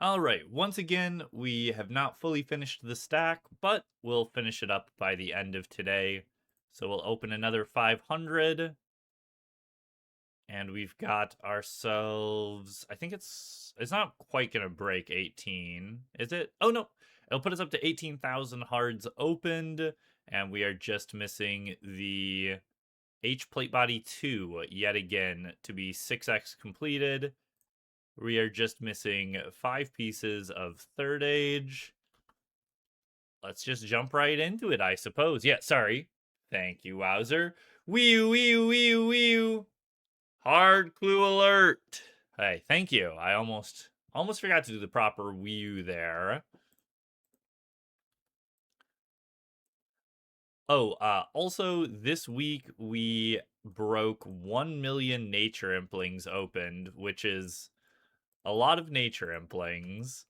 All right, once again, we have not fully finished the stack, but we'll finish it up by the end of today. So we'll open another 500, and we've got ourselves, I think it's not quite going to break 18, is it? Oh no, it'll put us up to 18,000 hards opened, and we are just missing the H plate body 2 yet again to be 6x completed. We are just missing 5 pieces of third age. Let's just jump right into it, I suppose. Yeah, sorry. Thank you, Wowzer. Wee. Hard clue alert. Hey, thank you. I almost forgot to do the proper wee there. Oh, also this week we broke 1 million nature implings opened, which is a lot of nature implings.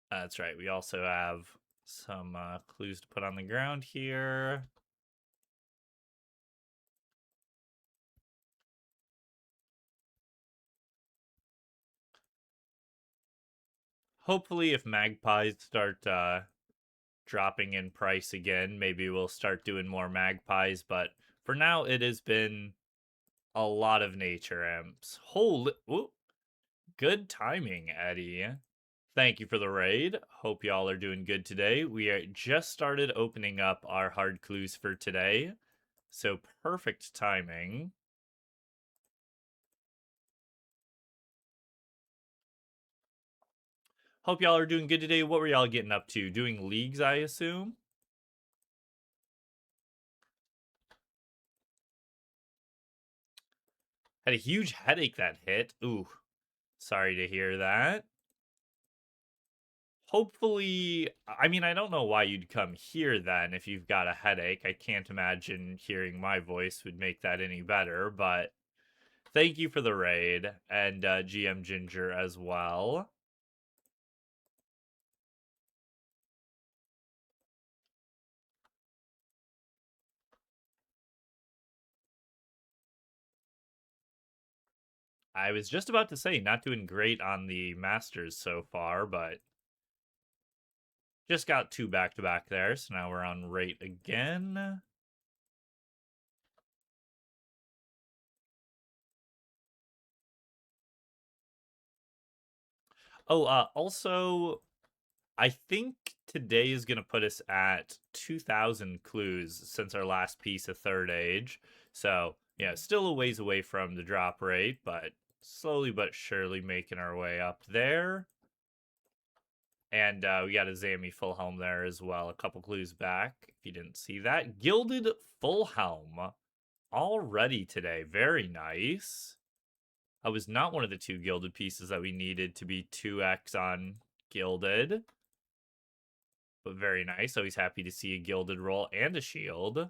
That's right. We also have some clues to put on the ground here. Hopefully, if magpies start dropping in price again, maybe we'll start doing more magpies. But for now, it has been a lot of nature imps. Holy, ooh, good timing, Eddie. Thank you for the raid. Hope y'all are doing good today. We are just started opening up our hard clues for today, so perfect timing. Hope y'all are doing good today. What were y'all getting up to? Doing leagues, I assume? Had a huge headache that hit. Ooh, sorry to hear that. Hopefully, I mean, I don't know why you'd come here then if you've got a headache. I can't imagine hearing my voice would make that any better, but thank you for the raid, and GM Ginger as well. I was just about to say, not doing great on the Masters so far, but just got 2 back-to-back there, so now we're on rate again. Oh, also, I think today is going to put us at 2,000 clues since our last piece of third age. So, yeah, still a ways away from the drop rate, but slowly but surely making our way up there. And we got a Zammy full helm there as well, a couple clues back, if you didn't see that. Gilded full helm already today. Very nice. I was not one of the 2 gilded pieces that we needed to be 2x on Gilded. But very nice. Always happy to see a gilded roll and a shield.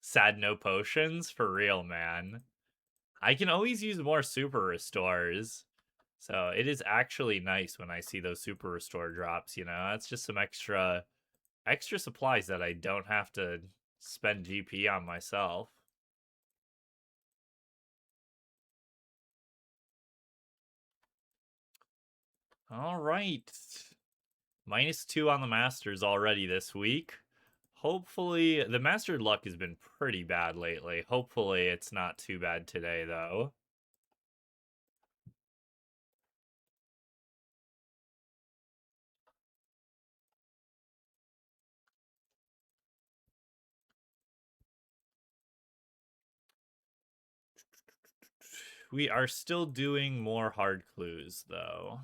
Sad no potions? For real, man. I can always use more super restores. So it is actually nice when I see those super restore drops, you know? That's just some extra supplies that I don't have to spend GP on myself. All right. -2 on the Masters already this week. Hopefully, the Master luck has been pretty bad lately. Hopefully, it's not too bad today, though. We are still doing more hard clues, though.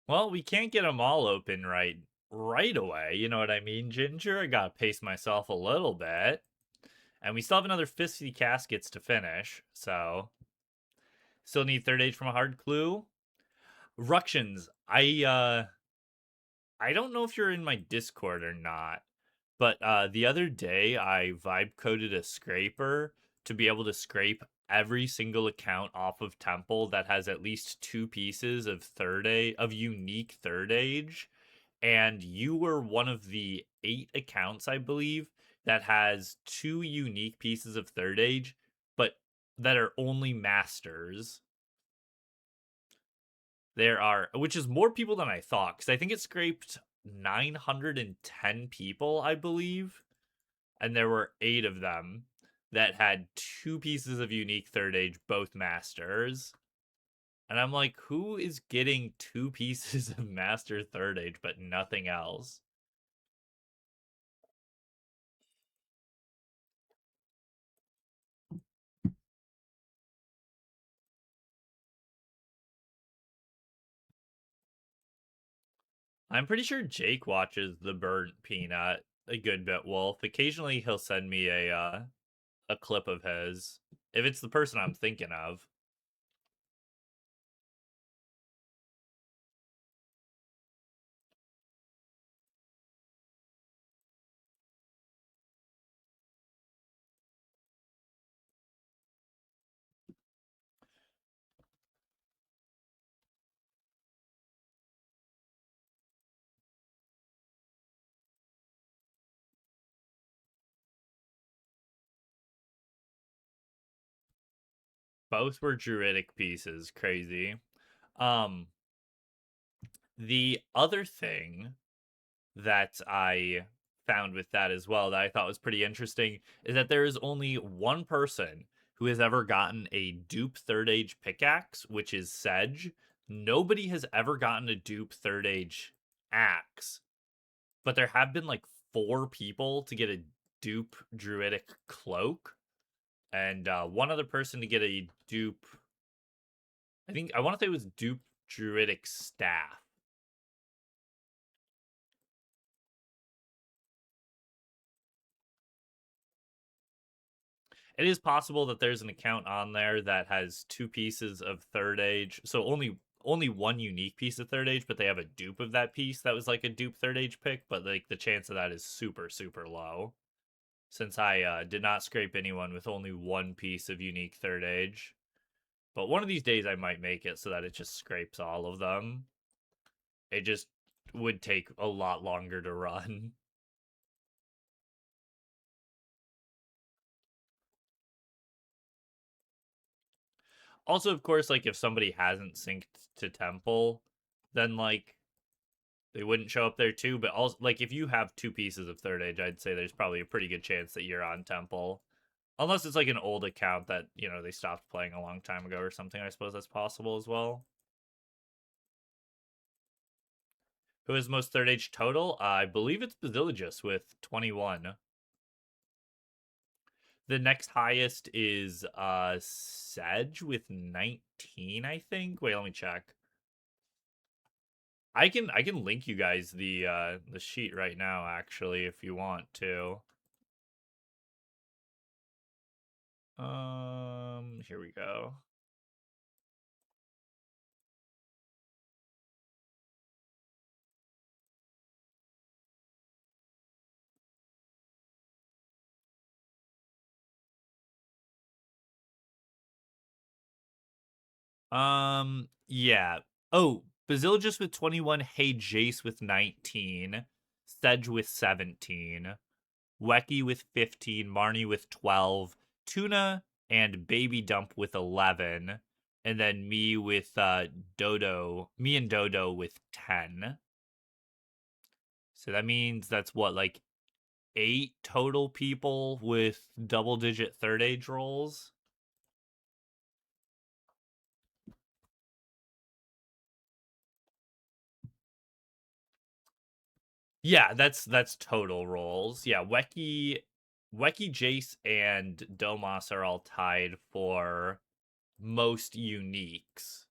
Well, we can't get them all open right away. You know what I mean, Ginger? I gotta pace myself a little bit. And we still have another 50 caskets to finish, so still need third age from a hard clue. Ructions. I don't know if you're in my Discord or not, but the other day I vibe coded a scraper to be able to scrape every single account off of Temple that has at least two pieces of third age of unique third age, and you were one of the 8 accounts, I believe, that has two unique pieces of third age, but that are only masters. There are, which is more people than I thought, because I think it scraped 910 people, I believe, and there were 8 of them that had two pieces of unique third age, both masters. And I'm like, who is getting two pieces of master third age but nothing else? I'm pretty sure Jake watches the Burnt Peanut a good bit, Wolf. Occasionally he'll send me a clip of his. If it's the person I'm thinking of. Both were druidic pieces. Crazy. Um, the other thing that I found with that as well that I thought was pretty interesting is that there is only one person who has ever gotten a dupe third age pickaxe, which is Sedge. Nobody has ever gotten a dupe third age axe, but there have been like 4 people to get a dupe druidic cloak, and one other person to get a dupe. I think I want to say it was dupe druidic staff. It is possible that there's an account on there that has 2 pieces of third age, so only one unique piece of third age, but they have a dupe of that piece that was like a dupe third age pick, but like the chance of that is super super low. Since I did not scrape anyone with only one piece of unique third age, but one of these days I might make it so that it just scrapes all of them. It just would take a lot longer to run. Also, of course, like if somebody hasn't synced to Temple, then like they wouldn't show up there too. But also, like if you have 2 pieces of third age, I'd say there's probably a pretty good chance that you're on Temple, unless it's like an old account that they stopped playing a long time ago or something. I suppose that's possible as well. Who has most third age total? I believe it's Basiligus with 21. The next highest is Sedge with 19, I think. Wait, let me check. I can link you guys the sheet right now actually if you want to. Here we go. Yeah. Oh, Basiligus with 21, Hey Jace with 19, Sedge with 17, Wecky with 15, Marnie with 12, Tuna and Baby Dump with 11, and then me and Dodo with 10. So that means that's what, like 8 total people with double digit third age rolls. Yeah, that's total rolls. Yeah, Wecky, Jace, and Domas are all tied for most uniques.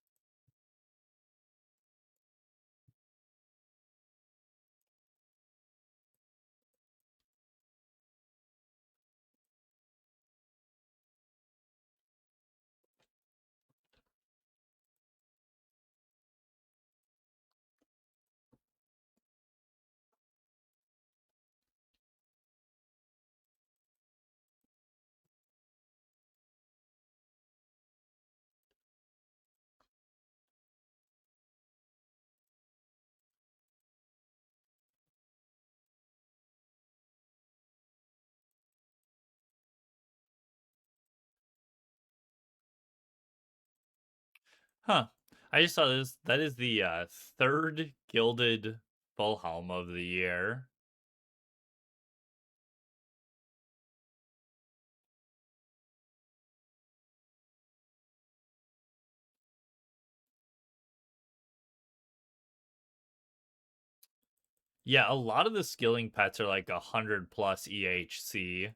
Huh. I just saw this. That is the third Gilded full helm of the year. Yeah, a lot of the skilling pets are like 100 plus EHC.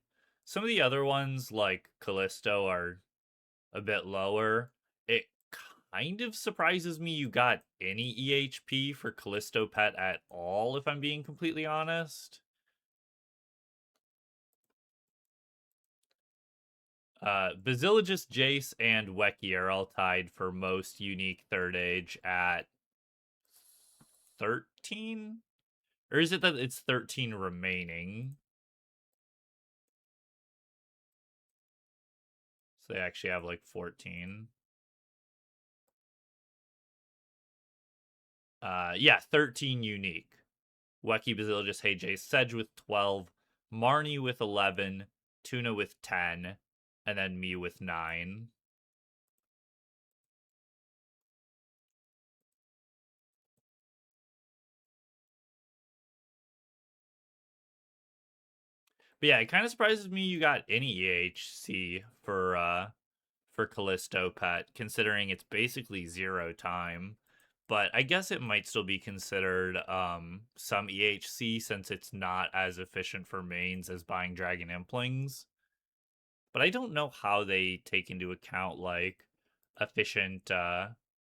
Some of the other ones, like Callisto, are a bit lower. It kind of surprises me you got any EHP for Callisto pet at all, if I'm being completely honest. Basiligus, Jace, and Weki are all tied for most unique third age at 13? Or is it that it's 13 remaining? So they actually have like 14. Yeah, 13 unique. Weki, Basiligus, Hey Jace, Sedge with 12, Marnie with 11, Tuna with 10, and then me with 9. But yeah, it kind of surprises me you got any EHC for Callisto Pet, considering it's basically zero time. But I guess it might still be considered some EHC since it's not as efficient for mains as buying Dragon Implings. But I don't know how they take into account like efficient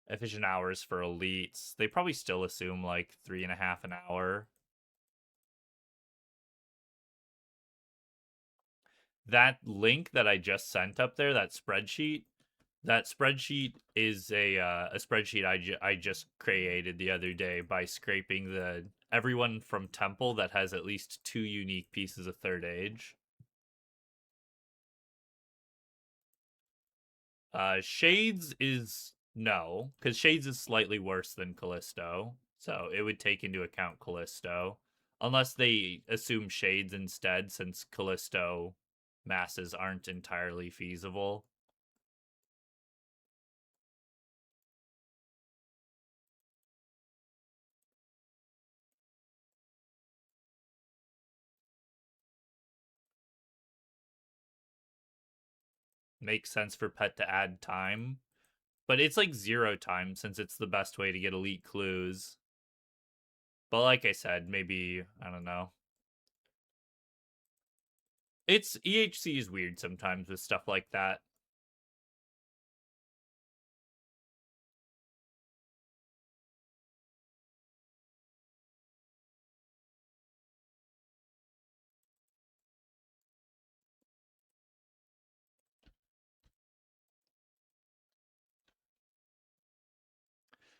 efficient hours for elites. They probably still assume like 3.5 an hour. That link that I just sent up there, that spreadsheet is a spreadsheet I just created the other day by scraping the everyone from Temple that has at least 2 unique pieces of third age. Shades is no, because Shades is slightly worse than Callisto, so it would take into account Callisto, unless they assume Shades instead, since Callisto masses aren't entirely feasible. Makes sense for Pet to add time, but it's like zero time since it's the best way to get elite clues. But like I said, maybe I don't know. It's EHC is weird sometimes with stuff like that.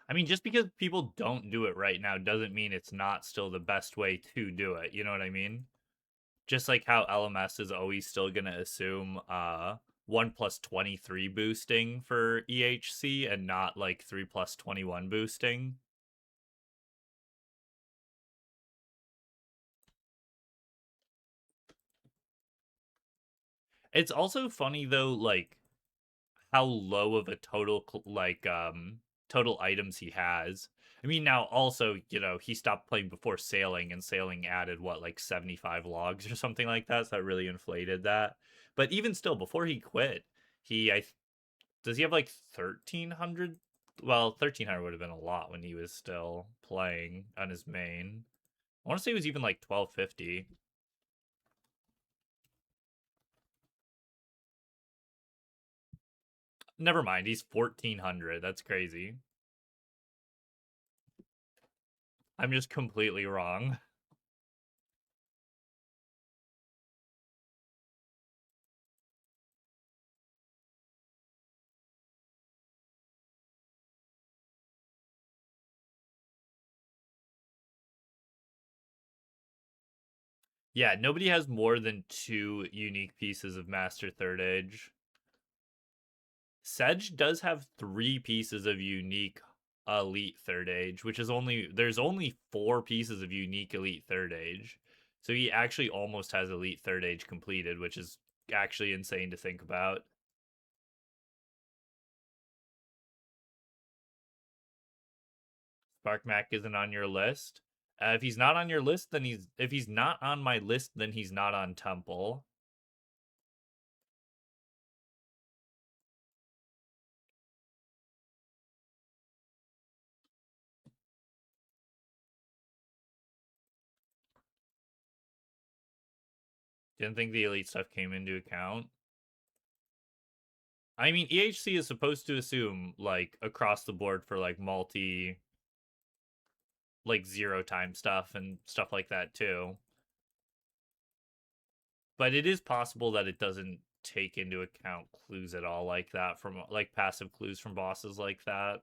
I mean, just because people don't do it right now doesn't mean it's not still the best way to do it. You know what I mean? Just like how LMS is always still gonna assume 1 plus 23 boosting for EHC and not like 3 plus 21 boosting. It's also funny though, like how low of a total total items he has. I mean, now also, he stopped playing before sailing, and sailing added what, like 75 logs or something like that, so that really inflated that. But even still, before he quit, he I does he have like 1300? Well, 1300 would have been a lot when he was still playing on his main. I want to say it was even like 1250. Never mind, he's 1400. That's crazy. I'm just completely wrong. Yeah, nobody has more than 2 unique pieces of Master Third Age. Sedge does have 3 pieces of unique Elite Third Age, which is there's only 4 pieces of unique Elite Third Age. So he actually almost has Elite Third Age completed, which is actually insane to think about. Spark Mac isn't on your list. If he's not on your list, then if he's not on my list, then he's not on Temple. Didn't think the elite stuff came into account. I mean, EHC is supposed to assume like across the board for like multi, like zero time stuff and stuff like that too. But it is possible that it doesn't take into account clues at all like that from like passive clues from bosses like that.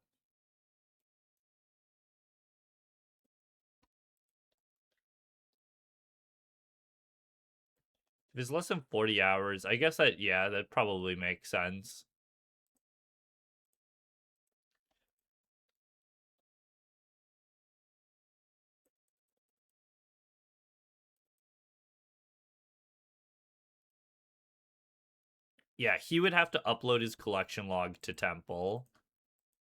If it's less than 40 hours, I guess that, yeah, that probably makes sense. Yeah, he would have to upload his collection log to Temple.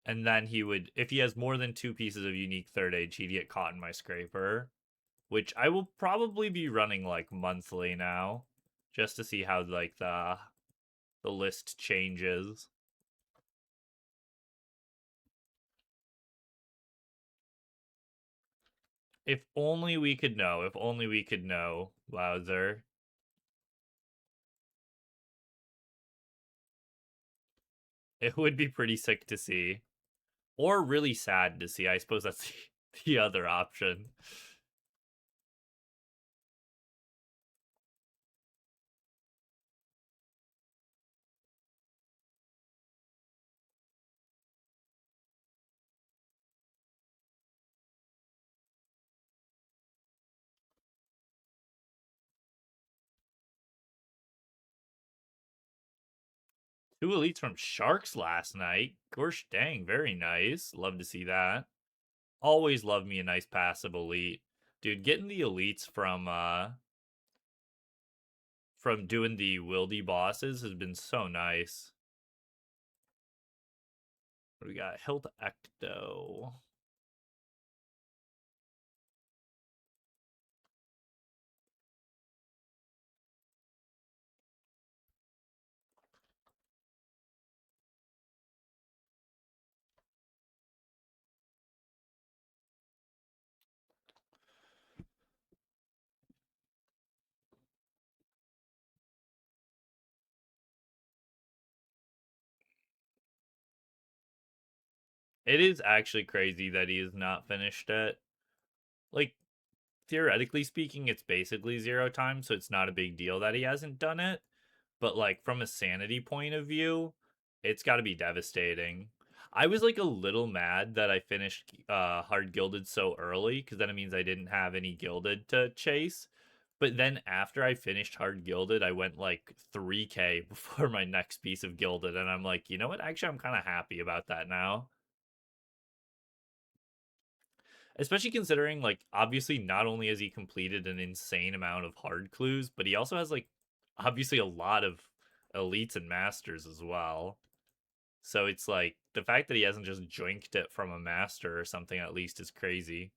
And then he would, if he has more than 2 pieces of unique third age, he'd get caught in my scraper. Which I will probably be running like monthly now. Just to see how like the list changes. If only we could know. If only we could know, Wowzer. It would be pretty sick to see. Or really sad to see. I suppose that's the other option. Two elites from Sharks last night. Gosh dang, very nice. Love to see that. Always love me a nice passive elite. Dude, getting the elites from doing the wildy bosses has been so nice. What do we got? Hilt Ecto. It is actually crazy that he has not finished it. Like, theoretically speaking, it's basically zero time, so it's not a big deal that he hasn't done it. But like from a sanity point of view, it's got to be devastating. I was like a little mad that I finished hard gilded so early because then it means I didn't have any gilded to chase. But then after I finished hard gilded, I went like 3k before my next piece of gilded, and I'm like, you know what? Actually, I'm kind of happy about that now. Especially considering like obviously not only has he completed an insane amount of hard clues, but he also has like obviously a lot of elites and masters as well. So it's like the fact that he hasn't just joinked it from a master or something at least is crazy.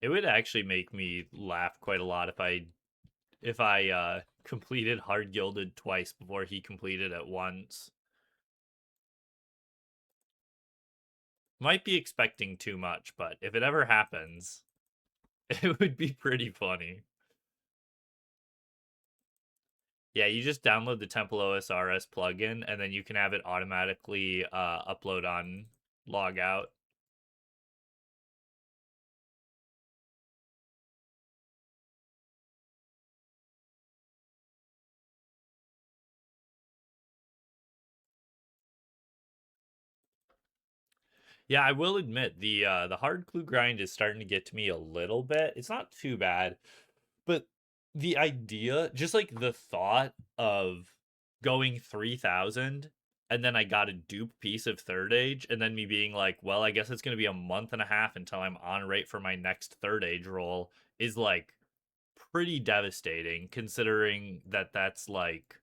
It would actually make me laugh quite a lot if I completed hard gilded twice before he completed it once. Might be expecting too much, but if it ever happens, it would be pretty funny. Yeah, you just download the Temple OSRS plugin and then you can have it automatically upload on logout. Yeah, I will admit the hard clue grind is starting to get to me a little bit. It's not too bad, but the idea, just like the thought of going 3,000 and then I got a dupe piece of third age, and then me being like, well, I guess it's going to be a month and a half until I'm on rate for my next third age roll is like pretty devastating considering that that's like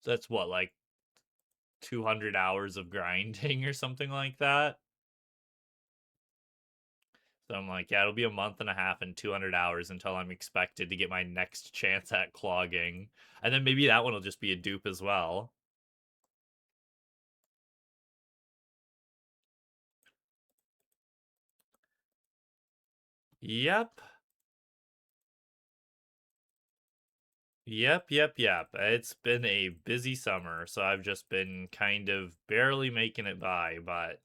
that's what like 200 hours of grinding or something like that. So I'm like, yeah, it'll be a month and a half and 200 hours until I'm expected to get my next chance at clogging. And then maybe that one will just be a dupe as well. Yep. Yep. It's been a busy summer, so I've just been kind of barely making it by, but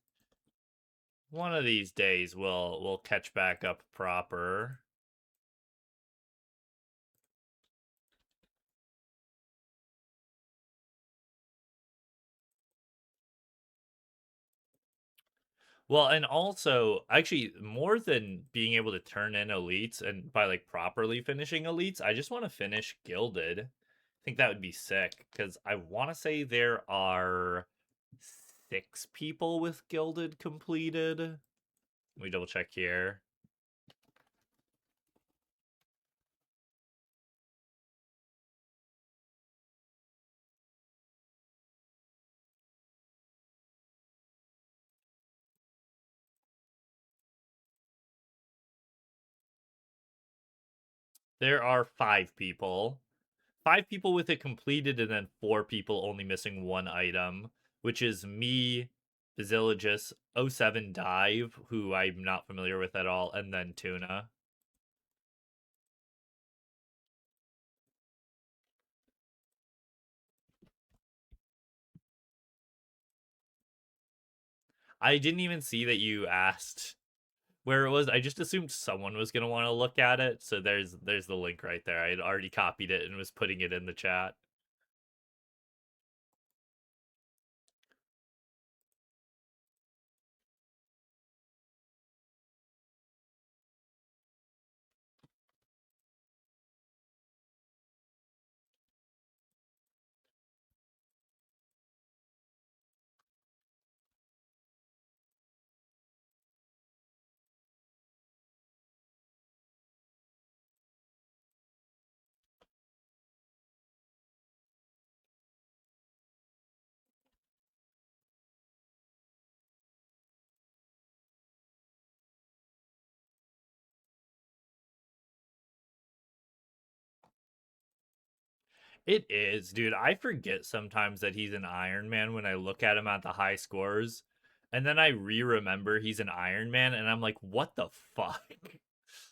one of these days we'll catch back up proper. Well, and also, actually, more than being able to turn in elites and by like properly finishing elites, I just want to finish Gilded. I think that would be sick because I want to say there are 6 people with Gilded completed. Let me double check here. There are 5 people. 5 people with it completed, and then 4 people only missing one item, which is me, Basilagus, '07 Dive, who I'm not familiar with at all, and then Tuna. I didn't even see that you asked where it was. I just assumed someone was gonna want to look at it. So there's the link right there. I had already copied it and was putting it in the chat. It is, dude. I forget sometimes that he's an Iron Man when I look at him at the high scores. And then I remember he's an Iron Man, and I'm like, what the fuck?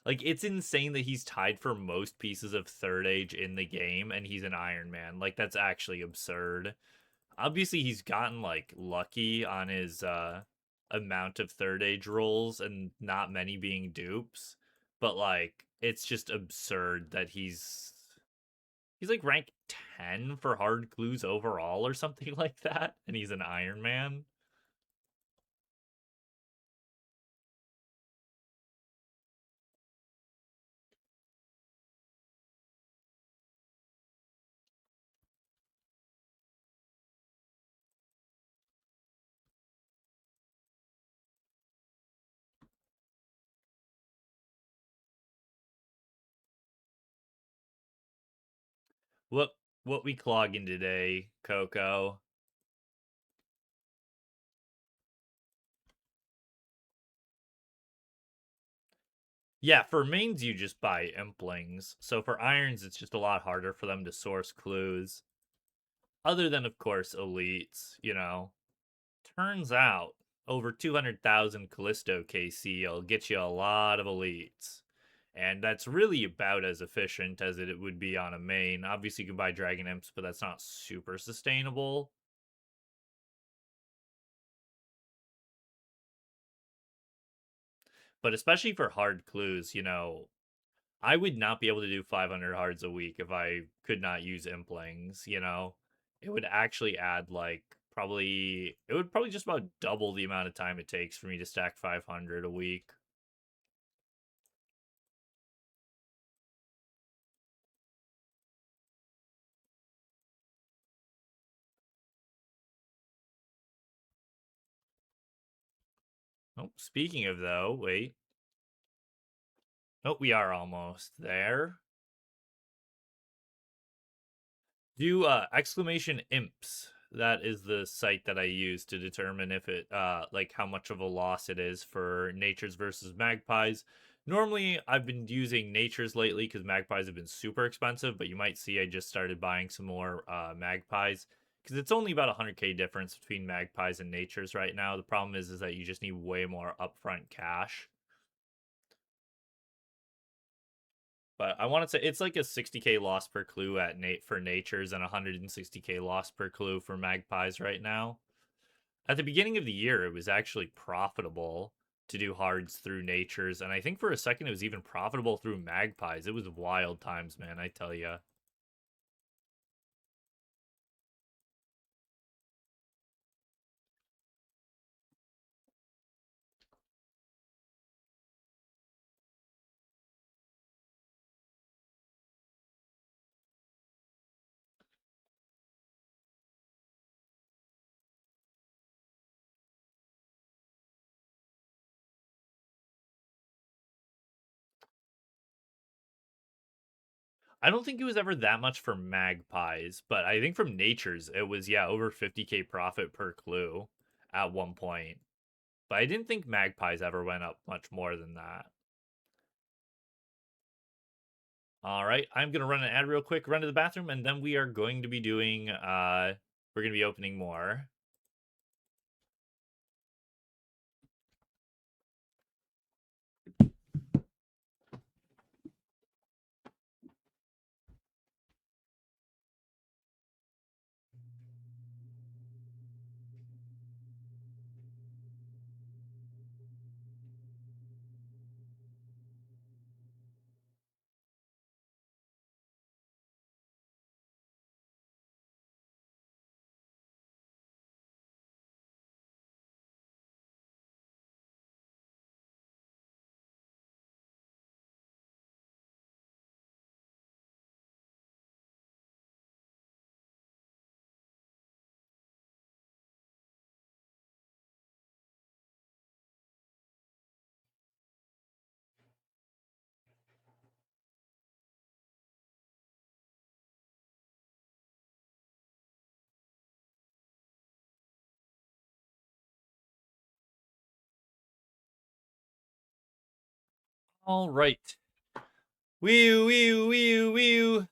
Like, it's insane that he's tied for most pieces of third age in the game, and he's an Iron Man. Like, that's actually absurd. Obviously, he's gotten, like, lucky on his amount of third age rolls and not many being dupes. But, like, it's just absurd that he's like rank 10 for hard clues overall or something like that, and he's an Iron Man. What we clogging today, Coco? Yeah, for mains you just buy Implings. So for irons, it's just a lot harder for them to source clues. Other than, of course, elites. Turns out over 200,000 Callisto KC will get you a lot of elites. And that's really about as efficient as it would be on a main. Obviously, you can buy Dragon Imps, but that's not super sustainable. But especially for hard clues, I would not be able to do 500 hards a week if I could not use Implings. It would actually add like it would probably just about double the amount of time it takes for me to stack 500 a week. Oh, speaking of though, wait. Oh, we are almost there. Do exclamation imps. That is the site that I use to determine if it like how much of a loss it is for natures versus magpies. Normally, I've been using natures lately because magpies have been super expensive, but you might see I just started buying some more magpies because it's only about 100k difference between magpies and natures right now. The problem is that you just need way more upfront cash. But I want to say it's like a 60k loss per clue at Nate for natures and 160k loss per clue for magpies right now. At the beginning of the year, it was actually profitable to do hards through natures, and I think for a second it was even profitable through magpies. It was wild times, man, I tell you. I don't think it was ever that much for magpies, but I think from natures it was over 50k profit per clue at one point. But I didn't think magpies ever went up much more than that. All right, I'm gonna run an ad real quick, run to the bathroom, and then we are going to be doing we're gonna be opening more. All right. Wee wee wee wee.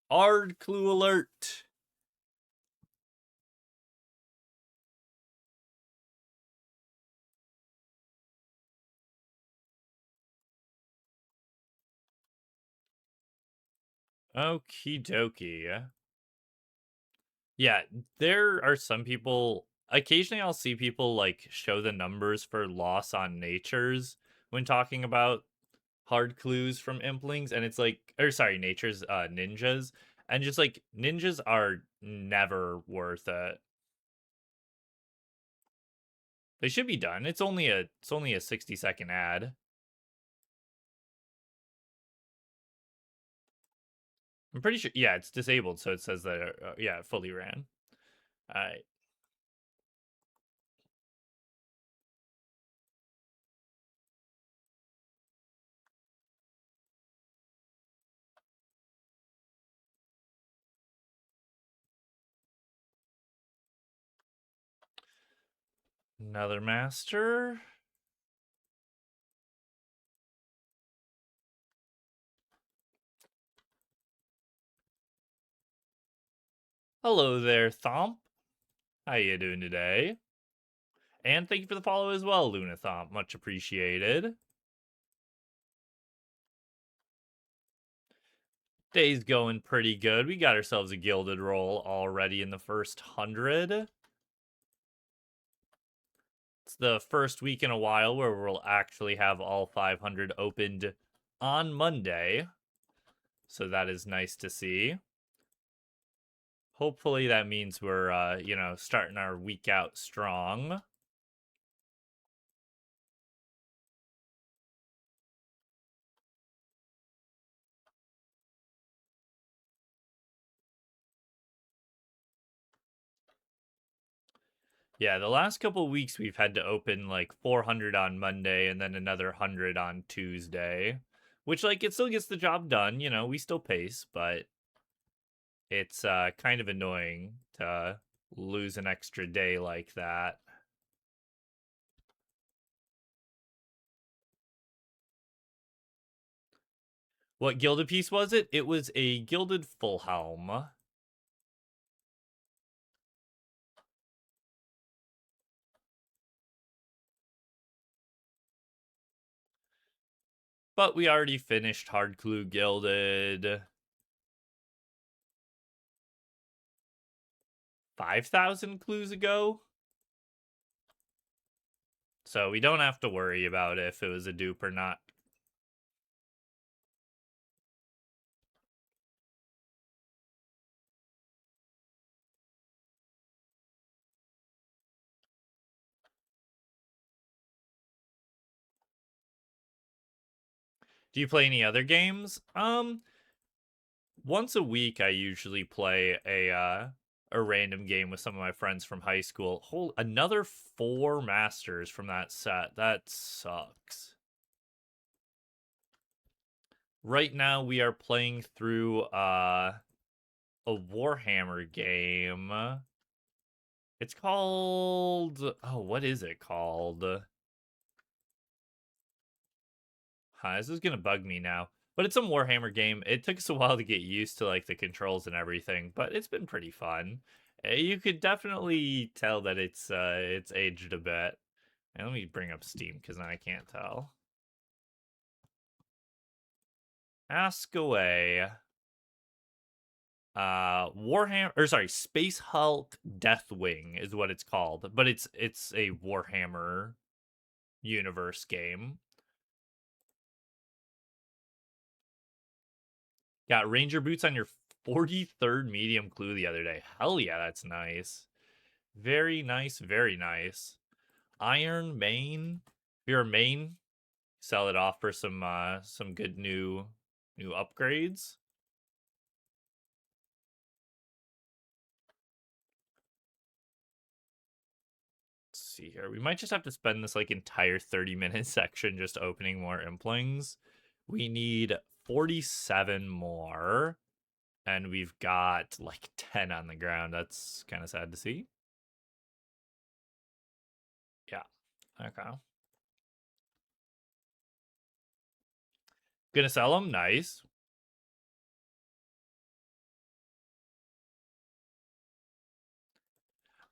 Hard clue alert. Okie dokie. Yeah, there are some people. Occasionally, I'll see people like show the numbers for loss on natures when talking about hard clues from Implings, and it's like, or sorry, natures, ninjas, and just like ninjas are never worth it. They should be done. It's only a 60-second ad. I'm pretty sure. Yeah, it's disabled, so it says that. Yeah, it fully ran. All right. Another master. Hello there, Thomp. How you doing today? And thank you for the follow as well, Luna Thomp. Much appreciated. Day's going pretty good. We got ourselves a gilded roll already in the first 100. It's the first week in a while where we'll actually have all 500 opened on Monday. So that is nice to see. Hopefully that means we're, starting our week out strong. Yeah, the last couple weeks we've had to open like 400 on Monday and then another 100 on Tuesday, which like it still gets the job done, we still pace, but it's kind of annoying to lose an extra day like that. What Gilded piece was it? It was a Gilded full helm. But we already finished Hard Clue Gilded. 5,000 clues ago. So we don't have to worry about if it was a dupe or not. Do you play any other games? Once a week I usually play a random game with some of my friends from high school. Another 4 masters from that set. That sucks. Right now we are playing through a Warhammer game. It's called what is it called? This is gonna bug me now. But it's some Warhammer game. It took us a while to get used to like the controls and everything, but it's been pretty fun. You could definitely tell that it's aged a bit. And let me bring up Steam because now I can't tell. Ask away. Warhammer, or sorry, Space Hulk Deathwing is what it's called, but it's a Warhammer universe game. Got Ranger boots on your 43rd medium clue the other day. Hell yeah, that's nice. Very nice, very nice. Iron Main. If you're a main, sell it off for some good new upgrades. Let's see here. We might just have to spend this like entire 30-minute section just opening more Implings. We need 47 more. And we've got like 10 on the ground. That's kind of sad to see. Yeah. Okay. Gonna sell them? Nice.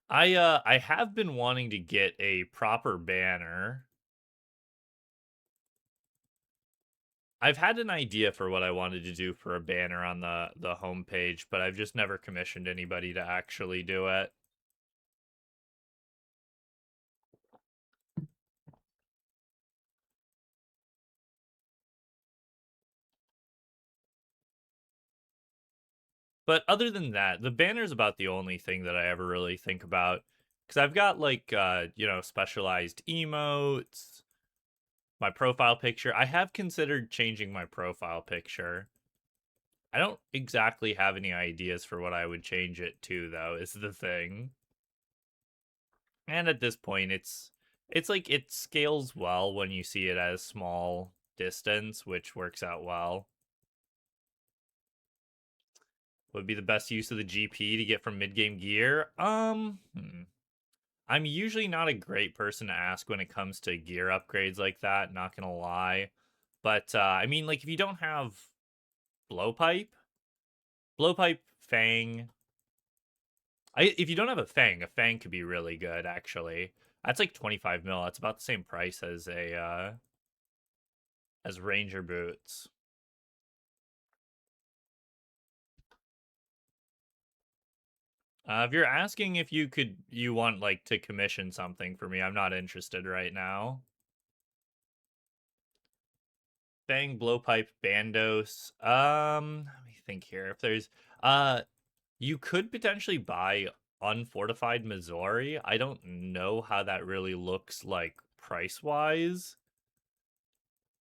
I have been wanting to get a proper banner. I've had an idea for what I wanted to do for a banner on the homepage, but I've just never commissioned anybody to actually do it. But other than that, the banner's about the only thing that I ever really think about. Because I've got like specialized emotes, my profile picture. I have considered changing my profile picture. I don't exactly have any ideas for what I would change it to, though, is the thing. And at this point, it's like it scales well when you see it as small distance, which works out well. Would be the best use of the GP to get from mid-game gear? I'm usually not a great person to ask when it comes to gear upgrades like that, not gonna lie. But I mean, like if you don't have blowpipe, fang. If you don't have a fang could be really good actually. That's like 25 mil. That's about the same price as a as ranger boots. If you're asking if you want like to commission something for me, I'm not interested right now. Fang, blowpipe, bandos. Let me think here. If there's you could potentially buy unfortified Missouri. I don't know how that really looks like price wise.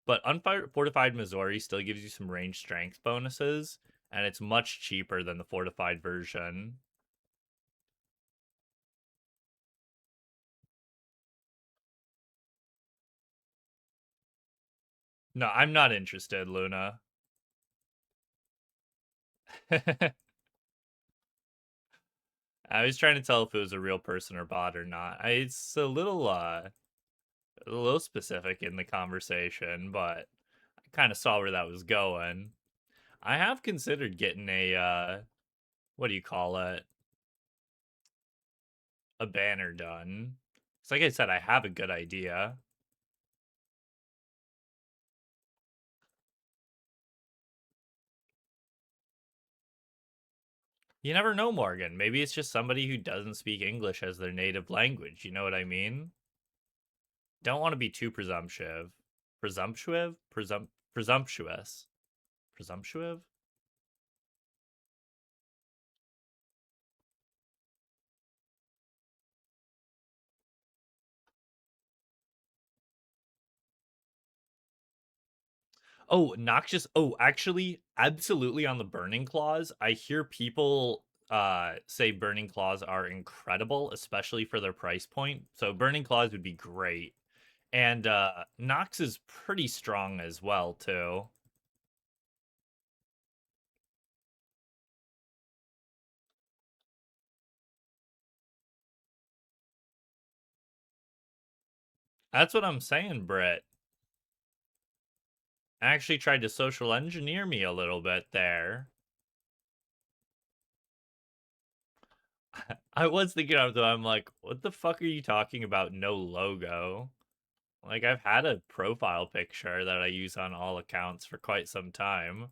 But unfortified Missouri still gives you some range strength bonuses, and it's much cheaper than the fortified version. No, I'm not interested, Luna. I was trying to tell if it was a real person or bot or not. It's a little specific in the conversation, but I kind of saw where that was going. I have considered getting a what do you call it? A banner done. It's like I said, I have a good idea. You never know, Morgan. Maybe it's just somebody who doesn't speak English as their native language. You know what I mean? Don't want to be too presumptive. Presumptuous? Presumptuous? Oh, noxious. Oh, actually, absolutely on the burning claws. I hear people say burning claws are incredible, especially for their price point. So burning claws would be great. And Nox is pretty strong as well, too. That's what I'm saying, Britt. Actually tried to social engineer me a little bit there. I was thinking of though, I'm like, what the fuck are you talking about? No logo. Like I've had a profile picture that I use on all accounts for quite some time.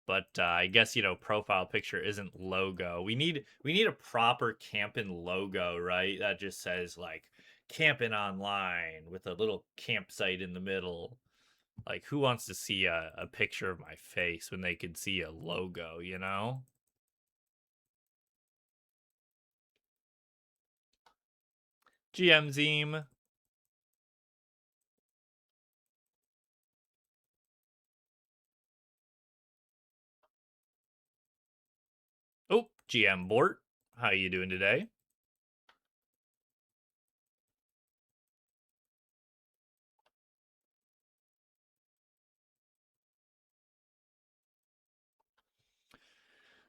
But I guess profile picture isn't logo. We need a proper camping logo, right? That just says like camping online with a little campsite in the middle. Like who wants to see a picture of my face when they could see a logo, you know? GM Zeme. Oh, GM Bort. How you doing today?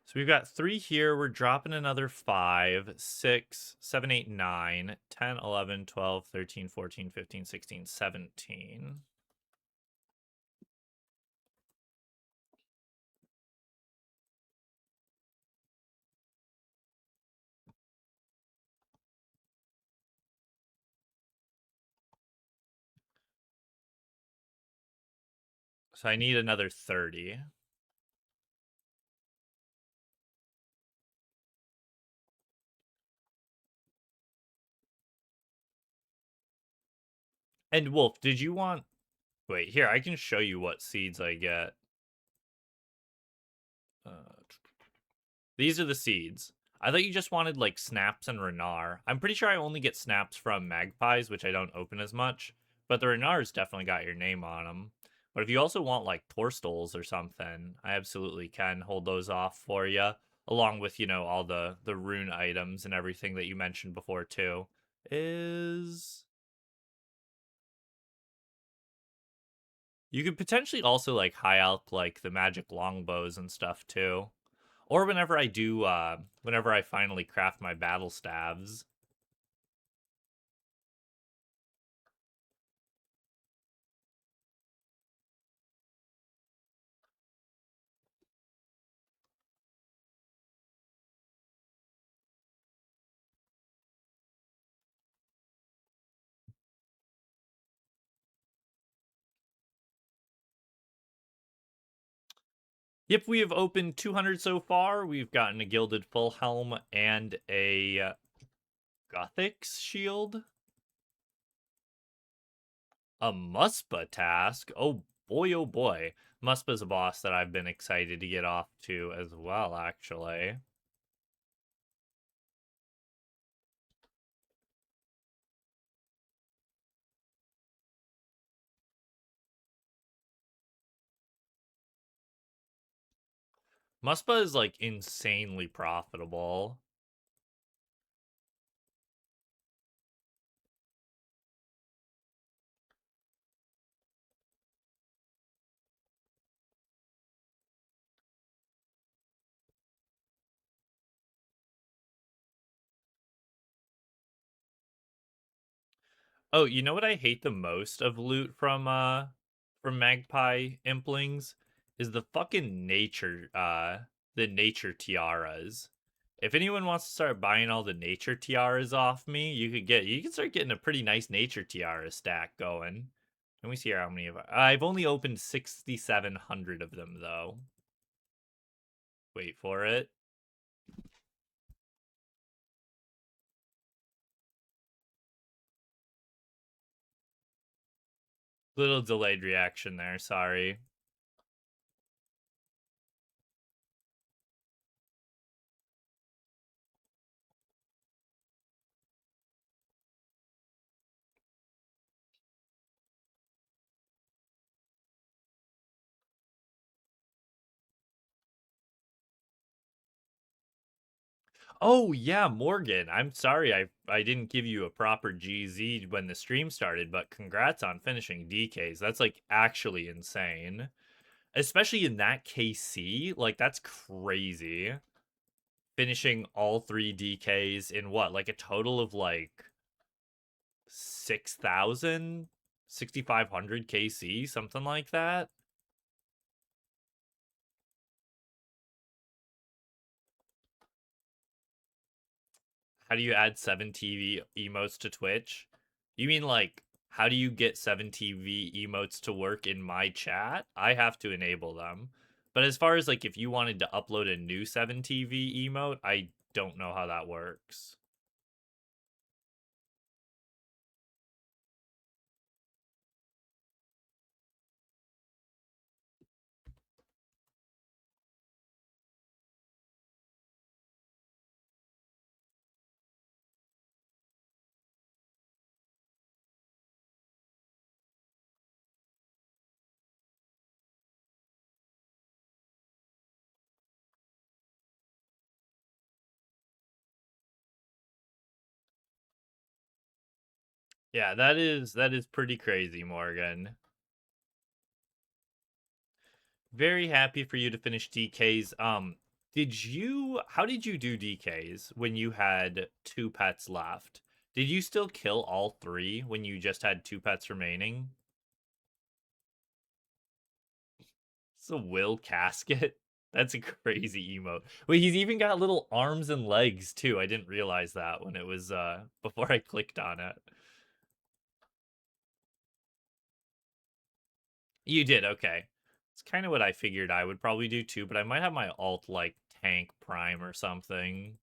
So we've got 3 here. We're dropping another 5, 6, 7, 8, 9, 10, 11, 12, 13, 14, 15, 16, 17. So I need another 30. And Wolf, did you want... Wait, here, I can show you what seeds I get. Uh, these are the seeds. I thought you just wanted, like, snaps and Renar. I'm pretty sure I only get snaps from magpies, which I don't open as much. But the Renars definitely got your name on them. But if you also want, like, Torstals or something, I absolutely can hold those off for you. Along with, all the rune items and everything that you mentioned before, too. Is... You could potentially also like high out like the magic longbows and stuff too. Or whenever I finally craft my battle staves. Yep, we have opened 200 so far. We've gotten a Gilded Full Helm and a Gothic's Shield. A Muspa task. Oh boy, oh boy. Muspa's a boss that I've been excited to get off to as well, actually. Muspa is like insanely profitable. Oh, you know what I hate the most of loot from Magpie Implings is the fucking nature the nature tiaras. If anyone wants to start buying all the nature tiaras off me, you can start getting a pretty nice nature tiara stack going. Let me see how many of I've only opened 6,700 of them though. Wait for it. Little delayed reaction there, sorry. Oh yeah, Morgan. I'm sorry I didn't give you a proper GZ when the stream started, but congrats on finishing DKs. That's like actually insane. Especially in that KC, like that's crazy. Finishing all 3 DKs in what? Like a total of like 6,000, 6,500 KC, something like that. How do you add 7TV emotes to Twitch? You mean like how do you get 7TV emotes to work in my chat? I have to enable them. But as far as like if you wanted to upload a new 7TV emote, I don't know how that works. Yeah, that is pretty crazy, Morgan. Very happy for you to finish DKs. Did you how did you do DKs when you had 2 pets left? Did you still kill all 3 when you just had 2 pets remaining? It's a Will casket. That's a crazy emote. Wait, he's even got little arms and legs too. I didn't realize that when it was before I clicked on it. You did, okay. It's kind of what I figured I would probably do too, but I might have my alt like tank prime or something.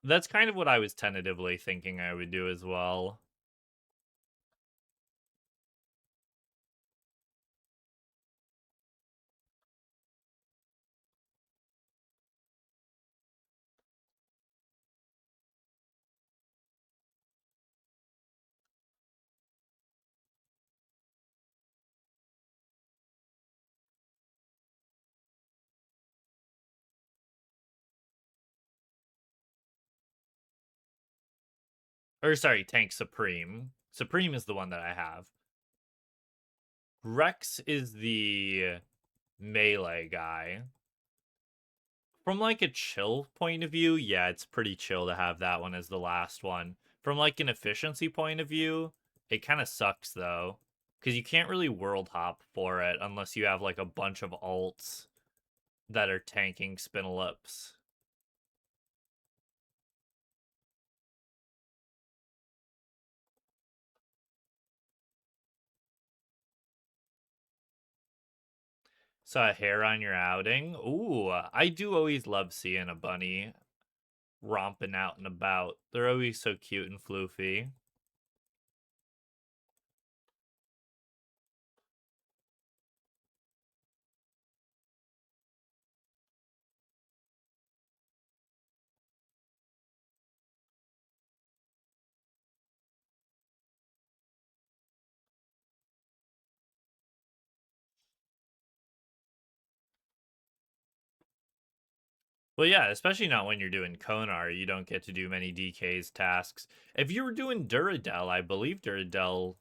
That's kind of what I was tentatively thinking I would do as well. Or sorry, tank supreme. Supreme is the one that I have. Rex is the melee guy. From like a chill point of view, yeah, it's pretty chill to have that one as the last one. From like an efficiency point of view, it kind of sucks though, because you can't really world hop for it unless you have like a bunch of alts that are tanking Spinelips. Saw a hair on your outing. Ooh, I do always love seeing a bunny romping out and about. They're always so cute and floofy. Well, yeah, especially not when you're doing Konar. You don't get to do many DK's tasks. If you were doing Duradel, I believe Duradel.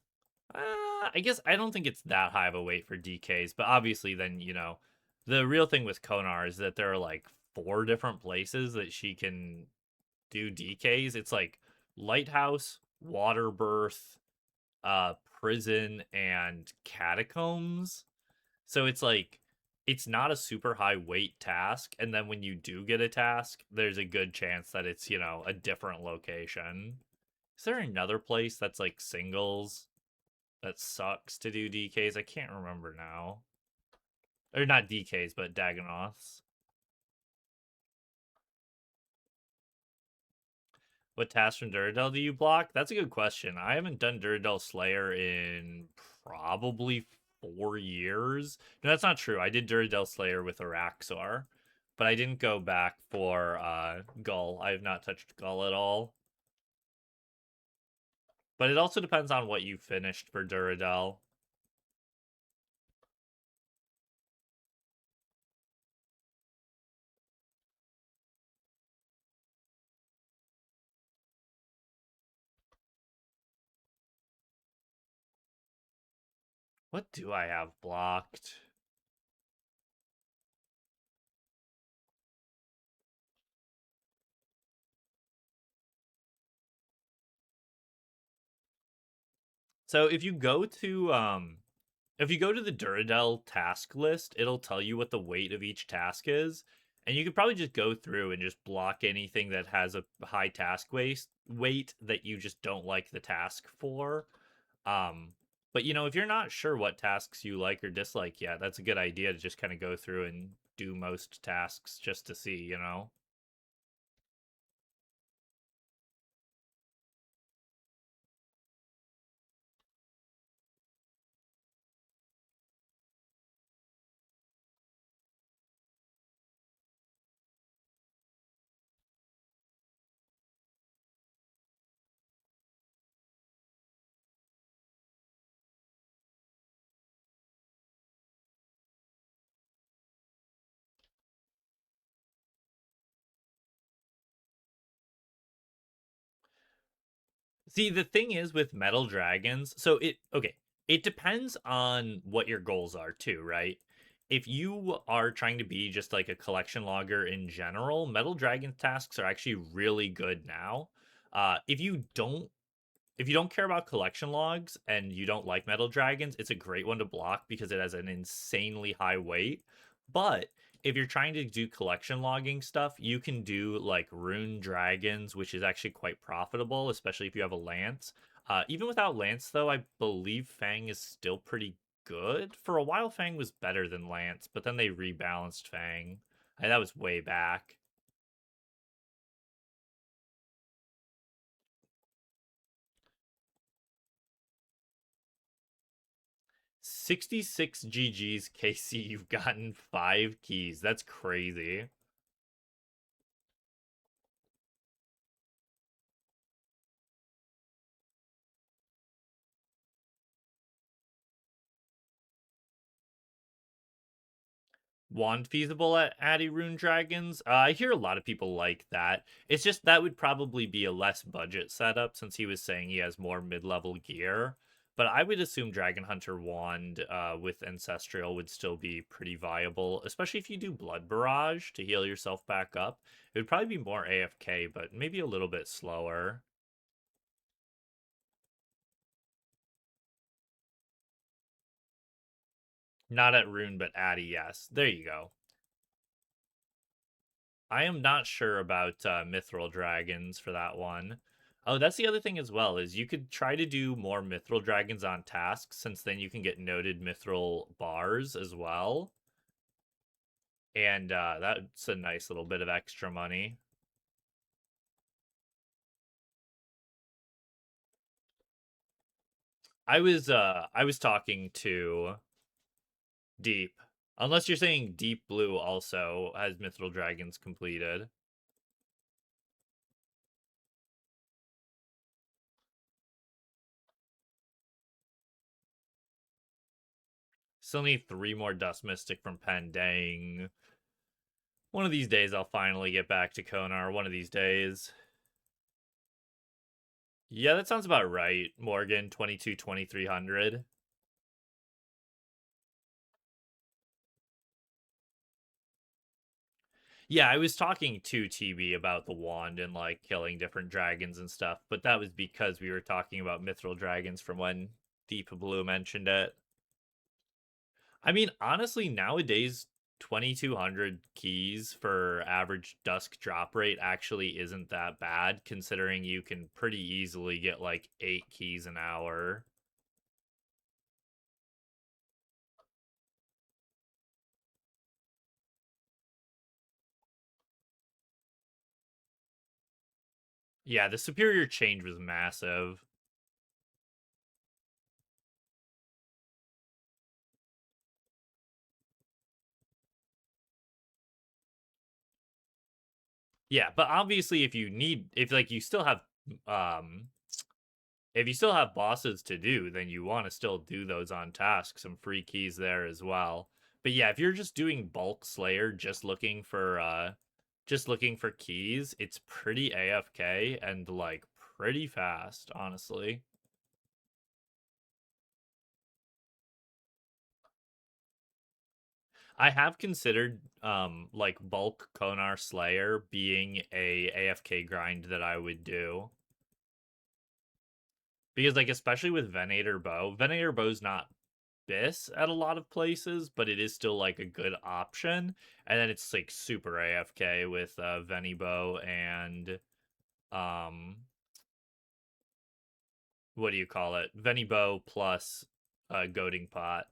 I guess I don't think it's that high of a weight for DKs, but obviously, then the real thing with Konar is that there are like 4 different places that she can do DKs. It's like lighthouse, water birth, prison, and catacombs. So it's like it's not a super high weight task, and then when you do get a task, there's a good chance that it's, a different location. Is there another place that's like singles that sucks to do DKs? I can't remember now. Or not DKs, but Dagonoths. What tasks from Duradel do you block? That's a good question. I haven't done Duradel Slayer in probably 4 years. No, that's not true. I did Duradel Slayer with Araxar, but I didn't go back for Gull. I have not touched Gull at all. But it also depends on what you finished for Duradel. What do I have blocked? So if you go to the Duradel task list, it'll tell you what the weight of each task is, and you could probably just go through and just block anything that has a high task weight that you just don't like the task for. Um, but if you're not sure what tasks you like or dislike yet, that's a good idea to just kind of go through and do most tasks just to see. See, the thing is with metal dragons, so it depends on what your goals are too, right? If you are trying to be just like a collection logger in general, metal dragon tasks are actually really good now. If you don't care about collection logs and you don't like metal dragons, it's a great one to block because it has an insanely high weight. But if you're trying to do collection logging stuff, you can do like rune dragons, which is actually quite profitable, especially if you have a lance. Even without lance, though, I believe Fang is still pretty good. For a while, Fang was better than lance, but then they rebalanced Fang. And that was way back. 66 GG's, KC. You've gotten 5 keys. That's crazy. Wand feasible at Addy Rune Dragons? I hear a lot of people like that. It's just that would probably be a less budget setup since he was saying he has more mid level gear. But I would assume Dragon Hunter Wand with Ancestral would still be pretty viable, especially if you do Blood Barrage to heal yourself back up. It would probably be more AFK, but maybe a little bit slower. Not at Rune, but Addy, yes. There you go. I am not sure about Mithril Dragons for that one. Oh, that's the other thing as well, is you could try to do more Mithril Dragons on tasks, since then you can get noted Mithril bars as well. And that's a nice little bit of extra money. I was talking to Deep. Unless you're saying Deep Blue also has Mithril Dragons completed. Still need 3 more Dust Mystic from Pendang. One of these days I'll finally get back to Konar. One of these days. Yeah, that sounds about right. Morgan, 22, 2300. Yeah, I was talking to TB about the wand and like killing different dragons and stuff, but that was because we were talking about mithril dragons from when Deep Blue mentioned it. I mean, honestly, nowadays 2200 keys for average dusk drop rate actually isn't that bad considering you can pretty easily get like 8 keys an hour. Yeah, the superior change was massive. Yeah, but obviously if like you still have um if you still have bosses to do, then you want to still do those on task. Some free keys there as well. But yeah, if you're just doing bulk slayer, just looking for keys, it's pretty AFK and like pretty fast, honestly. I have considered like bulk Konar Slayer being a AFK grind that I would do. Because like especially with Venator Bow's not this at a lot of places, but it is still like a good option. And then it's like super AFK with Venibo and um what do you call it? Venibo plus Goading Pot.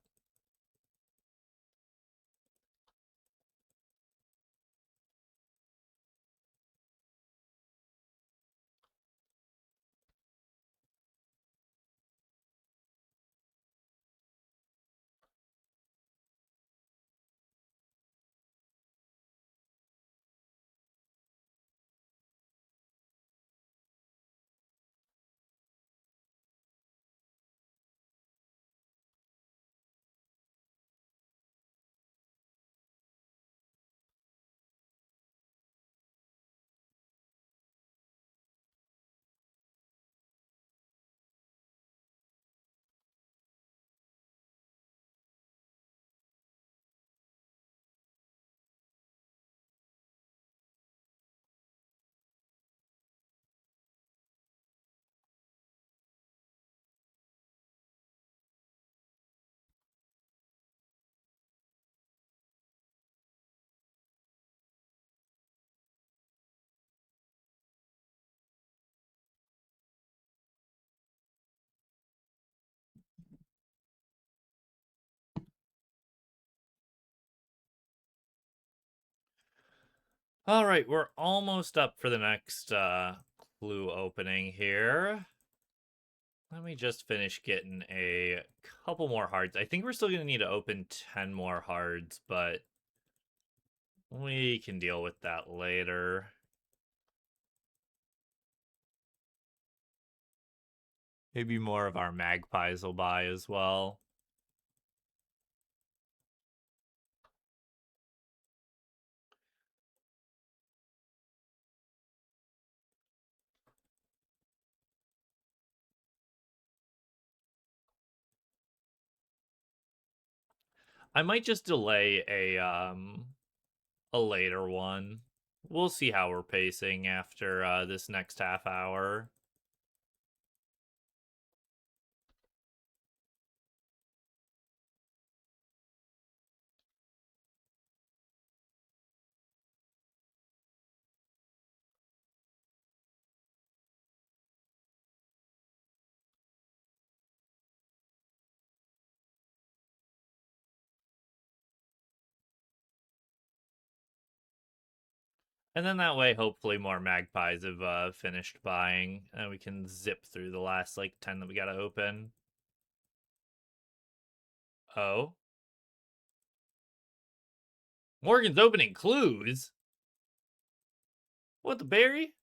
All right, we're almost up for the next clue opening here. Let me just finish getting a couple more hearts. I think we're still going to need to open 10 more hearts, but we can deal with that later. Maybe more of our magpies will buy as well. I might just delay a later one. We'll see how we're pacing after this next half hour. And then that way, hopefully, more magpies have finished buying, and we can zip through the last like 10 that we gotta open. Oh, Morgan's opening clues. What the berry?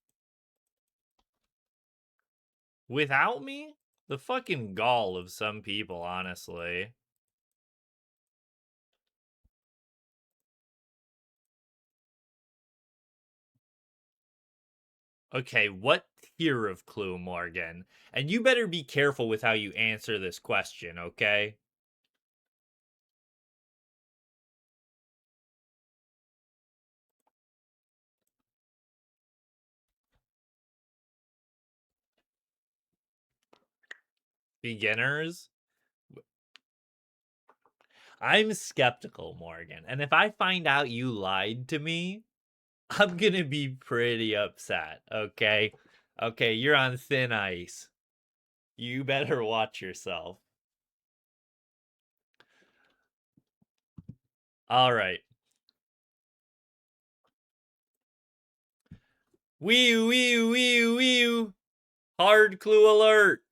Without me? The fucking gall of some people, honestly. Okay, what tier of clue, Morgan? And you better be careful with how you answer this question, okay? beginners. I'm skeptical, Morgan. And if I find out you lied to me, I'm gonna be pretty upset, okay? Okay, you're on thin ice. You better watch yourself. All right. Wee wee wee wee. Hard clue alert.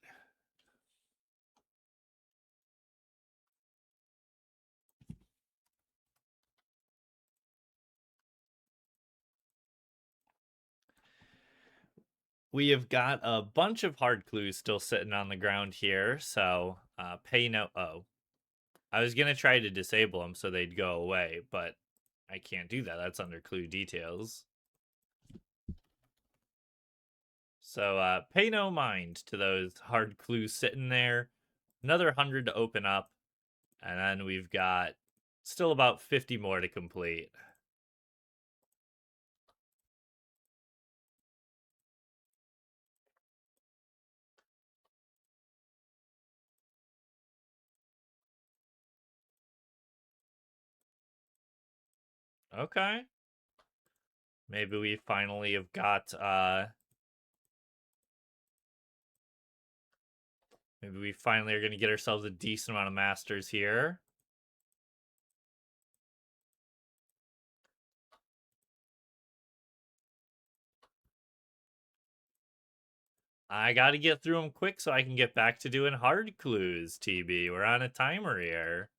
We have got a bunch of hard clues still sitting on the ground here, so pay no. Oh, I was gonna try to disable them so they'd go away, but I can't do that. That's under clue details. So pay no mind to those hard clues sitting there. Another 100 to open up, and then we've got still about 50 more to complete. Okay. Maybe we finally have got maybe we finally are gonna get ourselves a decent amount of masters here. I gotta get through them quick so I can get back to doing hard clues, TB. We're on a timer here.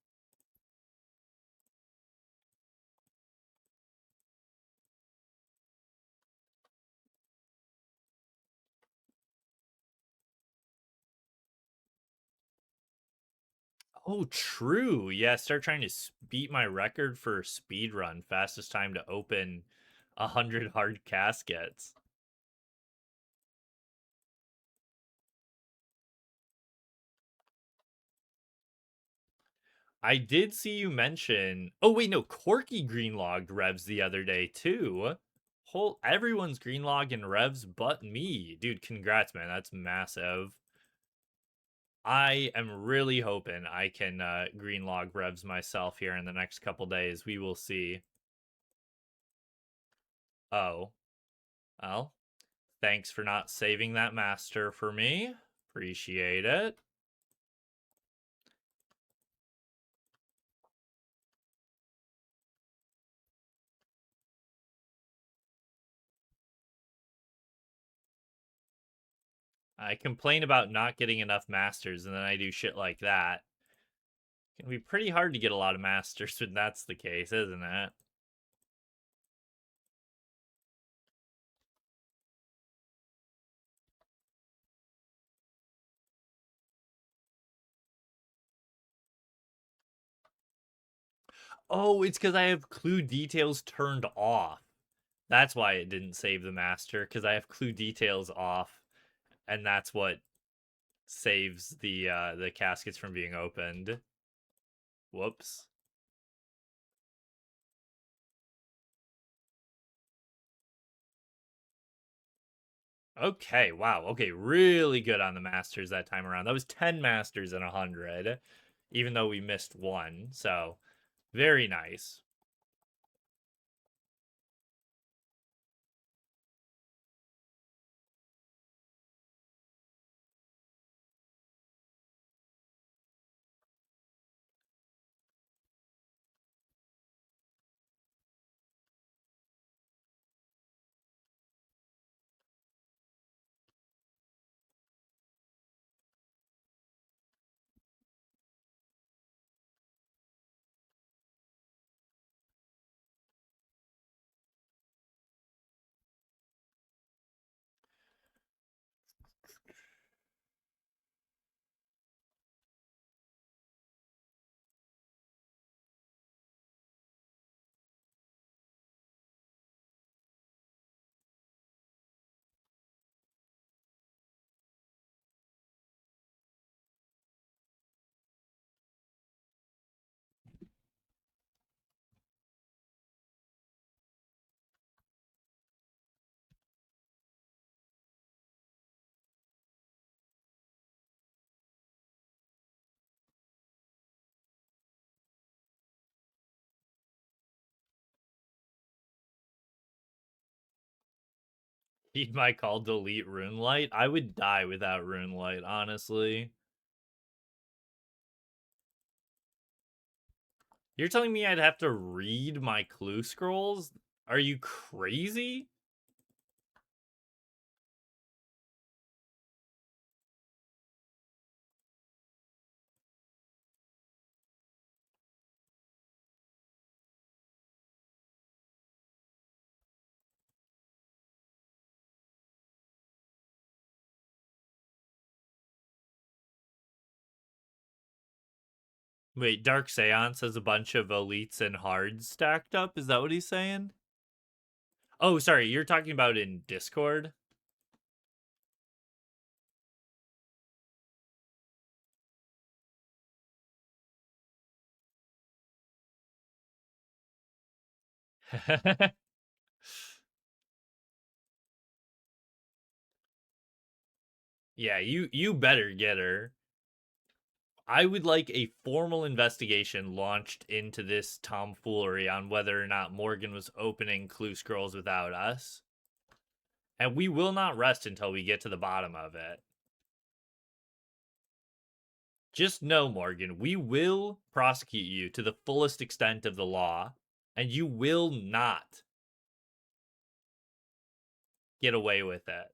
Oh, true. Yeah, start trying to beat my record for speed run. Fastest time to open 100 hard caskets. I did see you mention. Oh wait, no, Corky greenlogged revs the other day too. Whole everyone's greenlogging revs but me, dude. Congrats, man. That's massive. I am really hoping I can greenlog revs myself here in the next couple days. We will see. Oh, well, thanks for not saving that master for me. Appreciate it. I complain about not getting enough masters, and then I do shit like that. It can be pretty hard to get a lot of masters when that's the case, isn't it? Oh, it's because I have clue details turned off. That's why it didn't save the master, because I have clue details off, and that's what saves the caskets from being opened. Whoops. Okay, wow. Okay, really good on the masters that time around. That was 10 masters and 100, even though we missed one. So, very nice. Heed my call, delete Runelight. I would die without Runelight, honestly. You're telling me I'd have to read my clue scrolls? Are you crazy? Wait, Dark Seance has a bunch of elites and hards stacked up? Is that what he's saying? Oh, sorry, you're talking about in Discord? Yeah, you better get her. I would like a formal investigation launched into this tomfoolery on whether or not Morgan was opening clue scrolls without us. And we will not rest until we get to the bottom of it. Just know, Morgan, we will prosecute you to the fullest extent of the law, and you will not get away with it.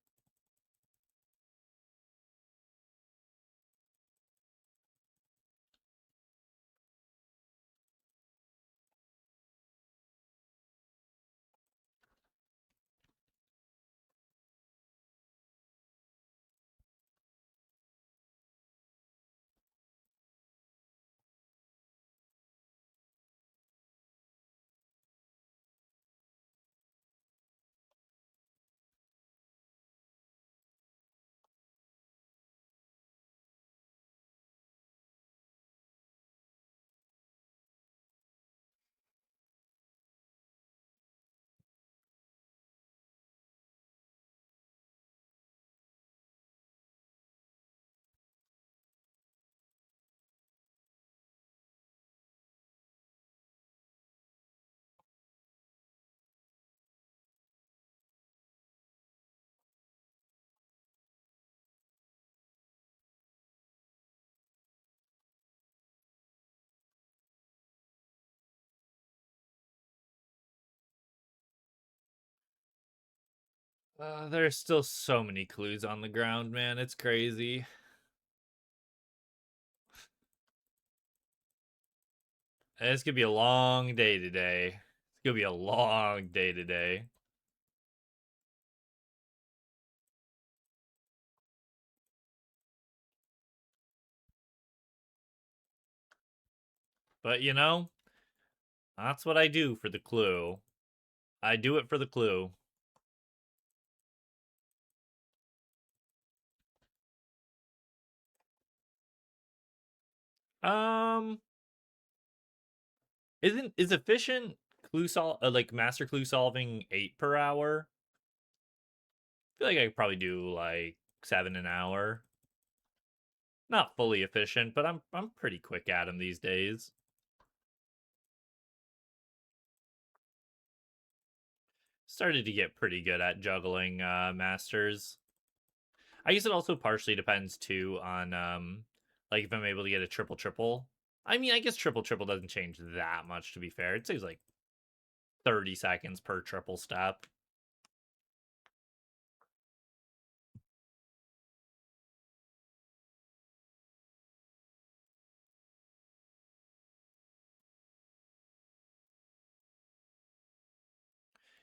There's still so many clues on the ground, man. It's crazy. It's gonna be a long day today. It's gonna be a long day today. But you know, that's what I do for the clue. I do it for the clue. Um, is efficient like master clue solving 8 per hour? I feel like I could probably do like 7 an hour. Not fully efficient, but I'm pretty quick at them these days. Started to get pretty good at juggling masters. I guess it also partially depends too on like if I'm able to get a triple triple. I mean, I guess triple triple doesn't change that much to be fair. It takes like 30 seconds per triple step.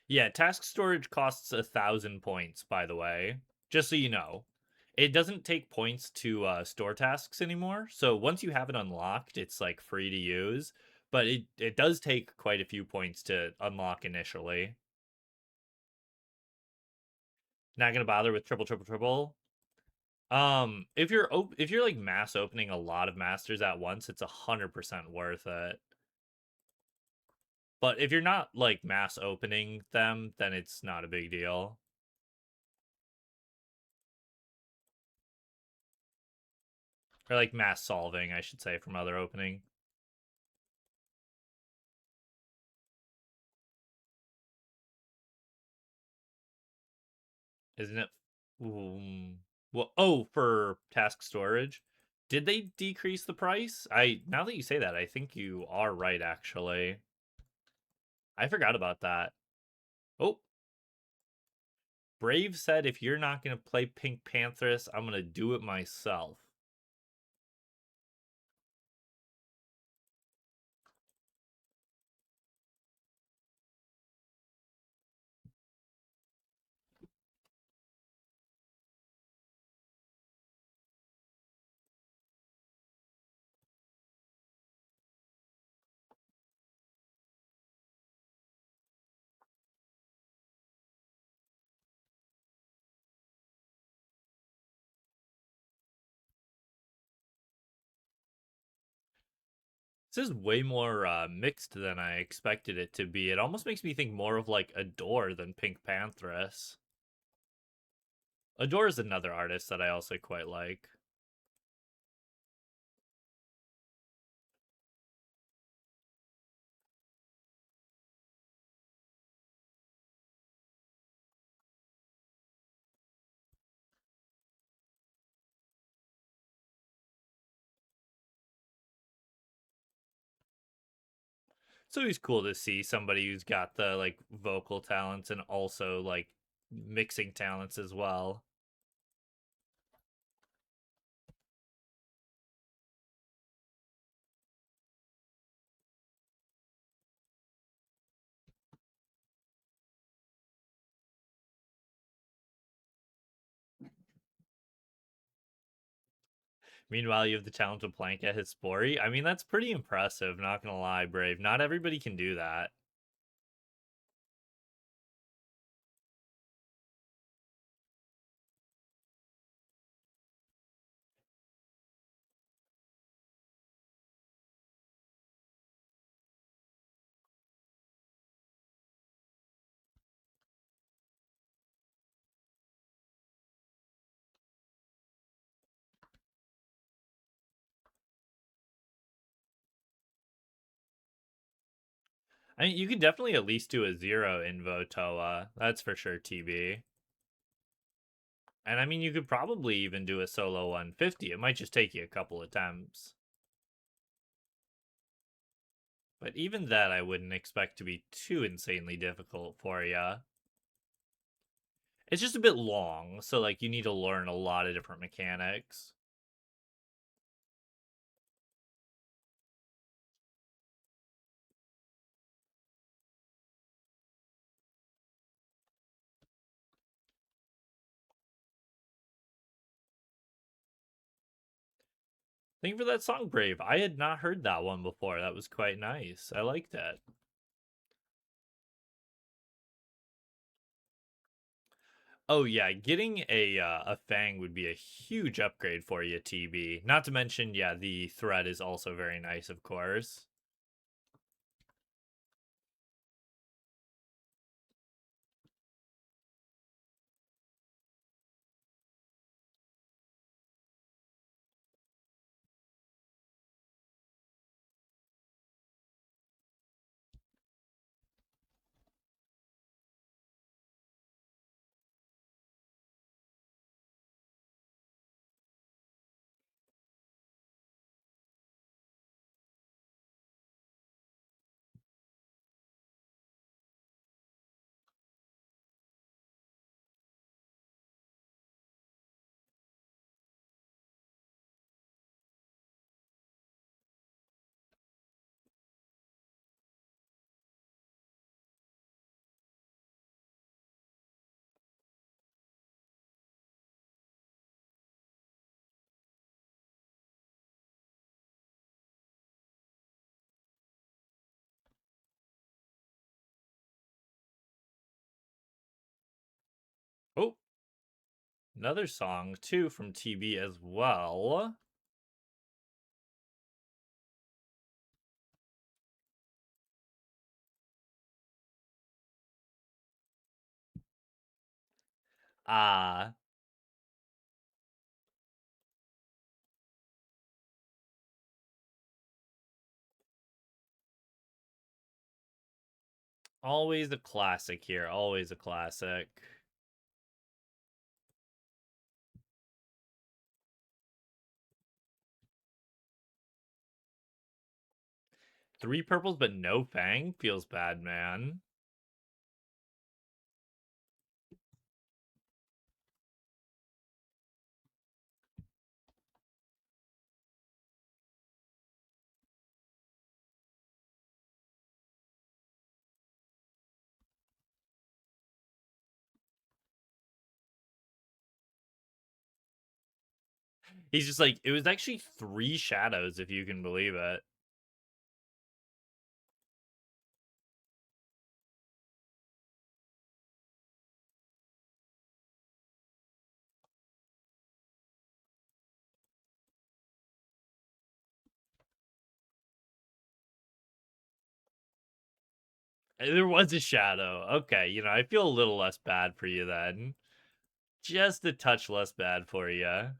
Yeah, task storage costs 1,000 points, by the way. Just so you know. It doesn't take points to store tasks anymore. So once you have it unlocked, it's like free to use. But it does take quite a few points to unlock initially. Not gonna bother with triple triple triple. If you're like mass opening a lot of masters at once, it's 100% worth it. But if you're not like mass opening them, then it's not a big deal. Or like mass solving, I should say, from other opening. Isn't it? Well, oh, for task storage. Did they decrease the price? Now that you say that, I think you are right actually. I forgot about that. Oh, Brave said if you're not going to play Pink Panthers, I'm going to do it myself. This is way more mixed than I expected it to be. It almost makes me think more of like Adore than Pink Panthers. Adore is another artist that I also quite like. So it's cool to see somebody who's got the like vocal talents and also like mixing talents as well. Meanwhile, you have the talent of Planka Hispori. I mean, that's pretty impressive, not gonna lie, Brave. Not everybody can do that. I mean, you could definitely at least do a 0 in Votoa. That's for sure, TB. And I mean, you could probably even do a solo 150. It might just take you a couple attempts. But even that, I wouldn't expect to be too insanely difficult for you. It's just a bit long, so like you need to learn a lot of different mechanics. Thank you for that song, Brave. I had not heard that one before. That was quite nice. I liked it. Oh yeah, getting a Fang would be a huge upgrade for you, TB. Not to mention, yeah, the thread is also very nice, of course. Oh, another song too from TB as well. Ah, always a classic here. Always a classic. 3 purples but no Fang feels bad, man. He's just like, it was actually 3 shadows, if you can believe it. There was a shadow. Okay, you know, I feel a little less bad for you then. Just a touch less bad for you.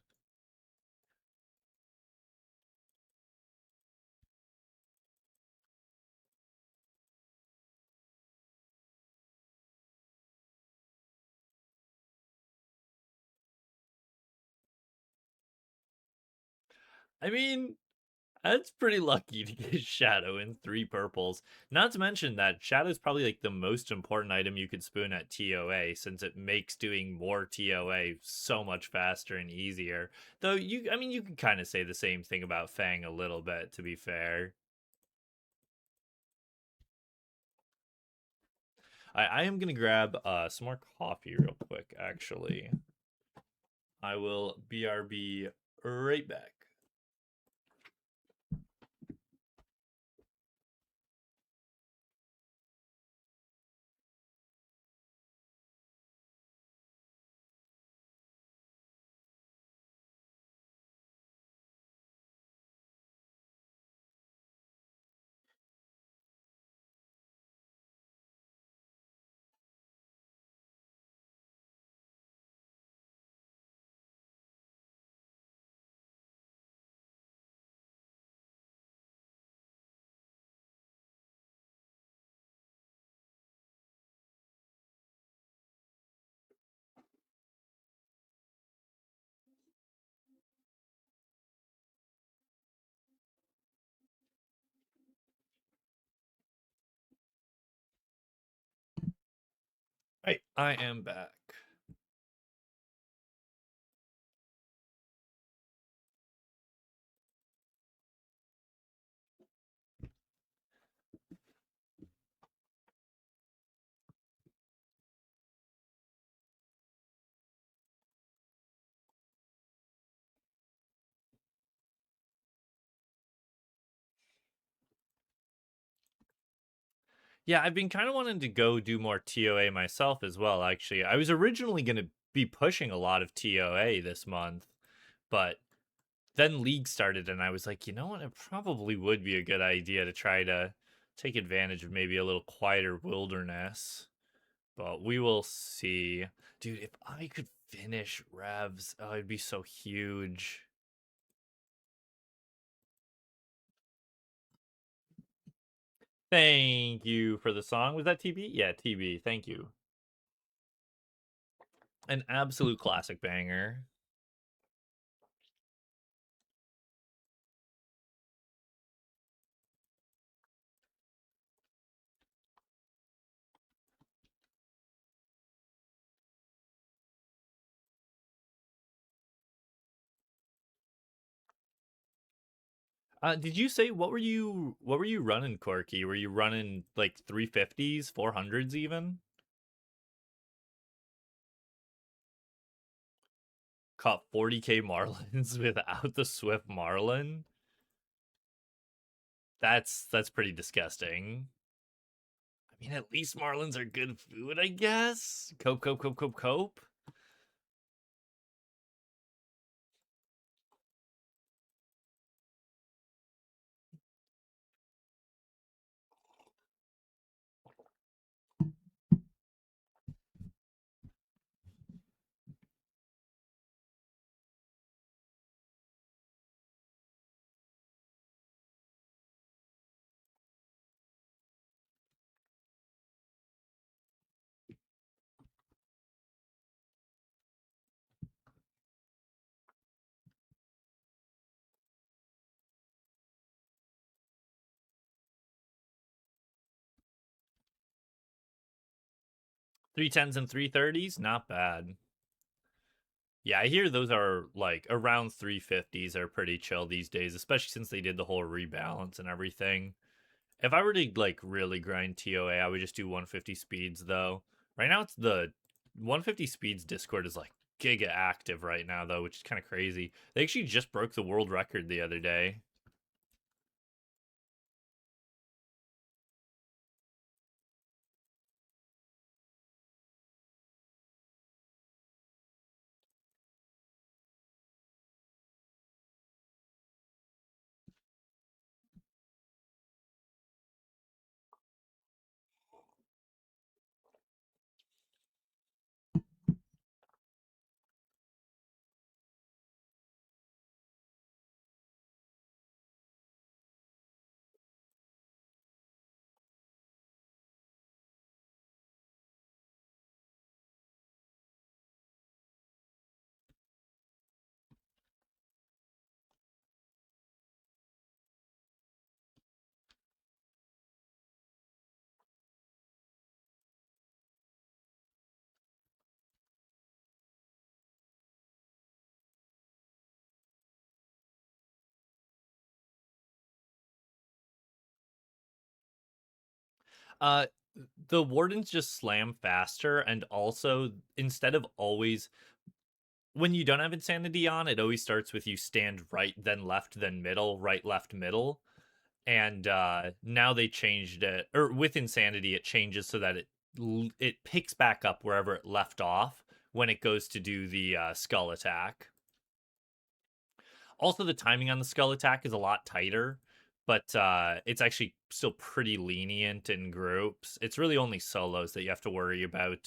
I mean, that's pretty lucky to get Shadow in 3 purples. Not to mention that Shadow's probably like the most important item you could spoon at TOA, since it makes doing more TOA so much faster and easier. Though I mean, you could kind of say the same thing about Fang a little bit, to be fair. I am gonna grab some more coffee real quick, actually. I will BRB right back. Right, I am back. Yeah, I've been kind of wanting to go do more TOA myself as well, actually. I was originally going to be pushing a lot of TOA this month, but then League started, and I was like, you know what? It probably would be a good idea to try to take advantage of maybe a little quieter wilderness. But we will see. Dude, if I could finish Revs, oh, it'd be so huge. Thank you for the song. Was that TB? Yeah, TB. Thank you. An absolute classic banger. Did you say what were you running, Corky? Were you running like 350s, 400s even? Caught 40k Marlins without the Swift Marlin? That's pretty disgusting. I mean, at least Marlins are good food, I guess. Cope, cope, cope, cope, cope. 310s and 330s, not bad. Yeah, I hear those are like around 350s are pretty chill these days, especially since they did the whole rebalance and everything. If I were to like really grind TOA, I would just do 150 speeds though. Right now it's the 150 speeds Discord is like giga active right now though, which is kind of crazy. They actually just broke the world record the other day. Uh the wardens just slam faster, and also instead of always when you don't have insanity on, it always starts with you stand right, then left, then middle, right, left, middle. And now they changed it, or with insanity, it changes so that it picks back up wherever it left off when it goes to do the skull attack. Also, the timing on the skull attack is a lot tighter, but it's actually still pretty lenient in groups. It's really only solos that you have to worry about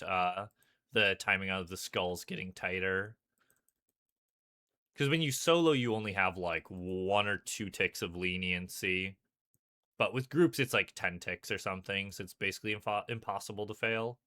the timing of the skulls getting tighter. Because when you solo, you only have like 1 or 2 ticks of leniency. But with groups, it's like 10 ticks or something, so it's basically impossible to fail.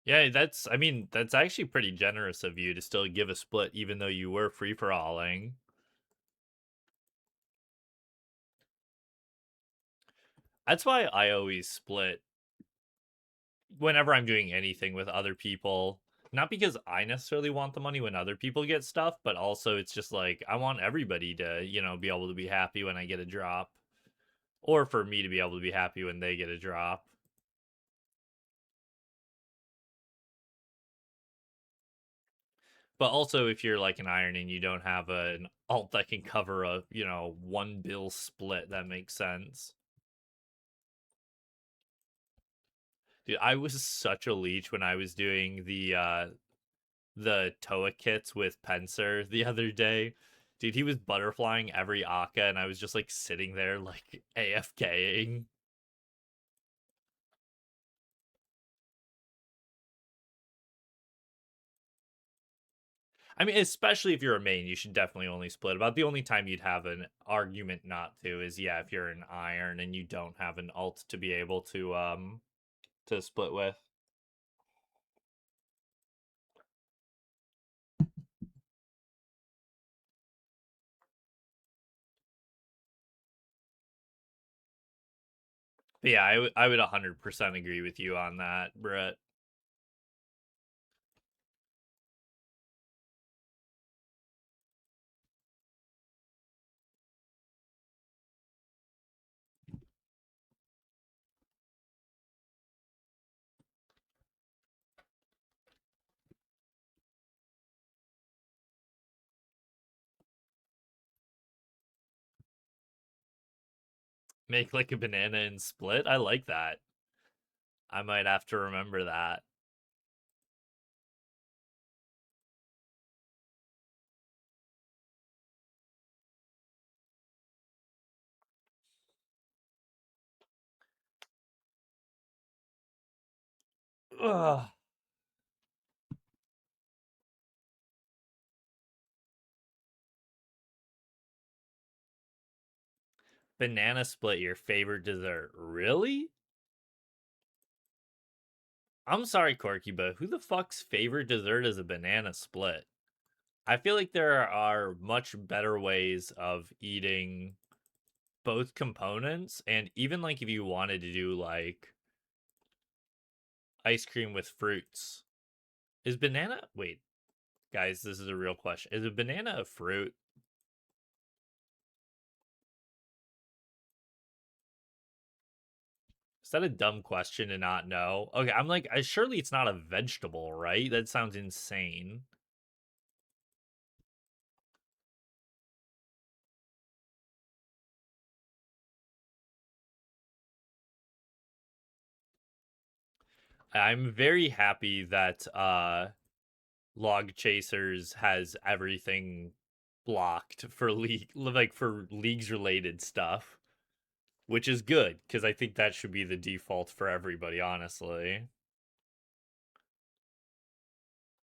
Yeah, I mean, that's actually pretty generous of you to still give a split even though you were free for alling. That's why I always split whenever I'm doing anything with other people. Not because I necessarily want the money when other people get stuff, but also it's just like I want everybody to, be able to be happy when I get a drop. Or for me to be able to be happy when they get a drop. But also, if you're like an iron and you don't have an alt that can cover a, 1 bill split, that makes sense. Dude, I was such a leech when I was doing the Toa kits with Pencer the other day. Dude, he was butterflying every Akka, and I was just like sitting there like AFKing. I mean, especially if you're a main, you should definitely only split. About the only time you'd have an argument not to is yeah, if you're an iron and you don't have an alt to be able to split with. But yeah, I would 100% agree with you on that, Brett. Make like a banana and split. I like that. I might have to remember that. Ugh. Banana split, your favorite dessert? Really? I'm sorry, Corky, but who the fuck's favorite dessert is a banana split? I feel like there are much better ways of eating both components, and even like if you wanted to do like ice cream with fruits. Is banana wait, guys, this is a real question. Is a banana a fruit? Is that a dumb question to not know? Okay, I'm like, surely it's not a vegetable, right? That sounds insane. I'm very happy that Log Chasers has everything blocked for leagues related stuff, which is good because I think that should be the default for everybody, honestly.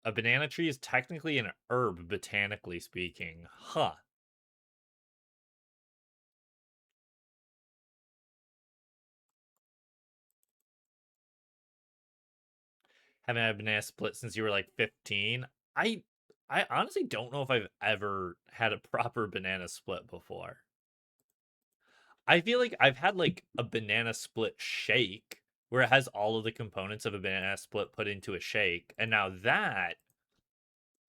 A banana tree is technically an herb, botanically speaking. Huh. Haven't had a banana split since you were like 15. I I honestly don't know if I've ever had a proper banana split before. I feel like I've had like a banana split shake where it has all of the components of a banana split put into a shake, and now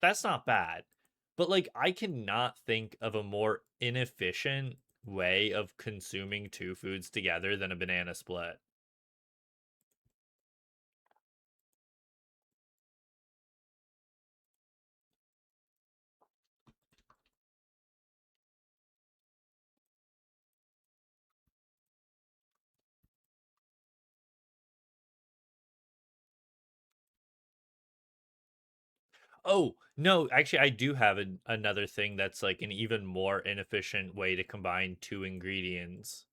that's not bad. But like I cannot think of a more inefficient way of consuming two foods together than a banana split. Oh, no, actually I do have another thing that's like an even more inefficient way to combine two ingredients.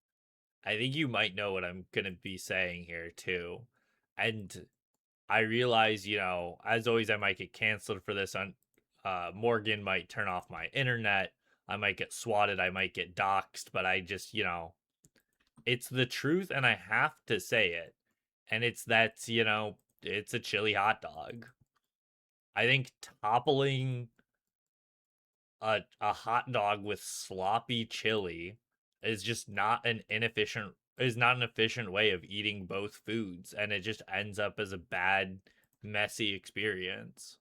I think you might know what I'm going to be saying here too. And I realize, as always, I might get canceled for this. On Morgan might turn off my internet. I might get swatted. I might get doxxed. But I just, it's the truth, and I have to say it. And it's that, it's a chili hot dog. I think toppling a hot dog with sloppy chili is not an efficient way of eating both foods, and it just ends up as a bad, messy experience.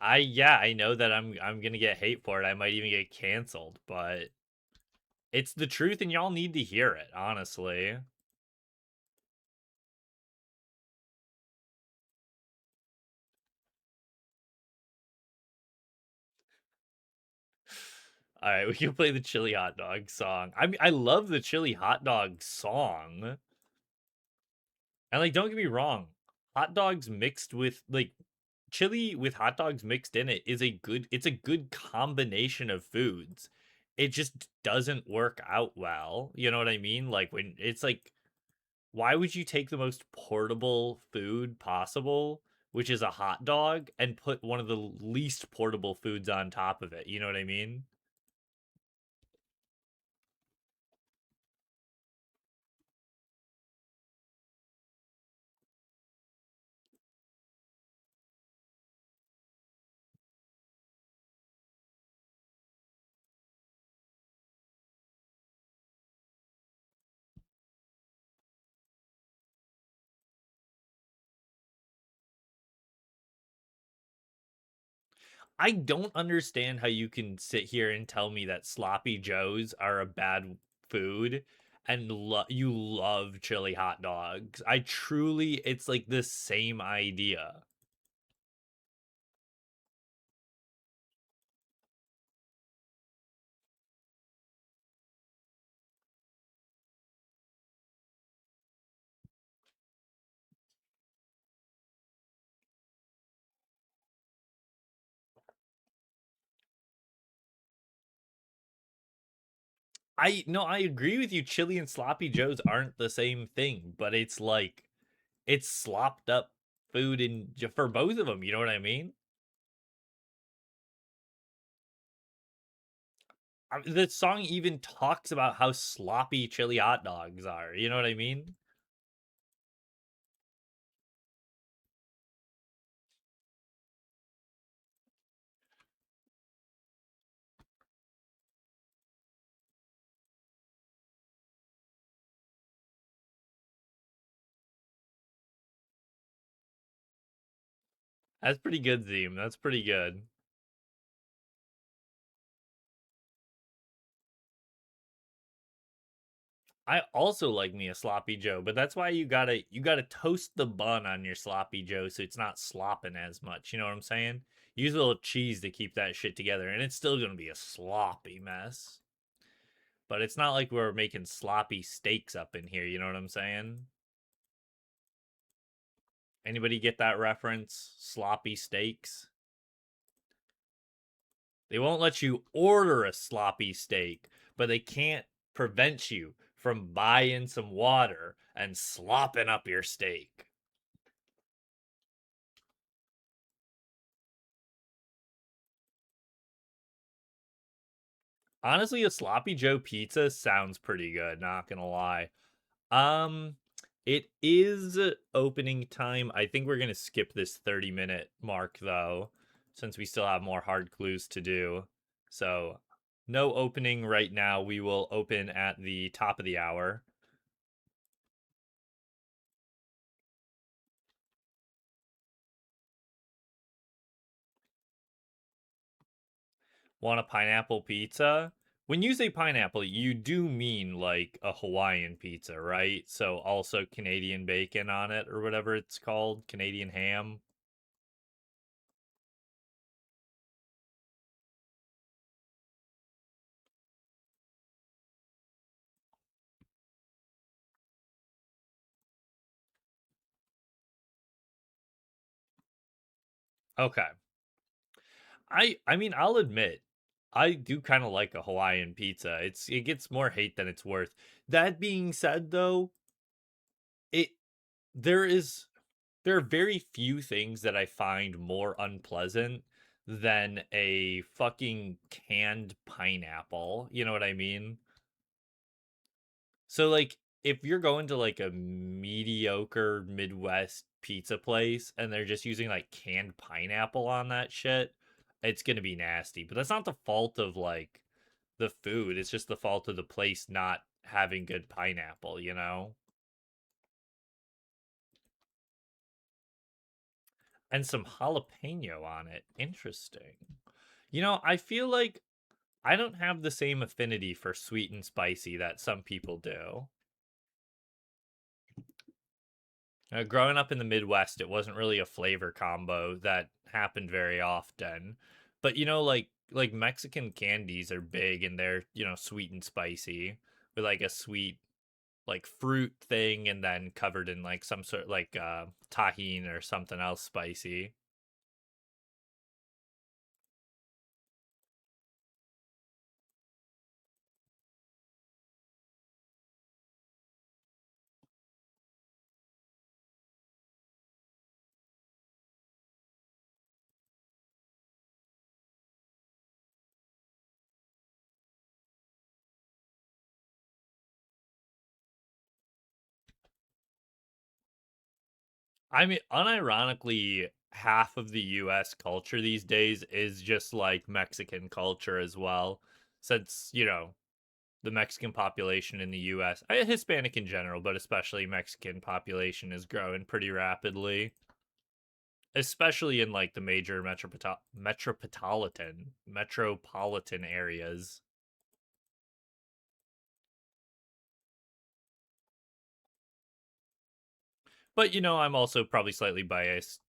I know that I'm gonna get hate for it. I might even get canceled, but it's the truth, and y'all need to hear it, honestly. All right, we can play the chili hot dog song. I mean, I love the chili hot dog song. And like, don't get me wrong, hot dogs mixed with like chili with hot dogs mixed in it is a good combination of foods. It just doesn't work out well. You know what I mean? Like when it's like, why would you take the most portable food possible, which is a hot dog, and put one of the least portable foods on top of it? You know what I mean? I don't understand how you can sit here and tell me that sloppy joes are a bad food and you love chili hot dogs. I truly, it's like the same idea. I no, I agree with you. Chili and sloppy joes aren't the same thing, but it's like it's slopped up food in for both of them. You know what I mean? The song even talks about how sloppy chili hot dogs are. You know what I mean? That's pretty good, Zeme. That's pretty good. I also like me a sloppy Joe, but that's why you gotta toast the bun on your sloppy Joe so it's not slopping as much. You know what I'm saying? Use a little cheese to keep that shit together, and it's still gonna be a sloppy mess. But it's not like we're making sloppy steaks up in here. You know what I'm saying? Anybody get that reference? Sloppy steaks. They won't let you order a sloppy steak, but they can't prevent you from buying some water and slopping up your steak. Honestly, a sloppy Joe pizza sounds pretty good, not gonna lie. Um it is opening time. I think we're gonna skip this 30-minute mark though, since we still have more hard clues to do. So no opening right now. We will open at the top of the hour. Want a pineapple pizza? When you say pineapple, you do mean like a Hawaiian pizza, right? So also Canadian bacon on it or whatever it's called, Canadian ham. Okay. I mean, I'll admit I do kind of like a Hawaiian pizza. It gets more hate than it's worth. That being said though, it there is there are very few things that I find more unpleasant than a fucking canned pineapple. You know what I mean? So like if you're going to like a mediocre Midwest pizza place and they're just using like canned pineapple on that shit, it's gonna be nasty. But that's not the fault of like the food. It's just the fault of the place not having good pineapple, you know? And some jalapeno on it. Interesting. You know, I feel like I don't have the same affinity for sweet and spicy that some people do. Growing up in the Midwest, it wasn't really a flavor combo that happened very often. But you know, like Mexican candies are big and they're, you know, sweet and spicy with like a sweet like fruit thing and then covered in like some sort like tahine or something else spicy. I mean, unironically, half of the US culture these days is just like Mexican culture as well. Since, you know, the Mexican population in the US, Hispanic in general, but especially Mexican population is growing pretty rapidly, especially in like the major metropolitan areas. But you know, I'm also probably slightly biased,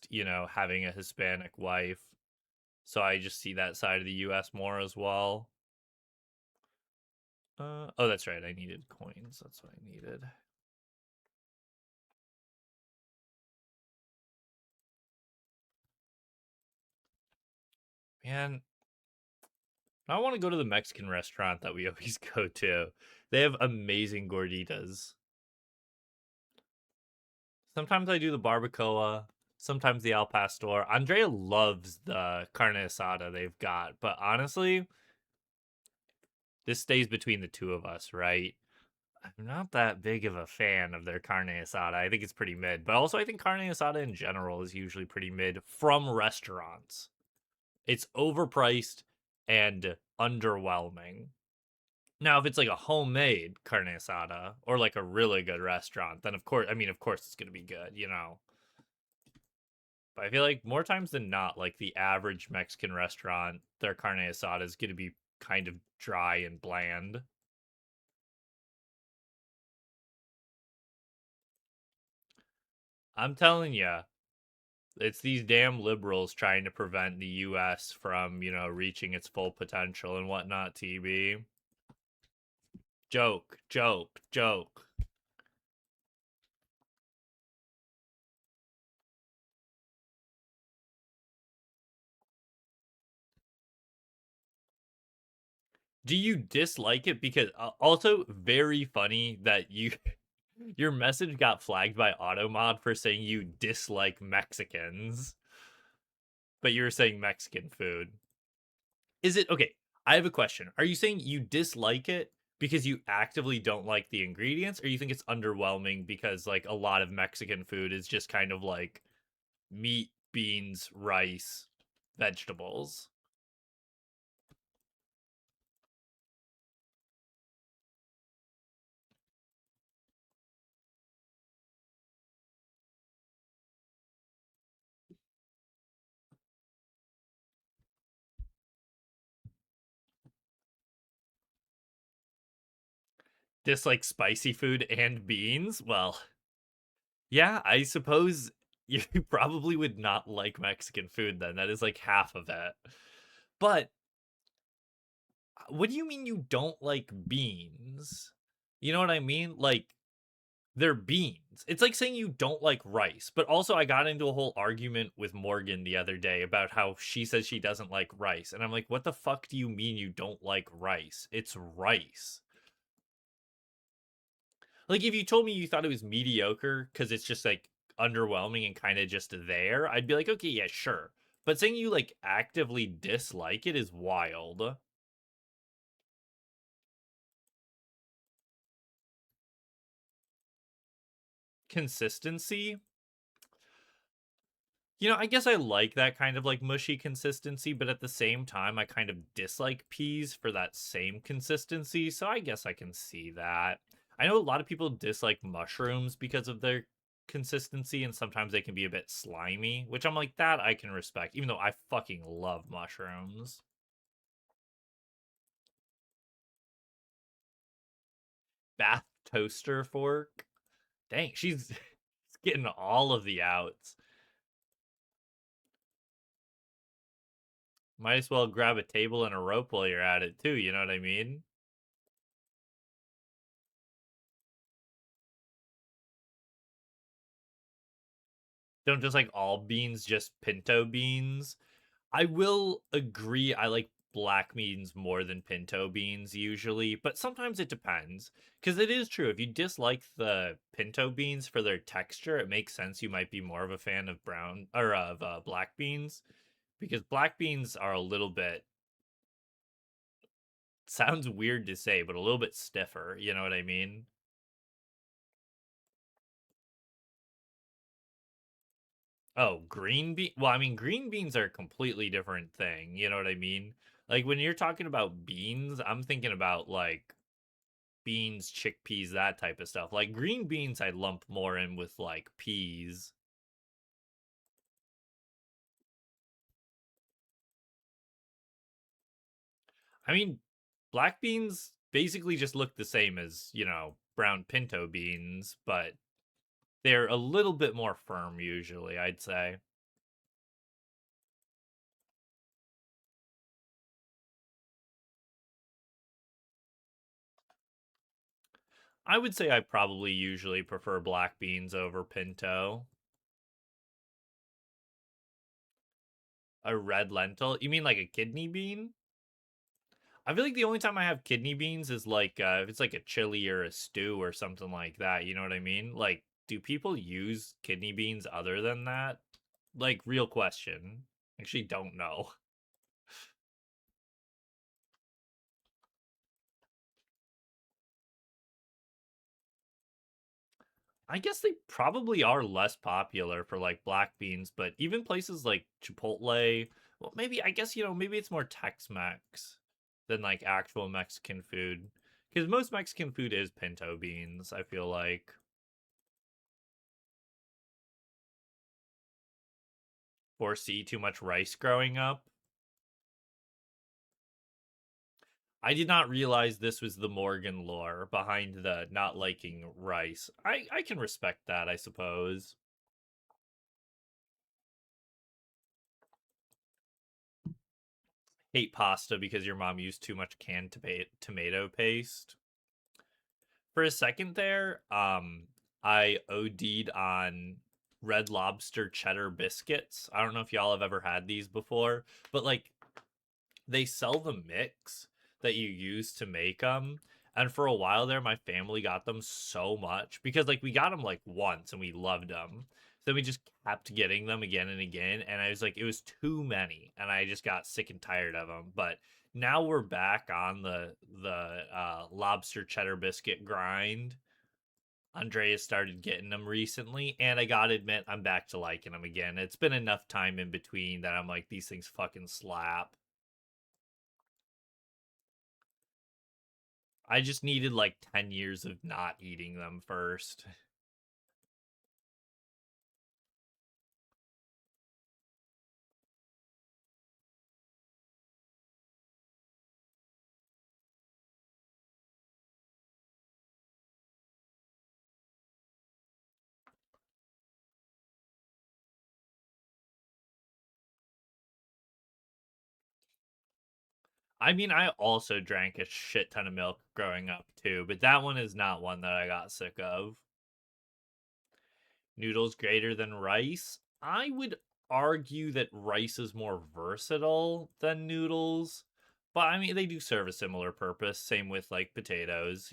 you know, having a Hispanic wife. So I just see that side of the US more as well. Oh, that's right. I needed coins. That's what I needed. Man, I want to go to the Mexican restaurant that we always go to. They have amazing gorditas. Sometimes I do the barbacoa, sometimes the al pastor. Andrea loves the carne asada they've got, but honestly, this stays between the two of us, right? I'm not that big of a fan of their carne asada. I think it's pretty mid, but also I think carne asada in general is usually pretty mid from restaurants. It's overpriced and underwhelming. Now, if it's like a homemade carne asada or like a really good restaurant, then of course, I mean, of course it's going to be good, you know. But I feel like more times than not, like the average Mexican restaurant, their carne asada is going to be kind of dry and bland. I'm telling you, it's these damn liberals trying to prevent the U.S. from, you know, reaching its full potential and whatnot, TB. Joke, joke, joke. Do you dislike it? Because also very funny that you your message got flagged by Automod for saying you dislike Mexicans, but you were saying Mexican food. Is it okay? I have a question. Are you saying you dislike it because you actively don't like the ingredients, or you think it's underwhelming because like a lot of Mexican food is just kind of like meat, beans, rice, vegetables? Dislike spicy food and beans? Well, yeah, I suppose you probably would not like Mexican food then. That is like half of it. But what do you mean you don't like beans? You know what I mean? Like they're beans. It's like saying you don't like rice. But also I got into a whole argument with Morgan the other day about how she says she doesn't like rice. And I'm like, what the fuck do you mean you don't like rice? It's rice. Like if you told me you thought it was mediocre because it's just like underwhelming and kind of just there, I'd be like, okay, yeah, sure. But saying you like actively dislike it is wild. Consistency? You know, I guess I like that kind of like mushy consistency, but at the same time, I kind of dislike peas for that same consistency. So I guess I can see that. I know a lot of people dislike mushrooms because of their consistency, and sometimes they can be a bit slimy, which I'm like, that I can respect, even though I fucking love mushrooms. Bath toaster fork. Dang, she's getting all of the outs. Might as well grab a table and a rope while you're at it, too, you know what I mean? Don't just like all beans, just pinto beans. I will agree, I like black beans more than pinto beans usually, but sometimes it depends. Because it is true, if you dislike the pinto beans for their texture, it makes sense you might be more of a fan of brown or of black beans. Because black beans are a little bit, sounds weird to say, but a little bit stiffer, you know what I mean? Oh, green bean. Well, I mean, green beans are a completely different thing. You know what I mean? Like when you're talking about beans, I'm thinking about like beans, chickpeas, that type of stuff. Like green beans, I lump more in with like peas. I mean, black beans basically just look the same as, you know, brown pinto beans, but they're a little bit more firm usually, I'd say. I would say I probably usually prefer black beans over pinto. A red lentil? You mean like a kidney bean? I feel like the only time I have kidney beans is like if it's like a chili or a stew or something like that. You know what I mean? Like, do people use kidney beans other than that? Like, real question. Actually, don't know. I guess they probably are less popular for like black beans, but even places like Chipotle, well, maybe I guess maybe it's more Tex-Mex than like actual Mexican food, because most Mexican food is pinto beans. I feel like foresee too much rice growing up. I did not realize this was the Morgan lore behind the not liking rice. I can respect that, I suppose. Hate pasta because your mom used too much canned tomato paste. For a second there, I OD'd on Red Lobster cheddar biscuits. I don't know if y'all have ever had these before, but like they sell the mix that you use to make them. And for a while there, my family got them so much because like we got them like once and we loved them. So we just kept getting them again and again. And I was like, it was too many, and I just got sick and tired of them. But now we're back on the lobster cheddar biscuit grind. Andreas started getting them recently, and I gotta admit, I'm back to liking them again. It's been enough time in between that I'm like, these things fucking slap. I just needed like 10 years of not eating them first. I mean, I also drank a shit ton of milk growing up too, but that one is not one that I got sick of. Noodles greater than rice? I would argue that rice is more versatile than noodles, but I mean, they do serve a similar purpose. Same with like potatoes.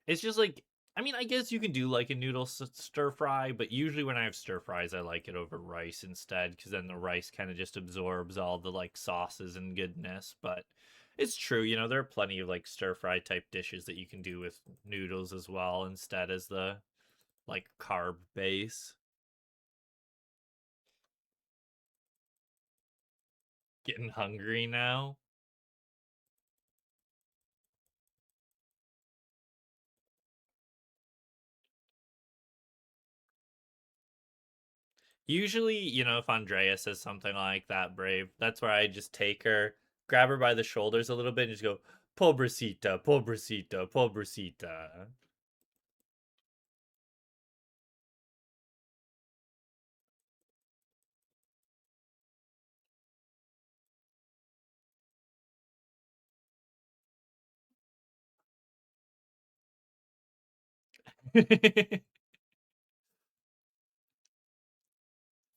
It's just like, I mean, I guess you can do like a noodle stir fry, but usually when I have stir fries, I like it over rice instead because then the rice kind of just absorbs all the like sauces and goodness. But it's true, there are plenty of like stir fry type dishes that you can do with noodles as well instead as the like carb base. Getting hungry now. Usually, if Andrea says something like that, Brave, that's where I just take her, grab her by the shoulders a little bit, and just go, Pobrecita, pobrecita, pobrecita.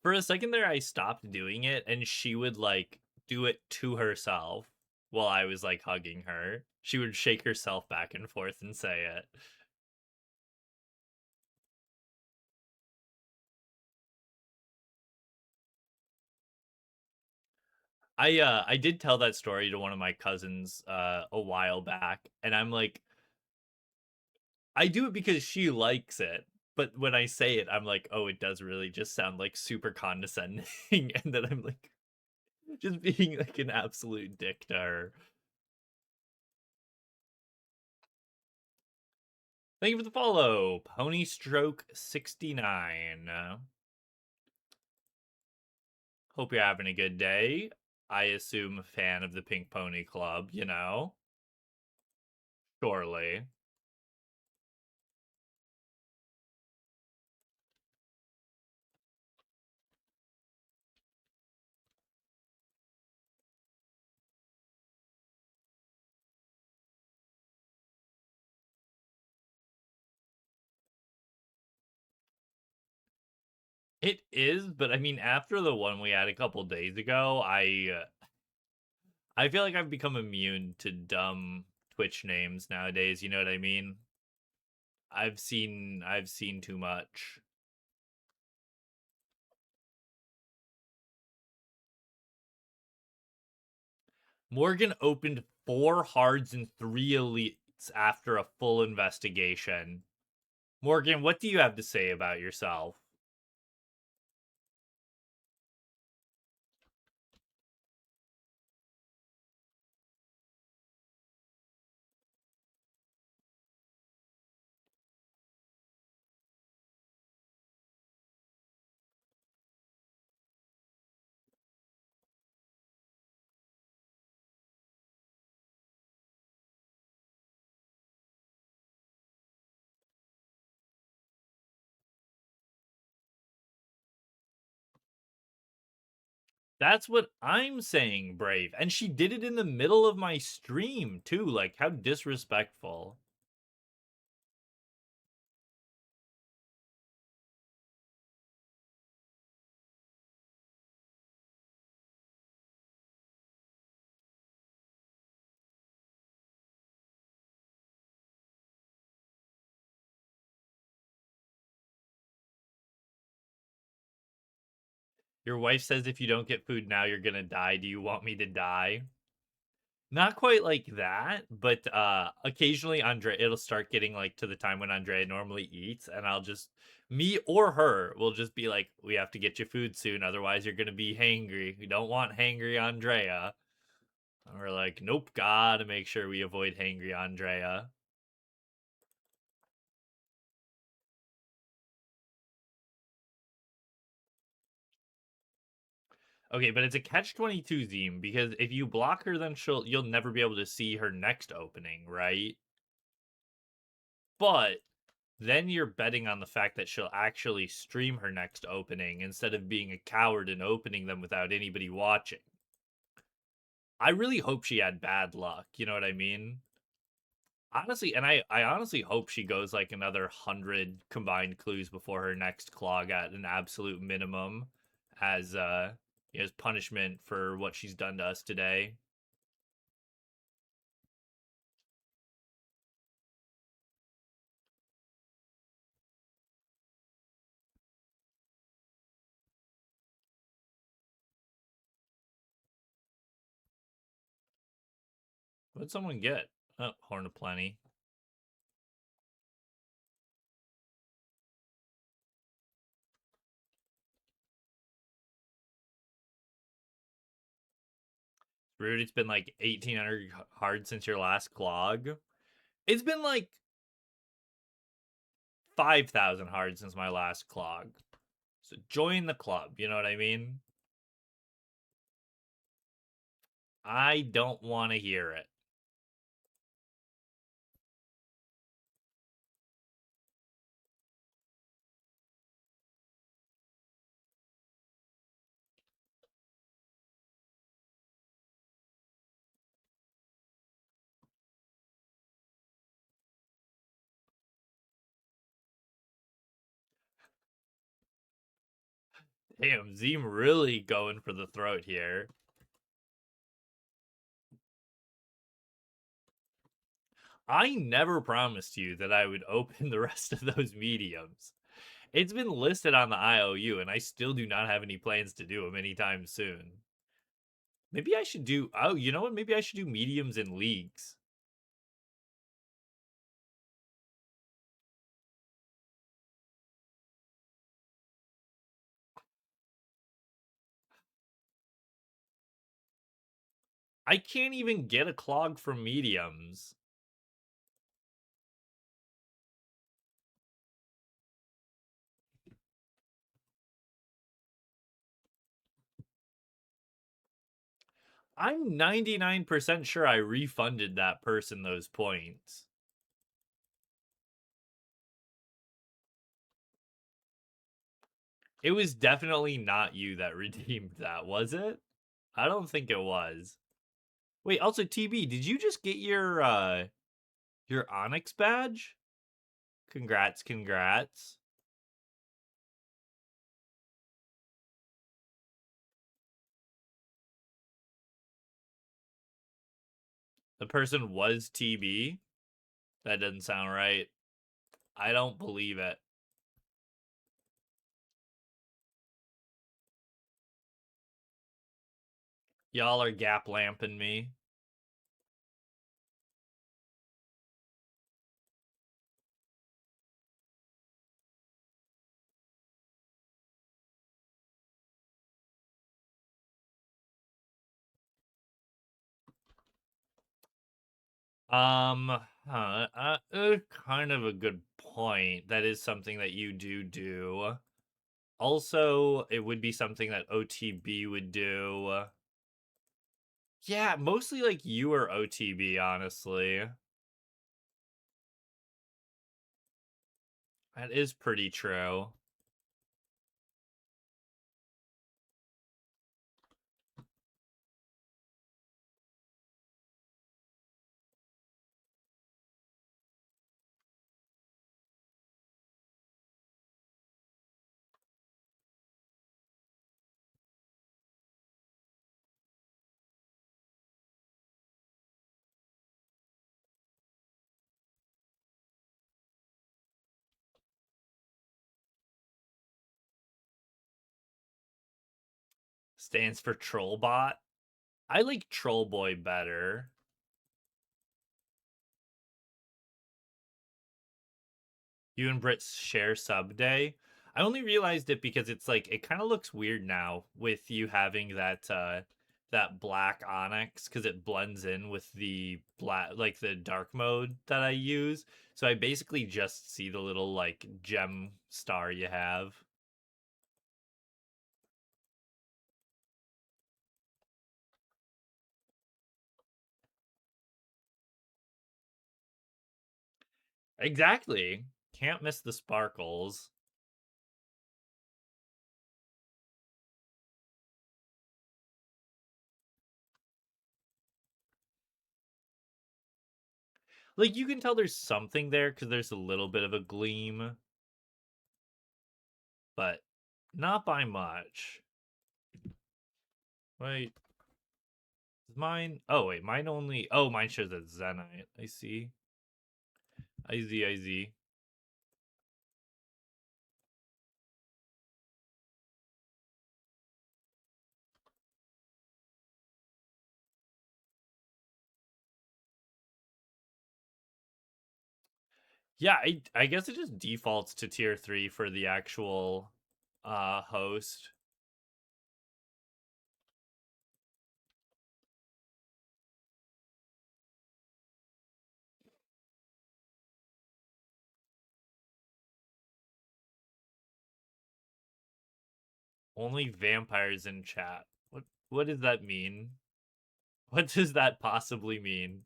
For a second there, I stopped doing it, and she would like do it to herself while I was like hugging her. She would shake herself back and forth and say it. I did tell that story to one of my cousins a while back, and I'm like, I do it because she likes it. But when I say it, I'm like, oh, it does really just sound like super condescending, and then I'm like, just being like an absolute dick to her. Thank you for the follow, Pony Stroke 69. Hope you're having a good day. I assume a fan of the Pink Pony Club. Surely. It is, but I mean, after the one we had a couple days ago, I feel like I've become immune to dumb Twitch names nowadays. You know what I mean? I've seen too much. Morgan opened 4 hards and 3 elites after a full investigation. Morgan, what do you have to say about yourself? That's what I'm saying, Brave. And she did it in the middle of my stream, too. Like, how disrespectful. Your wife says if you don't get food now, you're gonna die. Do you want me to die? Not quite like that, but occasionally Andre it'll start getting like to the time when Andrea normally eats, and I'll just me or her will just be like, we have to get you food soon, otherwise you're gonna be hangry. We don't want hangry Andrea. And we're like, nope, gotta make sure we avoid hangry Andrea. Okay, but it's a catch-22 theme because if you block her, then you'll never be able to see her next opening, right? But then you're betting on the fact that she'll actually stream her next opening instead of being a coward and opening them without anybody watching. I really hope she had bad luck, you know what I mean? Honestly, and I honestly hope she goes like another 100 combined clues before her next clog at an absolute minimum as as punishment for what she's done to us today. What'd someone get? Oh, Horn of Plenty. Rude, it's been like 1,800 hard since your last clog. It's been like 5,000 hard since my last clog. So join the club, you know what I mean? I don't want to hear it. Damn, Zeem really going for the throat here. I never promised you that I would open the rest of those mediums. It's been listed on the IOU, and I still do not have any plans to do them anytime soon. Maybe I should do. Oh, you know what? Maybe I should do mediums in leagues. I can't even get a clog from mediums. I'm 99% sure I refunded that person those points. It was definitely not you that redeemed that, was it? I don't think it was. Wait, also TB, did you just get your Onyx badge? Congrats, congrats. The person was TB? That doesn't sound right. I don't believe it. Y'all are gap lamping me. Kind of a good point. That is something that you do. Also, it would be something that OTB would do. Yeah, mostly like you or OTB, honestly. That is pretty true. Stands for Trollbot. I like Trollboy better. You and Brit share sub day. I only realized it because it's like it kind of looks weird now with you having that black onyx because it blends in with the black like the dark mode that I use. So I basically just see the little like gem star you have. Exactly. Can't miss the sparkles. Like you can tell there's something there because there's a little bit of a gleam, but not by much. Wait, is mine? Oh wait, mine only. Oh, mine shows a Zenite. I see. I see. I see. Yeah, I guess it just defaults to tier 3 for the actual host. Only vampires in chat. What does that mean? What does that possibly mean?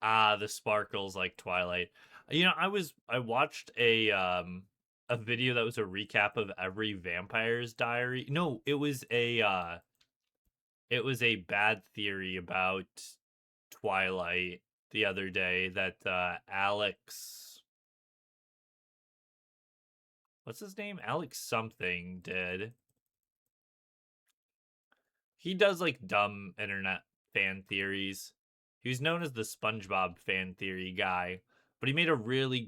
Ah, the sparkles like Twilight. I watched a video that was a recap of every vampire's diary. No, it was a bad theory about Twilight the other day that Alex, what's his name? Alex something did. He does like dumb internet fan theories. He was known as the SpongeBob fan theory guy, but he made a really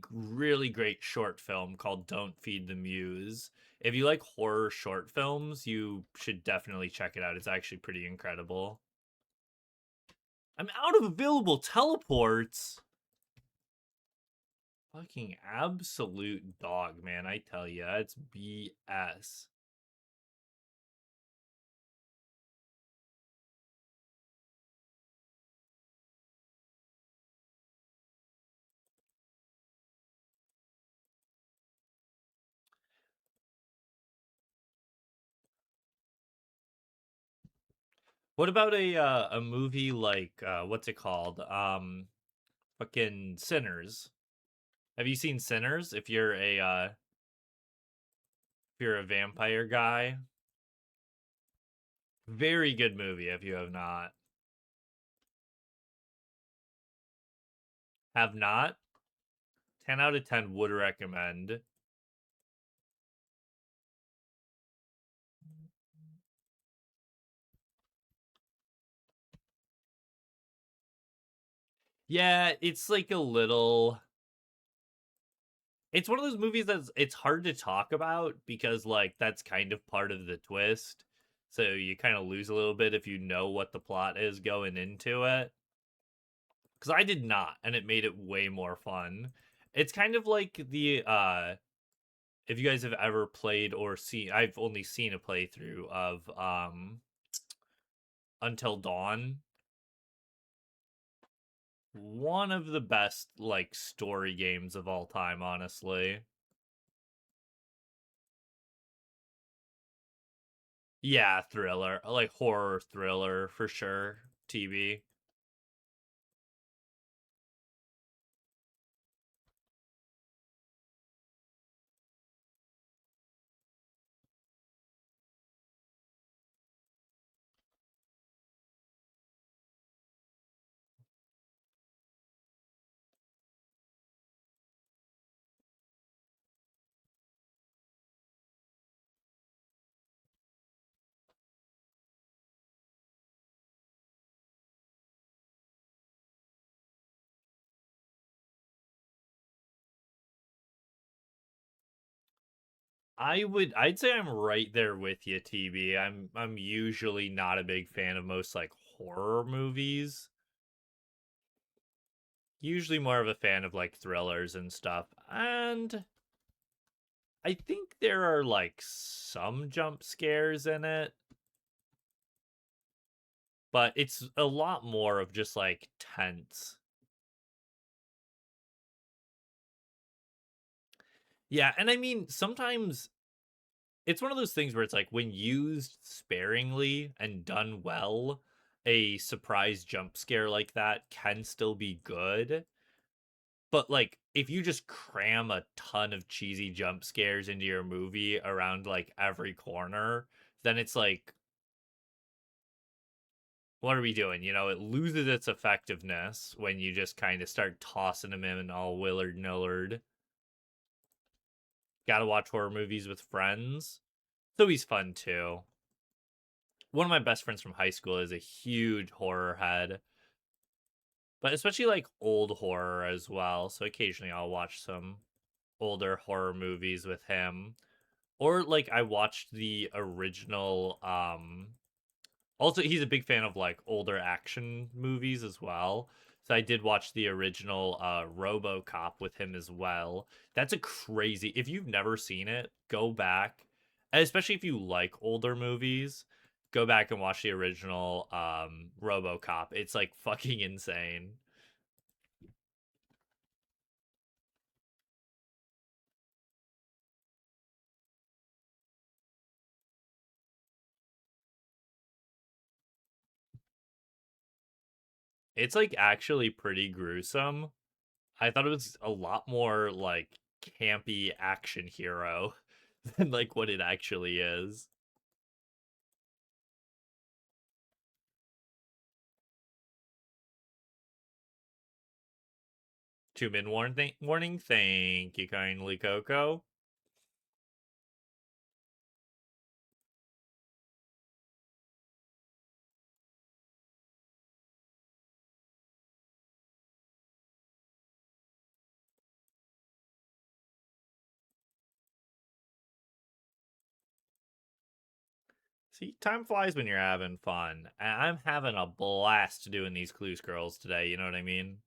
great short film called Don't Feed the Muse. If you like horror short films, you should definitely check it out. It's actually pretty incredible. I'm out of available teleports. Fucking absolute dog, man. I tell you, it's BS. What about a movie like what's it called? Fucking Sinners. Have you seen Sinners? If you're a vampire guy, very good movie if you have not. Have not? 10 out of 10 would recommend. Yeah, it's like a little it's one of those movies that's it's hard to talk about because like that's kind of part of the twist. So you kind of lose a little bit if you know what the plot is going into it. Cuz I did not and it made it way more fun. It's kind of like the if you guys have ever played or seen I've only seen a playthrough of Until Dawn. One of the best like story games of all time, honestly. Yeah, thriller, like horror thriller for sure. TV. I'd say I'm right there with you, TB. I'm usually not a big fan of most like horror movies. Usually more of a fan of like thrillers and stuff. And I think there are like some jump scares in it, but it's a lot more of just like tense. Yeah, and I mean sometimes it's one of those things where it's like when used sparingly and done well, a surprise jump scare like that can still be good. But like if you just cram a ton of cheesy jump scares into your movie around like every corner, then it's like what are we doing? You know, it loses its effectiveness when you just kind of start tossing them in all willard nillard. Gotta watch horror movies with friends. It's always fun too. One of my best friends from high school is a huge horror head, but especially like old horror as well. So occasionally I'll watch some older horror movies with him. Or like I watched the original also he's a big fan of like older action movies as well. So I did watch the original RoboCop with him as well. That's a crazy. If you've never seen it, go back. Especially if you like older movies, go back and watch the original RoboCop. It's like fucking insane. It's like actually pretty gruesome. I thought it was a lot more like campy action hero than like what it actually is. 2 min warning. Thank you kindly, Coco. See, time flies when you're having fun. I'm having a blast doing these clue scrolls today. You know what I mean?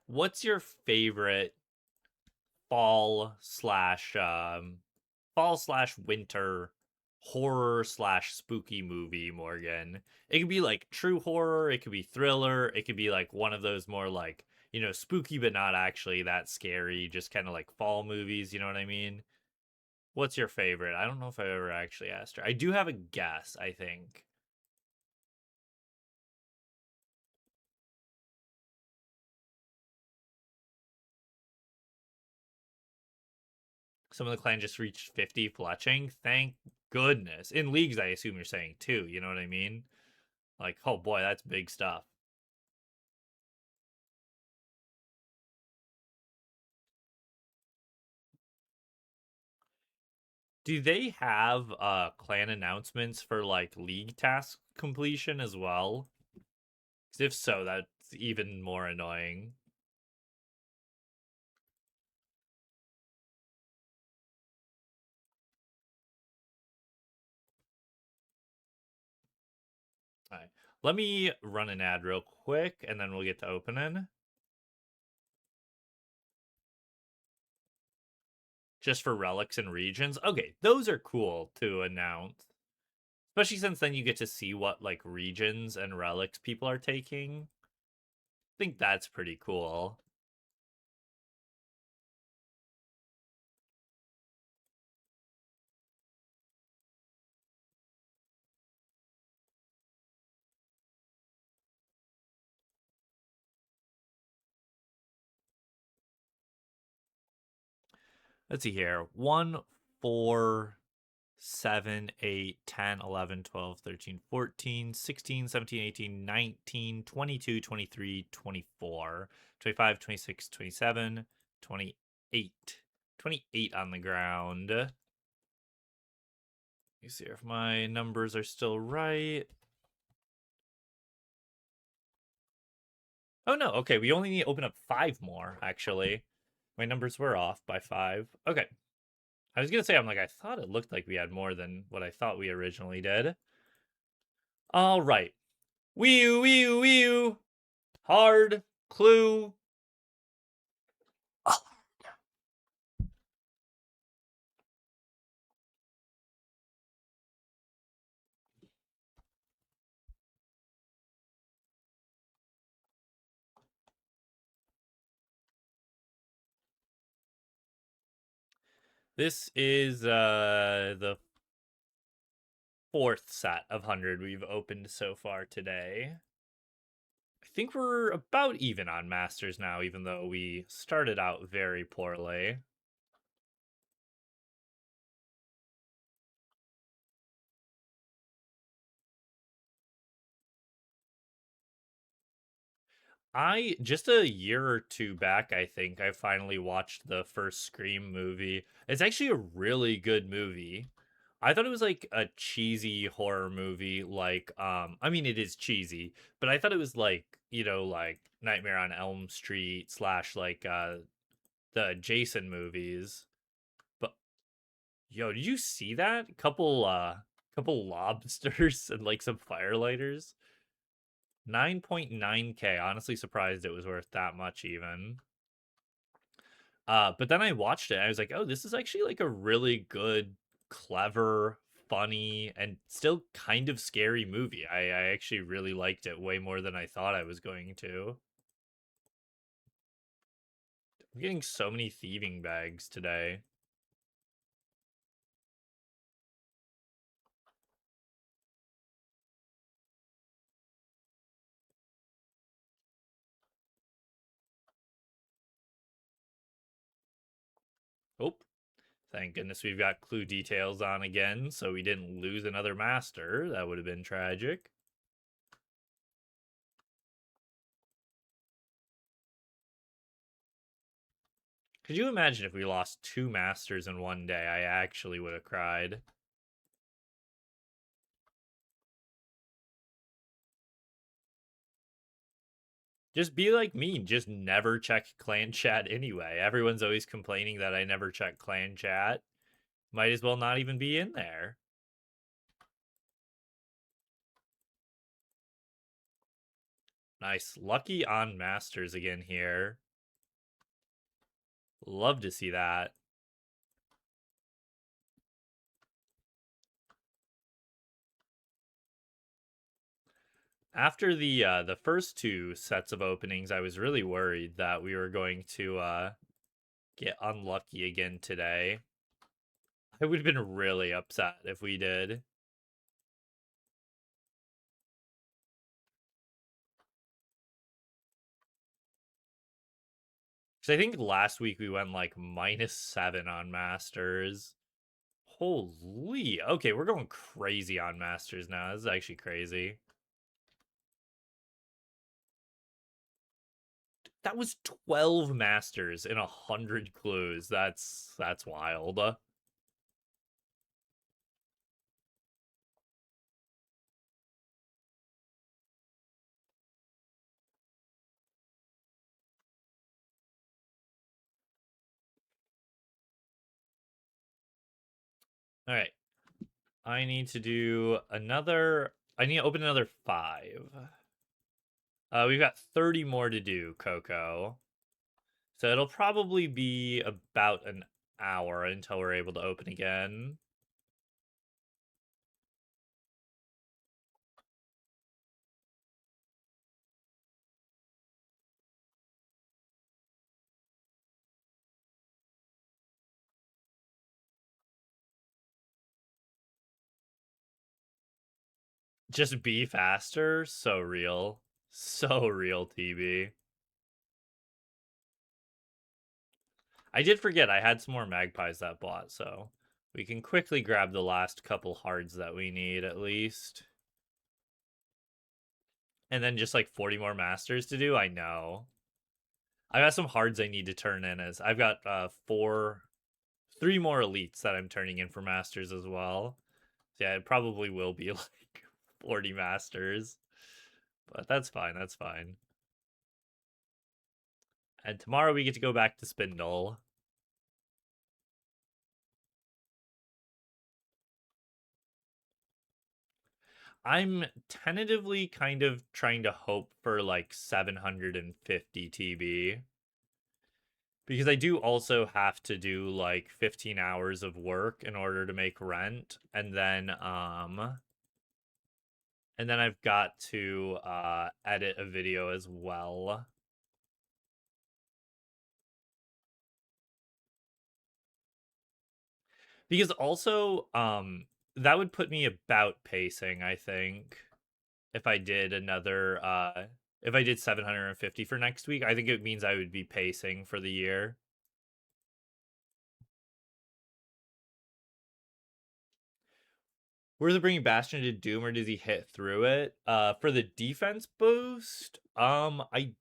What's your favorite fall slash winter horror slash spooky movie, Morgan? It could be like true horror, it could be thriller, it could be like one of those more like, spooky but not actually that scary, just kind of like fall movies, you know what I mean? What's your favorite? I don't know if I ever actually asked her. I do have a guess, I think. Some of the clan just reached 50 fletching. Thank goodness. In leagues, I assume you're saying too. You know what I mean? Like, oh boy, that's big stuff. Do they have clan announcements for like league task completion as well? 'Cause if so, that's even more annoying. All right. Let me run an ad real quick and then we'll get to opening. Just for relics and regions. Okay, those are cool to announce. Especially since then you get to see what like regions and relics people are taking. I think that's pretty cool. Let's see here. 1, 4, 7, 8, 10, 11, 12, 13, 14, 16, 17, 18, 19, 22, 23, 24, 25, 26, 27, 28. 28 on the ground. Let me see if my numbers are still right. Oh no, okay, we only need to open up 5 more, actually. My numbers were off by 5. Okay. I was gonna say, I'm like, I thought it looked like we had more than what I thought we originally did. All right. Wee wee wee. Hard clue. This is the 4th set of 100 we've opened so far today. I think we're about even on Masters now, even though we started out very poorly. Just a year or two back, I think I finally watched the first Scream movie. It's actually a really good movie. I thought it was like a cheesy horror movie, like I mean it is cheesy, but I thought it was like, like Nightmare on Elm Street slash like the Jason movies. But yo, did you see that? Couple lobsters and like some firelighters. 9.9K. Honestly surprised it was worth that much even. But then I watched it. I was like, oh, this is actually like a really good, clever, funny, and still kind of scary movie. I actually really liked it way more than I thought I was going to. I'm getting so many thieving bags today. Oh, thank goodness we've got clue details on again, so we didn't lose another master. That would have been tragic. Could you imagine if we lost 2 masters in one day? I actually would have cried. Just be like me. Just never check clan chat anyway. Everyone's always complaining that I never check clan chat. Might as well not even be in there. Nice. Lucky on Masters again here. Love to see that. After the first 2 sets of openings, I was really worried that we were going to get unlucky again today. I would have been really upset if we did. Because I think last week we went like -7 on Masters. Holy. Okay, we're going crazy on Masters now. This is actually crazy. That was 12 masters in 100 clues. That's wild. All right. I need to do another. I need to open another 5. We've got 30 more to do, Coco. So it'll probably be about an hour until we're able to open again. Just be faster. So real. So real, TB. I did forget I had some more magpies that bought, so we can quickly grab the last couple hards that we need at least. And then just like 40 more masters to do. I know. I got some hards I need to turn in as I've got 3 more elites that I'm turning in for masters as well. So yeah, it probably will be like 40 masters. But that's fine, that's fine. And tomorrow we get to go back to Spindle. I'm tentatively kind of trying to hope for like 750 TB. Because I do also have to do like 15 hours of work in order to make rent. And then I've got to edit a video as well. Because also, that would put me about pacing, I think. If I did if I did 750 for next week, I think it means I would be pacing for the year. Where's it bringing Bastion to Doom, or does he hit through it? For the defense boost, I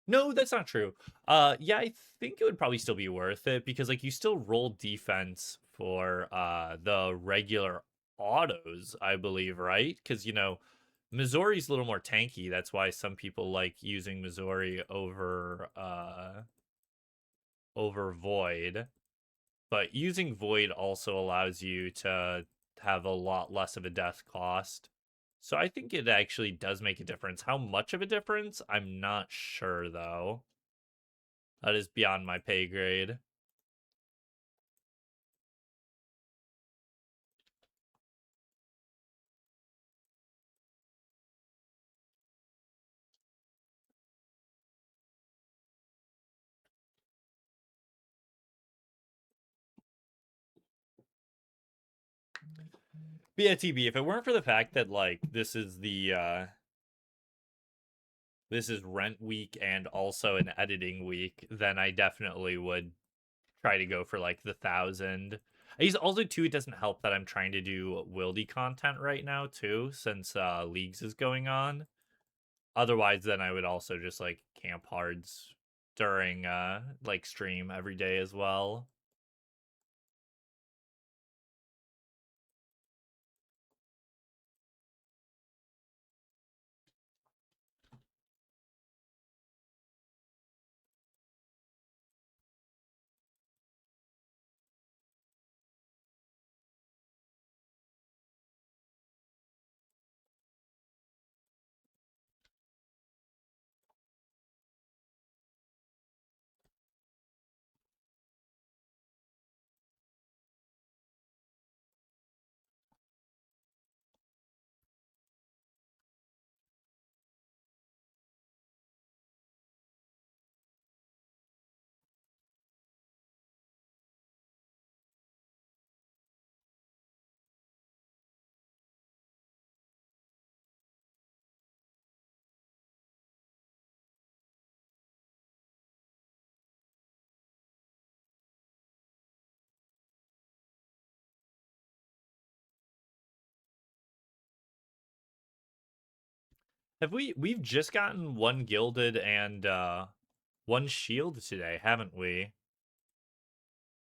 no, that's not true. Yeah, I think it would probably still be worth it because like you still roll defense for the regular autos, I believe, right? Because Missouri's a little more tanky. That's why some people like using Missouri over Void. But using Void also allows you to have a lot less of a death cost. So I think it actually does make a difference. How much of a difference? I'm not sure though. That is beyond my pay grade. But yeah, TB, if it weren't for the fact that like this is rent week and also an editing week, then I definitely would try to go for like the 1,000. He's also too, it doesn't help that I'm trying to do Wildy content right now too, since Leagues is going on. Otherwise, then I would also just like camp hards during like stream every day as well. We've just gotten one gilded and one shield today, haven't we?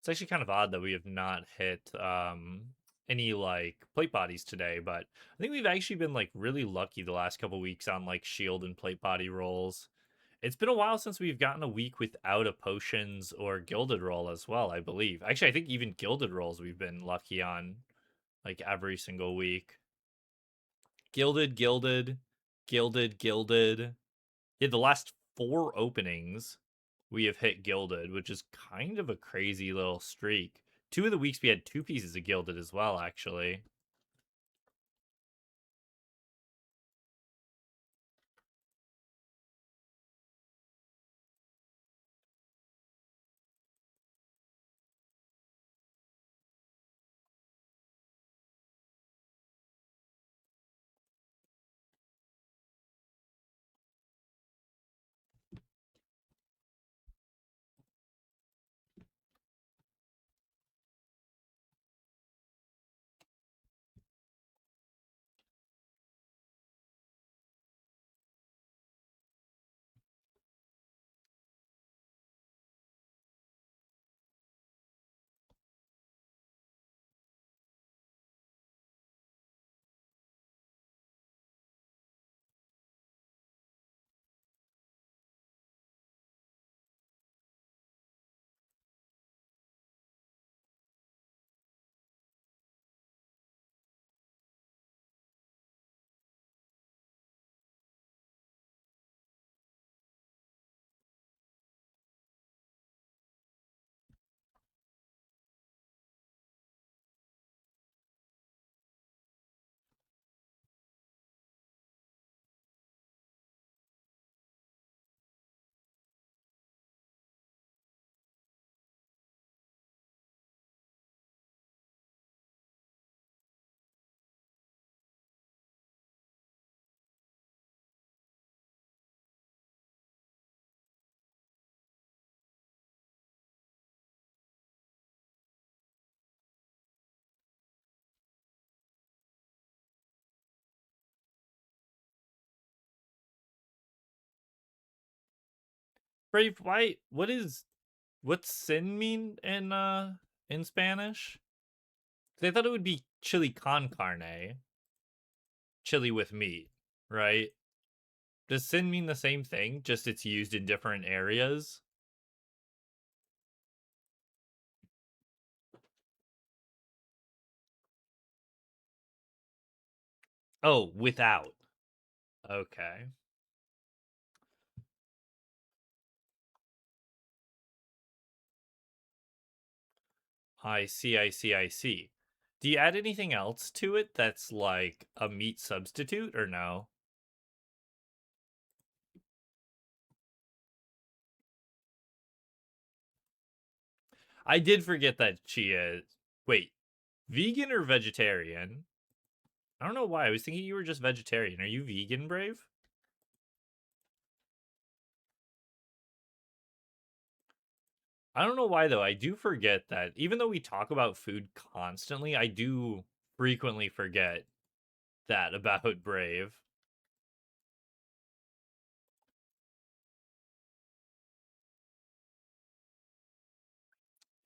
It's actually kind of odd that we have not hit any like plate bodies today, but I think we've actually been like really lucky the last couple weeks on like shield and plate body rolls. It's been a while since we've gotten a week without a potions or gilded roll as well, I believe. Actually, I think even gilded rolls we've been lucky on like every single week. Gilded, gilded, gilded, gilded. Yeah, the last 4 openings we have hit gilded, which is kind of a crazy little streak. 2 of the weeks we had 2 pieces of gilded as well, actually. Brave, why what's sin mean in Spanish? They thought it would be chili con carne, chili with meat, right? Does sin mean the same thing, just it's used in different areas? Oh, without. Okay. I see, I see, I see. Do you add anything else to it that's like a meat substitute or no? I did forget that she is. Wait, vegan or vegetarian? I don't know why. I was thinking you were just vegetarian. Are you vegan, Brave? I don't know why though. I do forget that even though we talk about food constantly, I do frequently forget that about Brave.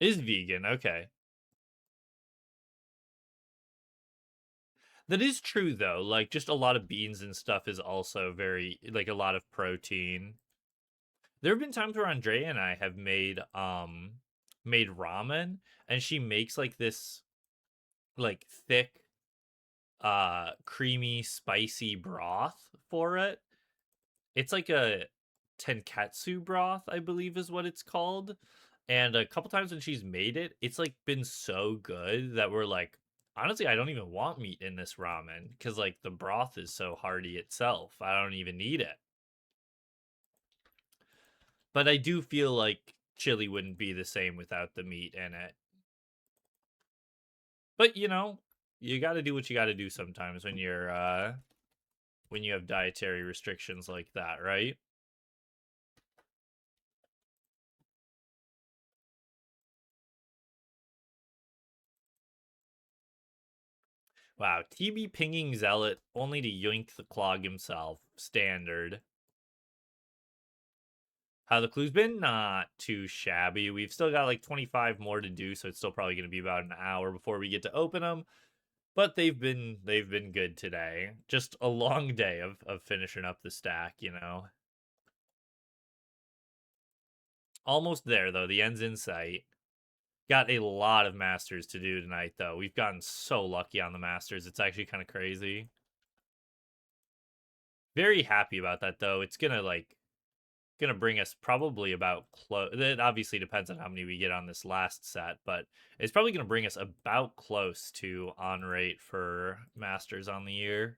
Is vegan, okay. That is true though. Like just a lot of beans and stuff is also very like a lot of protein. There have been times where Andrea and I have made ramen and she makes like this like thick creamy spicy broth for it. It's like a tenkatsu broth, I believe is what it's called. And a couple times when she's made it, it's like been so good that we're like, honestly, I don't even want meat in this ramen because like the broth is so hearty itself. I don't even need it. But I do feel like chili wouldn't be the same without the meat in it. But you got to do what you got to do sometimes when you have dietary restrictions like that, right? Wow, TB pinging Zealot only to yoink the clog himself. Standard. How the clue's been? Not too shabby. We've still got like 25 more to do, so it's still probably going to be about an hour before we get to open them. But they've been good today. Just a long day of finishing up the stack, you know. Almost there though. The end's in sight. Got a lot of masters to do tonight though. We've gotten so lucky on the masters. It's actually kind of crazy. Very happy about that though. It's gonna bring us probably about close. It obviously depends on how many we get on this last set, but it's probably gonna bring us about close to on rate for masters on the year.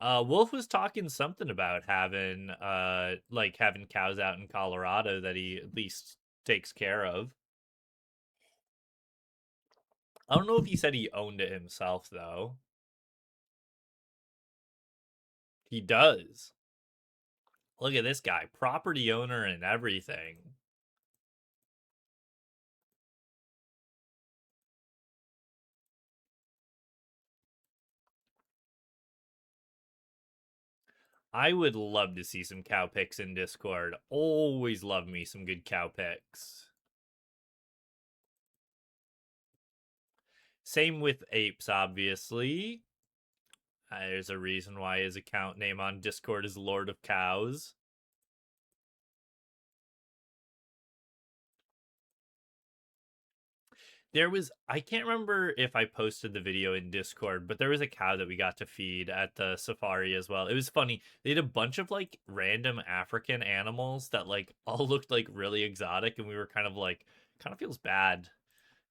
Wolf was talking something about having like having cows out in Colorado that he at least takes care of. I don't know if he said he owned it himself though. He does. Look at this guy, property owner and everything. I would love to see some cow picks in Discord. Always love me some good cow picks. Same with apes, obviously. There's a reason why his account name on Discord is Lord of Cows. There was, I can't remember if I posted the video in Discord, but there was a cow that we got to feed at the safari as well. It was funny. They had a bunch of like random African animals that like all looked like really exotic, and we were kind of like, kind of feels bad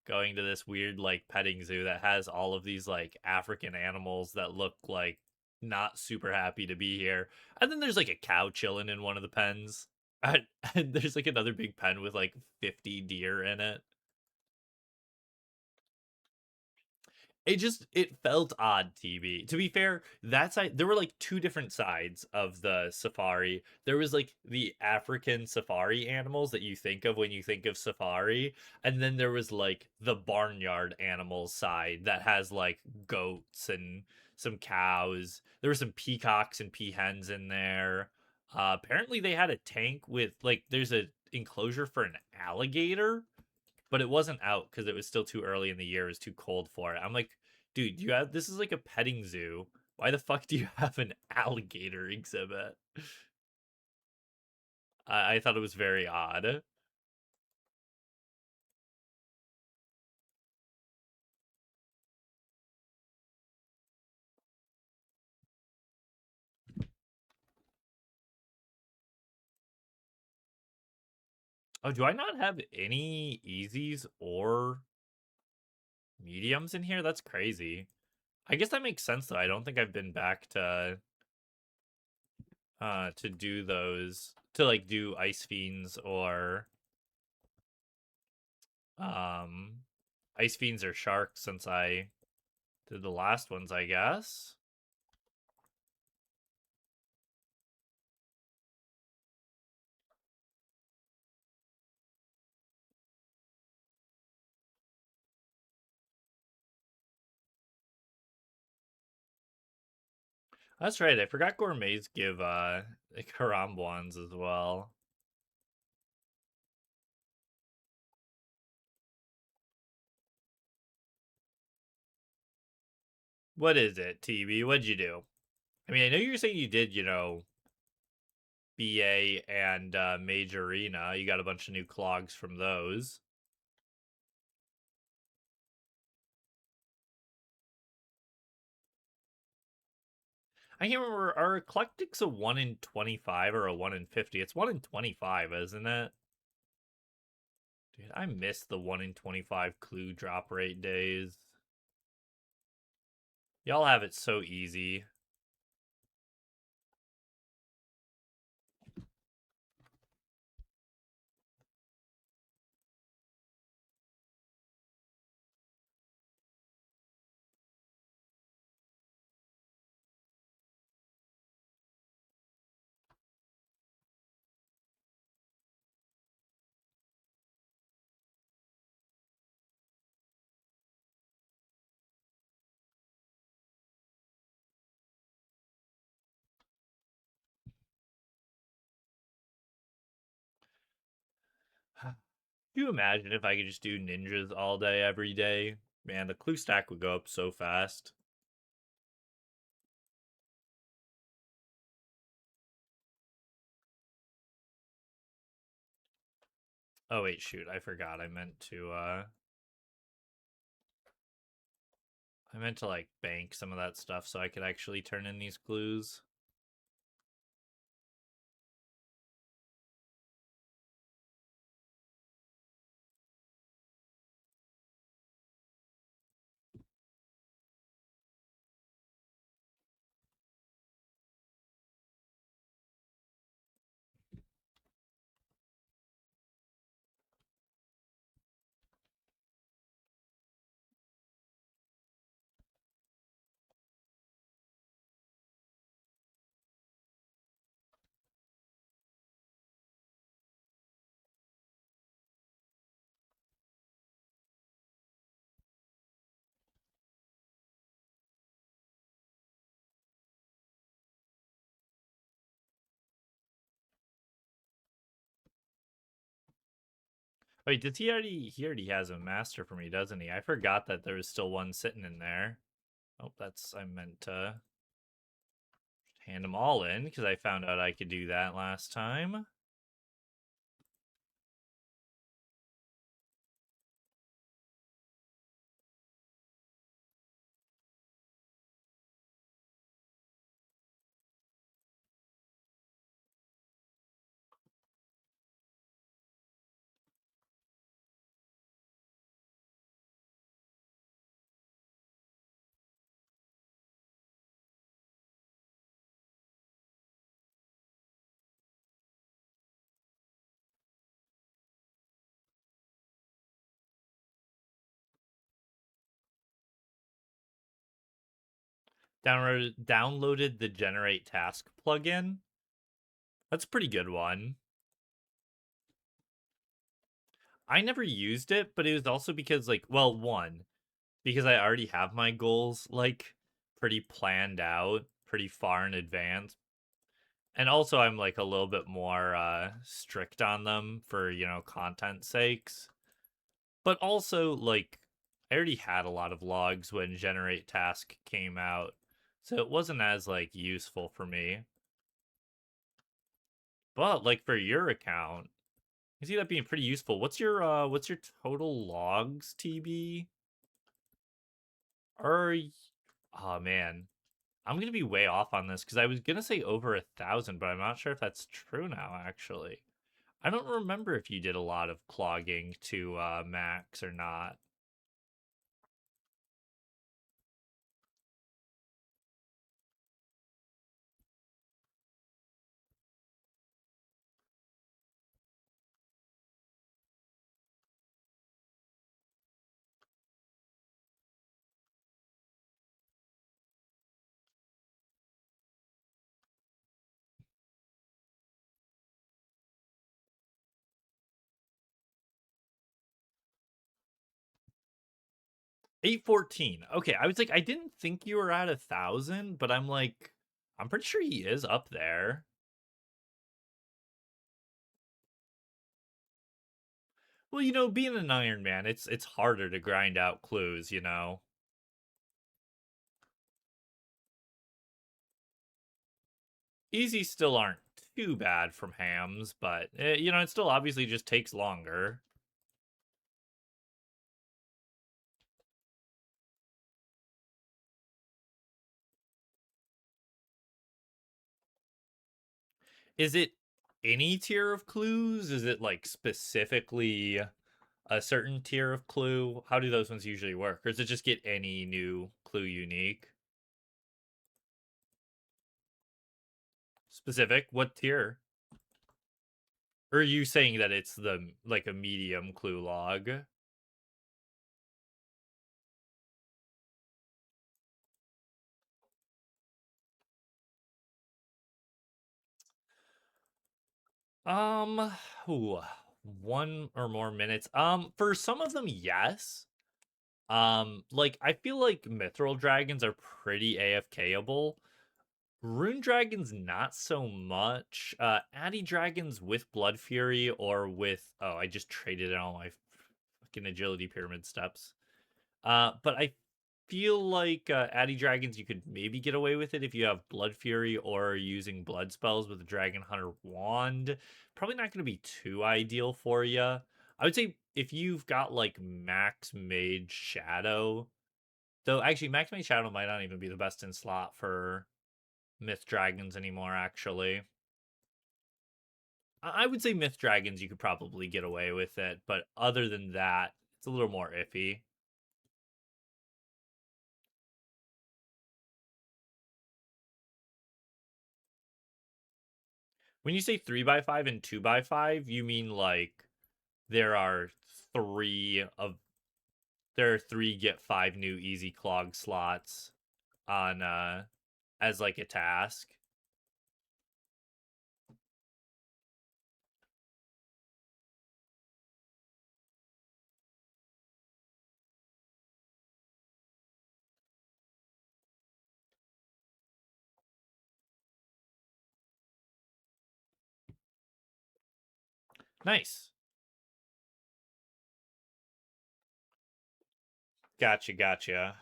going to this weird like petting zoo that has all of these like African animals that look like not super happy to be here. And then there's like a cow chilling in one of the pens. And there's like another big pen with like 50 deer in it. It felt odd, TV. To be fair, that side there were like two different sides of the safari. There was like the African safari animals that you think of when you think of safari, and then there was like the barnyard animals side that has like goats and some cows. There were some peacocks and peahens in there. Apparently they had a tank with like there's a enclosure for an alligator, but it wasn't out because it was still too early in the year. It was too cold for it. I'm like, dude, you have this is like a petting zoo. Why the fuck do you have an alligator exhibit? I thought it was very odd. Oh, do I not have any easies or mediums in here? That's crazy. I guess that makes sense though. I don't think I've been back to do those to like do ice fiends or um ice fiends or sharks since I did the last ones, I guess. That's right. I forgot gourmets give like karambwans as well. What is it, TB? What'd you do? I mean, I know you're saying you did, BA and Majorina. You got a bunch of new clogs from those. I can't remember. Are eclectics a 1 in 25 or a 1 in 50? It's 1 in 25, isn't it? Dude, I miss the 1 in 25 clue drop rate days. Y'all have it so easy. Can you imagine if I could just do ninjas all day, every day? Man, the clue stack would go up so fast. Oh wait, shoot, I forgot. I meant to like bank some of that stuff so I could actually turn in these clues. Wait, did he already has a master for me, doesn't he? I forgot that there was still one sitting in there. Oh, I meant to hand them all in because I found out I could do that last time. Downloaded the generate task plugin. That's a pretty good one. I never used it, but it was also because like, well, one, because I already have my goals like pretty planned out, pretty far in advance. And also I'm like a little bit more strict on them for, content sakes. But also like I already had a lot of logs when generate task came out. So it wasn't as like useful for me. But like for your account, I see that being pretty useful. What's your total logs, TB? Or oh man, I'm gonna be way off on this because I was gonna say over 1,000, but I'm not sure if that's true now. Actually, I don't remember if you did a lot of clogging to max or not. Eight 14. Okay, I was like, I didn't think you were at 1,000, but I'm like, I'm pretty sure he is up there. Well, being an Iron Man, it's harder to grind out clues. Easy still aren't too bad from hams, but it still obviously just takes longer. Is it any tier of clues? Is it like specifically a certain tier of clue? How do those ones usually work? Or does it just get any new clue unique? Specific? What tier? Or are you saying that it's the like a medium clue log? Um, ooh, 1 or more minutes. For some of them, yes. Like I feel like mithril dragons are pretty AFKable. Rune Dragons, not so much. Addy Dragons with Blood Fury or with. Oh, I just traded all my fucking agility pyramid steps. But I feel like Addy Dragons, you could maybe get away with it if you have Blood Fury or using blood spells with a Dragon Hunter wand. Probably not going to be too ideal for you. I would say if you've got like Max Mage Shadow, though actually Max Mage Shadow might not even be the best in slot for Myth Dragons anymore, actually. I would say Myth Dragons, you could probably get away with it, but other than that, it's a little more iffy. When you say 3x5 and 2x5, you mean like there are three of there are three get five new easy clog slots on as like a task. Nice. Gotcha, gotcha.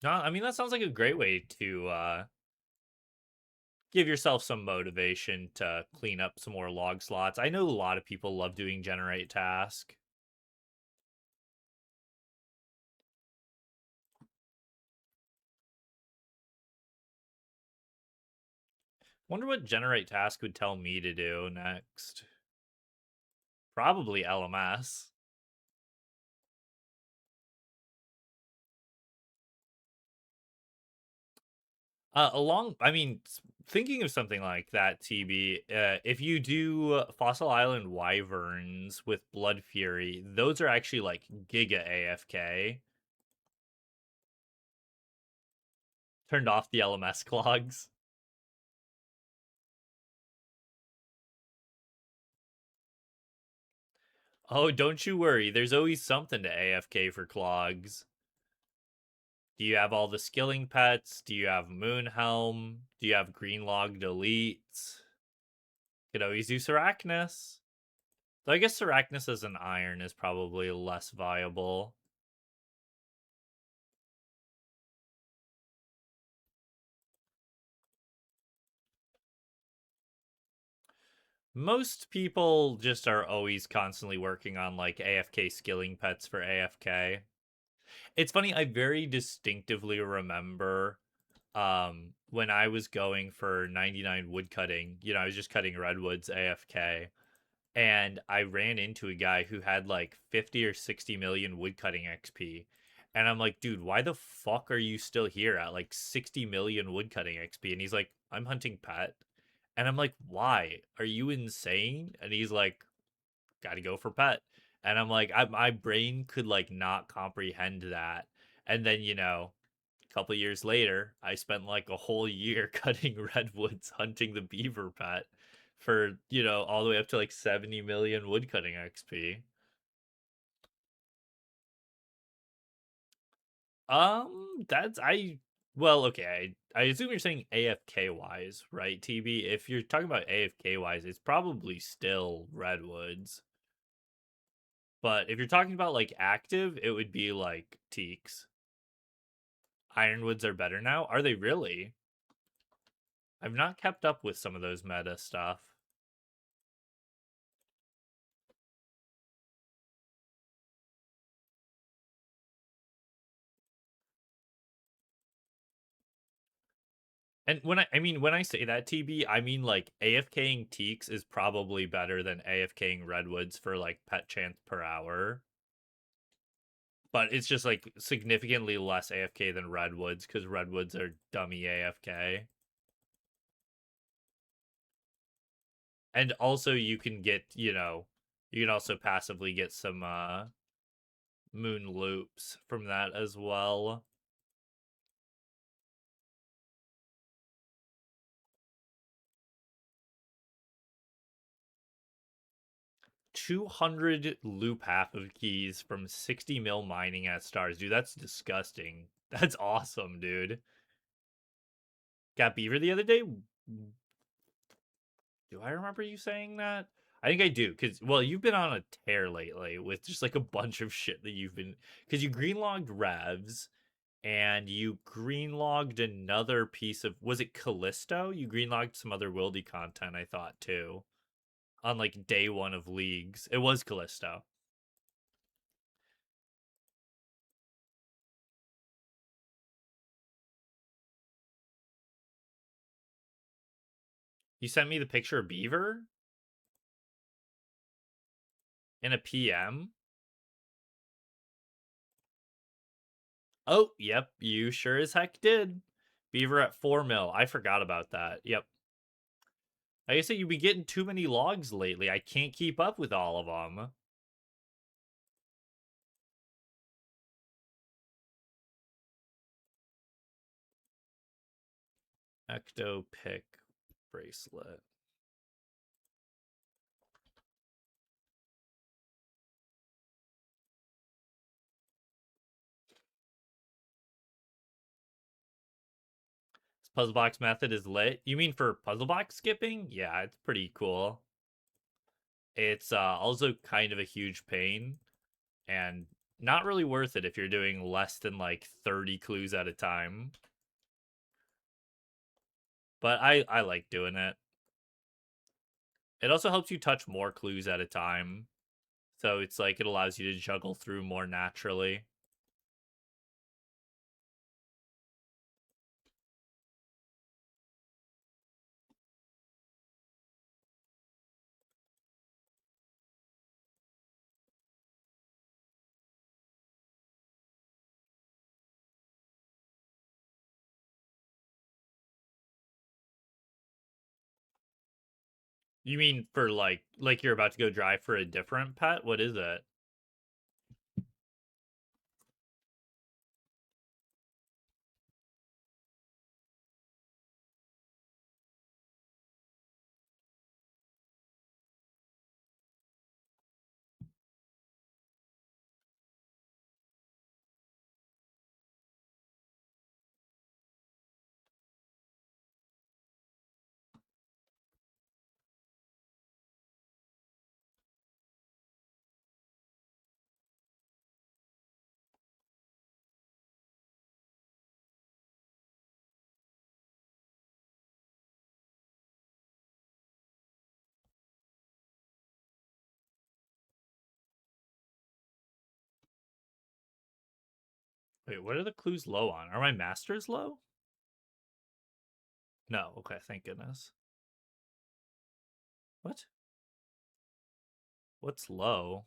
No, I mean that sounds like a great way to give yourself some motivation to clean up some more log slots. I know a lot of people love doing generate task. Wonder what generate task would tell me to do next. Probably LMS. I mean, thinking of something like that, TB, if you do Fossil Island Wyverns with Blood Fury, those are actually like Giga AFK. Turned off the LMS clogs. Oh, don't you worry. There's always something to AFK for clogs. Do you have all the skilling pets? Do you have Moonhelm? Do you have Green Log Deletes? Could always use Arachnus. Though I guess Arachnus as an iron is probably less viable. Most people just are always constantly working on like AFK skilling pets for AFK. It's funny, I very distinctively remember when I was going for 99 woodcutting, I was just cutting redwoods AFK, and I ran into a guy who had like 50 or 60 million woodcutting XP. And I'm like, dude, why the fuck are you still here at like 60 million woodcutting XP? And he's like, I'm hunting pet. And I'm like, why? Are you insane? And he's like, gotta go for pet. And I'm like, my brain could like not comprehend that. And then, a couple years later, I spent like a whole year cutting redwoods hunting the beaver pet for, all the way up to like 70 million woodcutting XP. That's I well, okay. I assume you're saying AFK wise, right, TB? If you're talking about AFK wise, it's probably still redwoods. But if you're talking about like active, it would be like teaks. Ironwoods are better now. Are they really? I've not kept up with some of those meta stuff. And when I say that, TB, I mean like AFKing teaks is probably better than AFKing redwoods for like pet chance per hour. But it's just like significantly less AFK than redwoods because redwoods are dummy AFK. And also you can get, you can also passively get some moon loops from that as well. 200 loop half of keys from 60 mil mining at stars. Dude, that's disgusting. That's awesome, dude. got beaver the other day. Do I remember you saying that? I think I do, because, well, you've been on a tear lately with just like a bunch of shit that you've been, because you greenlogged Revs, and you greenlogged another piece of, was it Callisto? You greenlogged some other Wildy content, I thought, too, on like day one of leagues. It was Callisto. You sent me the picture of Beaver in a PM. Oh, yep, you sure as heck did. Beaver at 4 mil. I forgot about that. Yep. Like I said, you've been getting too many logs lately. I can't keep up with all of them. Ecto pick bracelet. This puzzle box method is lit. You mean for puzzle box skipping? Yeah, it's pretty cool. It's also kind of a huge pain and not really worth it if you're doing less than like 30 clues at a time. But I like doing it. It also helps you touch more clues at a time. So it's like it allows you to juggle through more naturally. You mean for like you're about to go drive for a different pet? What is it? Wait, what are the clues low on? Are my masters low? No. Okay, thank goodness. What? What's low?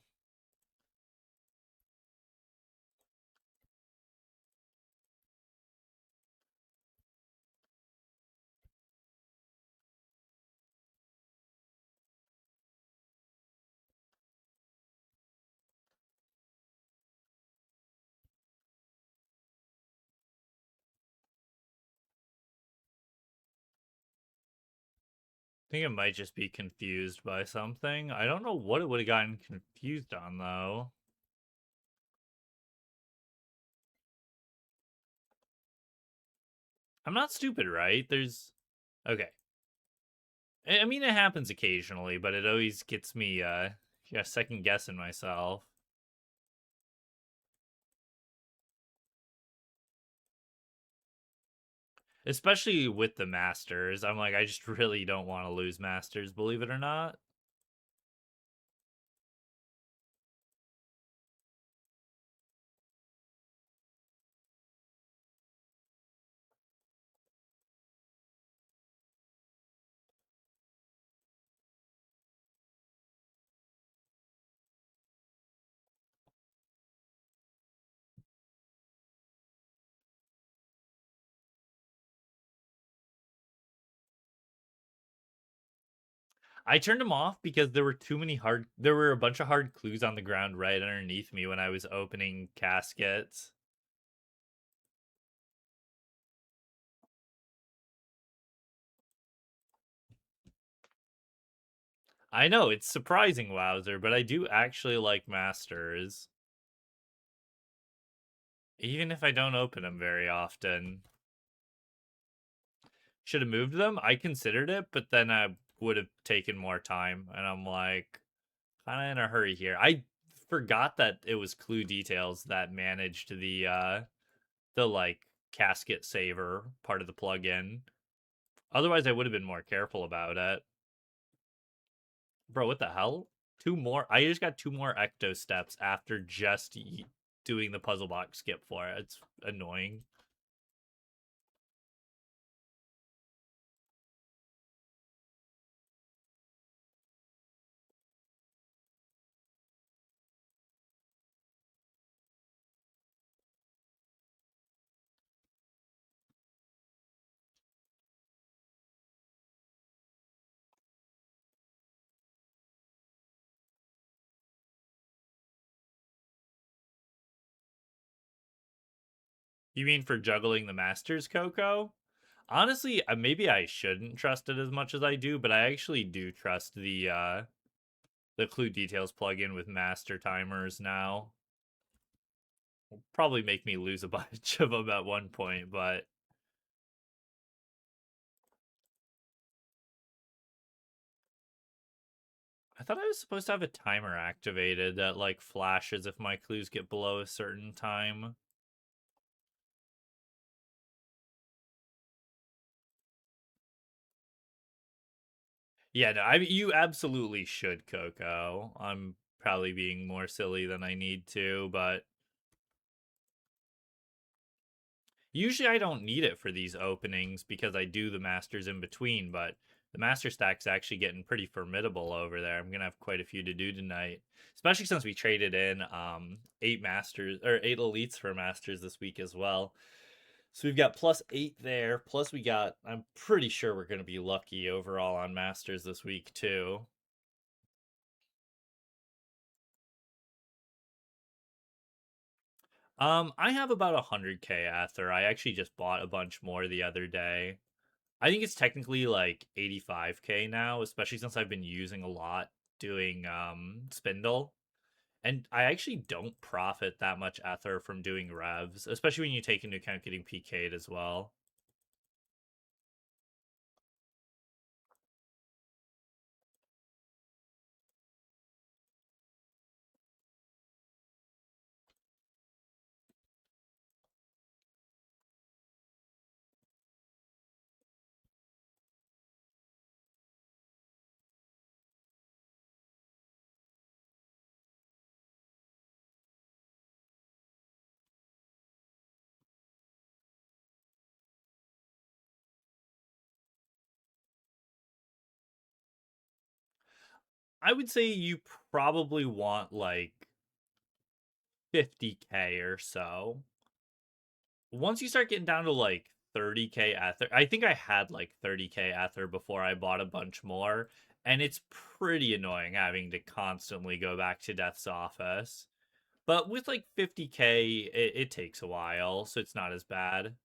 I think it might just be confused by something. I don't know what it would have gotten confused on, though. I'm not stupid, right? There's... Okay. I mean, it happens occasionally, but it always gets me, yeah, second guessing myself. Especially with the Masters. I'm like, I just really don't want to lose Masters, believe it or not. I turned them off because there were too many hard... There were a bunch of hard clues on the ground right underneath me when I was opening caskets. I know, it's surprising, Wowzer, but I do actually like Masters. Even if I don't open them very often. should have moved them. I considered it, but then I would have taken more time, and I'm like kind of in a hurry here. I forgot that it was Clue Details that managed the like casket saver part of the plugin. Otherwise, I would have been more careful about it. Bro, what the hell? Two more. I just got two more ecto steps after just doing the puzzle box skip for it. It's annoying. You mean for juggling the masters, Coco? Honestly, maybe I shouldn't trust it as much as I do, but I actually do trust the Clue Details plugin with master timers now. Will probably make me lose a bunch of them at one point, but I thought I was supposed to have a timer activated that like flashes if my clues get below a certain time. Yeah, no, you absolutely should, Coco. I'm probably being more silly than I need to, but usually I don't need it for these openings because I do the masters in between, but the master stack's actually getting pretty formidable over there. I'm gonna have quite a few to do tonight. Especially since we traded in 8 masters or 8 elites for masters this week as well. So we've got +8 there. Plus we got I'm pretty sure we're gonna be lucky overall on masters this week too. I have about 100k Aether. I actually just bought a bunch more the other day. I think it's technically like 85k now, especially since I've been using a lot doing Spindle. And I actually don't profit that much Ether from doing revs, especially when you take into account getting PK'd as well. I would say you probably want like 50k or so. Once you start getting down to like 30k Ether, I think I had like 30k Ether before I bought a bunch more, and it's pretty annoying having to constantly go back to Death's office. But with like 50k, it takes a while, so it's not as bad.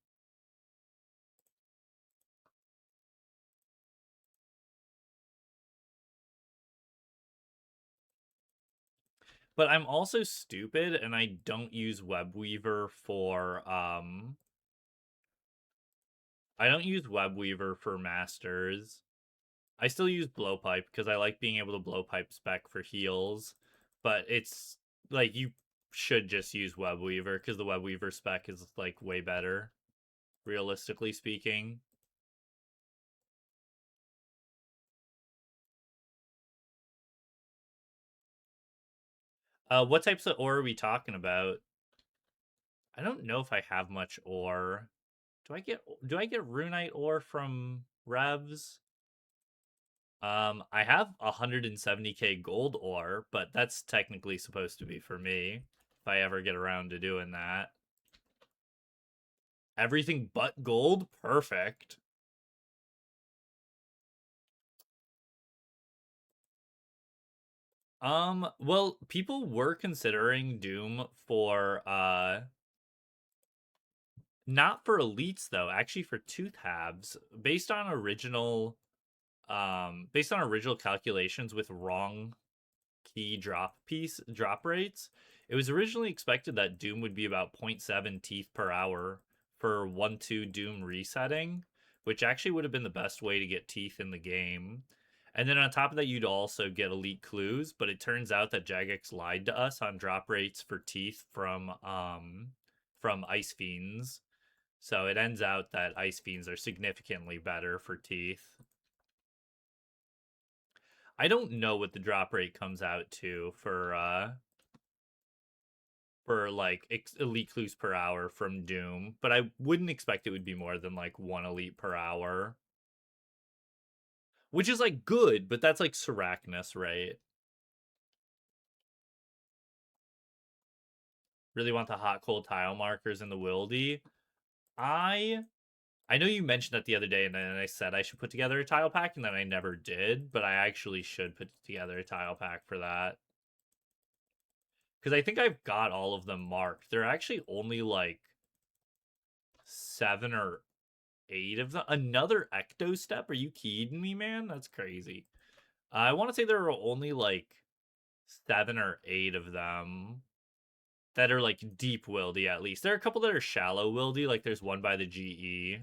But I'm also stupid and I don't use Webweaver for I don't use Webweaver for masters. I still use Blowpipe because I like being able to Blowpipe spec for heals, but it's like you should just use Webweaver because the Webweaver spec is like way better, realistically speaking. What types of ore are we talking about? I don't know if I have much ore. Do I get runite ore from revs? I have 170k gold ore, but that's technically supposed to be for me if I ever get around to doing that. Everything but gold? Perfect. Well, people were considering Doom for not for elites though, actually for tooth halves, based on original calculations with wrong key drop rates. It was originally expected that Doom would be about zero point 0.7 teeth per hour for 1-2 Doom resetting, which actually would have been the best way to get teeth in the game. And then on top of that, you'd also get elite clues, but it turns out that Jagex lied to us on drop rates for teeth from Ice Fiends. So it ends out that Ice Fiends are significantly better for teeth. I don't know what the drop rate comes out to for like elite clues per hour from Doom, but I wouldn't expect it would be more than like one elite per hour. Which is like good, but that's like Sarachnis, right? Really want the hot cold tile markers in the Wildy. I I know you mentioned that the other day, and then I said I should put together a tile pack, and then I never did, but I actually should put together a tile pack for that. Because I think I've got all of them marked. They're actually only like 7 or 8 of them. Another Ecto Step? Are you kidding me, man? That's crazy. I want to say there are only like 7 or 8 of them that are like deep wildy at least. There are a couple that are shallow wildy, like there's one by the GE.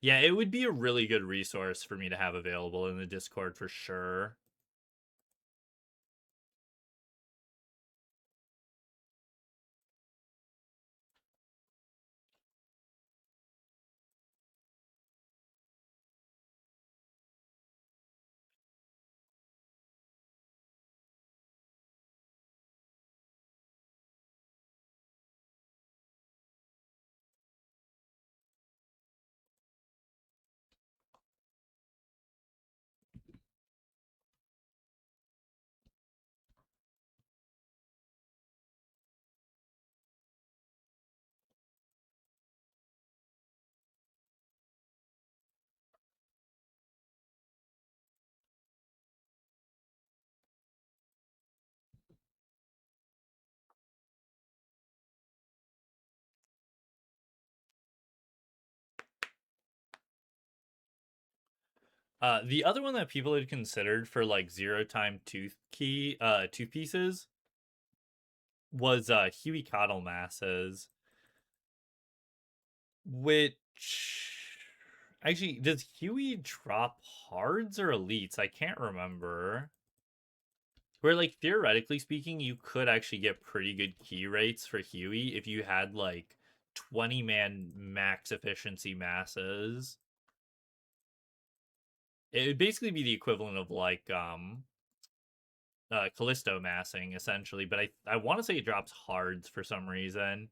Yeah, it would be a really good resource for me to have available in the Discord for sure. The other one that people had considered for like zero time tooth pieces was Huey Coddle masses, which actually does Huey drop hards or elites? I can't remember. Where like theoretically speaking, you could actually get pretty good key rates for Huey if you had like 20-man max efficiency masses. It would basically be the equivalent of like Callisto massing essentially, but I want to say it drops hards for some reason.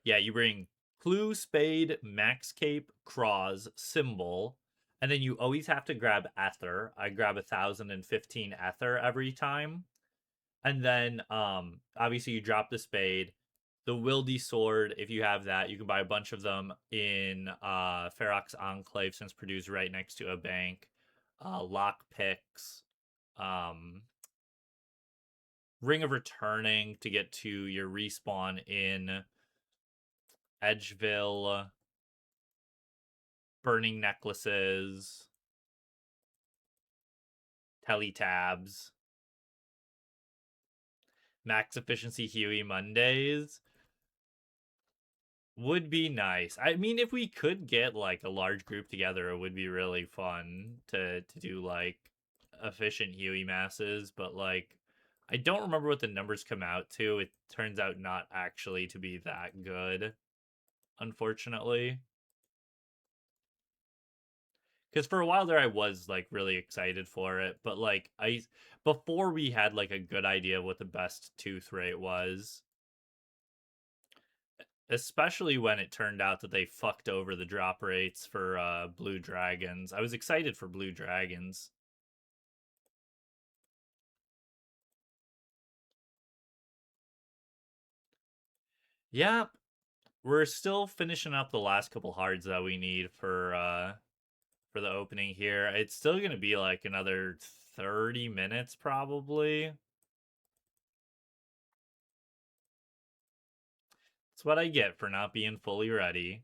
Yeah, you bring Clue, Spade, Max Cape, Cross, Symbol, and then you always have to grab Ether. I grab 1,015 Ether every time. And then obviously you drop the Spade. The Wildy Sword, if you have that, you can buy a bunch of them in Ferox Enclave since Purdue's right next to a bank. Lock picks. Um, Ring of Returning to get to your respawn in Edgeville. Burning necklaces, teletabs, max efficiency Huey Mondays would be nice. I mean, if we could get like a large group together, it would be really fun to do like efficient Huey masses, but like I don't remember what the numbers come out to. It turns out not actually to be that good, unfortunately. Because for a while there I was like really excited for it, but like I before we had like a good idea of what the best tooth rate was, especially when it turned out that they fucked over the drop rates for blue dragons. I was excited for blue dragons. Yep, we're still finishing up the last couple hards that we need for the opening here. It's still gonna be like another 30 minutes probably. That's what I get for not being fully ready.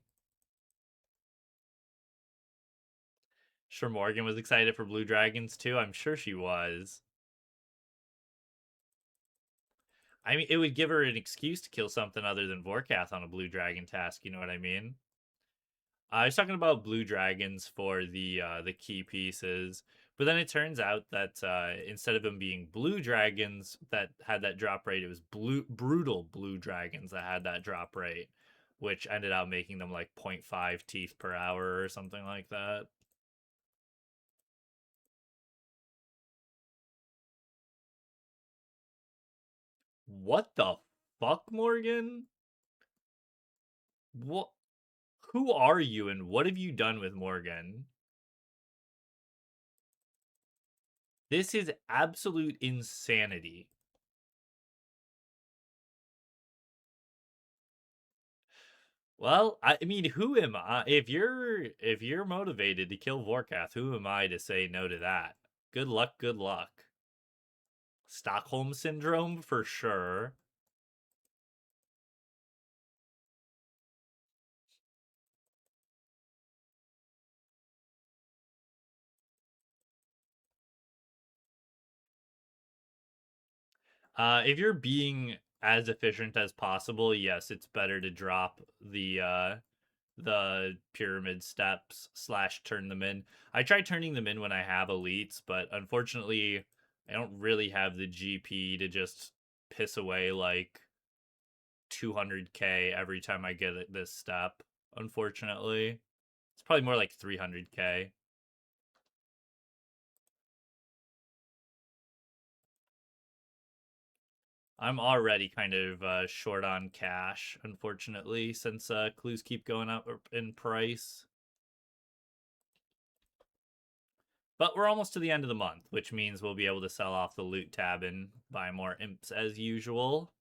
Sure, Morgan was excited for Blue Dragons too. I'm sure she was. I mean, it would give her an excuse to kill something other than Vorkath on a Blue Dragon task. You know what I mean? I was talking about Blue Dragons for the key pieces, but then it turns out that instead of them being Blue Dragons that had that drop rate, it was brutal Blue Dragons that had that drop rate, which ended up making them like 0.5 teeth per hour or something like that. What the fuck, Morgan? What? Who are you and what have you done with Morgan? This is absolute insanity. Well, I mean, who am I? If you're motivated to kill Vorkath, who am I to say no to that? Good luck, good luck. Stockholm syndrome for sure. If you're being as efficient as possible, yes, it's better to drop the pyramid steps slash turn them in. I try turning them in when I have elites, but unfortunately, I don't really have the GP to just piss away like 200k every time I get this step. Unfortunately, it's probably more like 300k. I'm already kind of short on cash, unfortunately, since clues keep going up in price. But we're almost to the end of the month, which means we'll be able to sell off the loot tab and buy more imps as usual.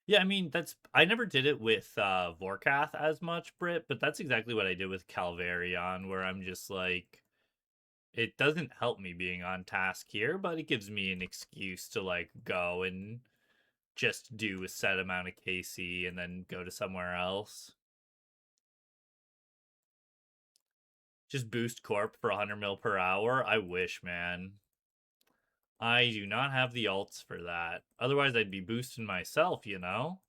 Yeah, I mean I never did it with Vorkath as much, Brit, but that's exactly what I did with Calvarion, where I'm just like it doesn't help me being on task here, but it gives me an excuse to like go and just do a set amount of KC and then go to somewhere else. Just boost Corp for 100 mil per hour. I wish, man. I do not have the alts for that. Otherwise, I'd be boosting myself, you know?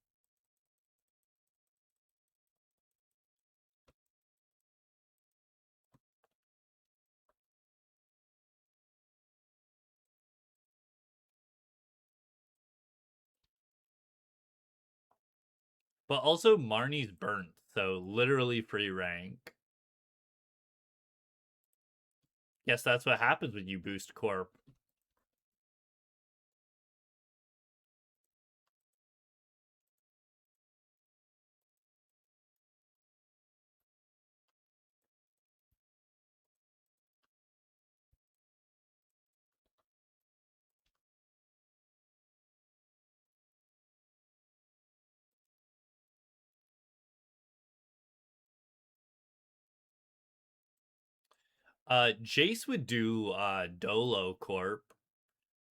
But also, Marnie's burnt, so literally free rank. Guess that's what happens when you boost Corp. Jace would do Dolo Corp,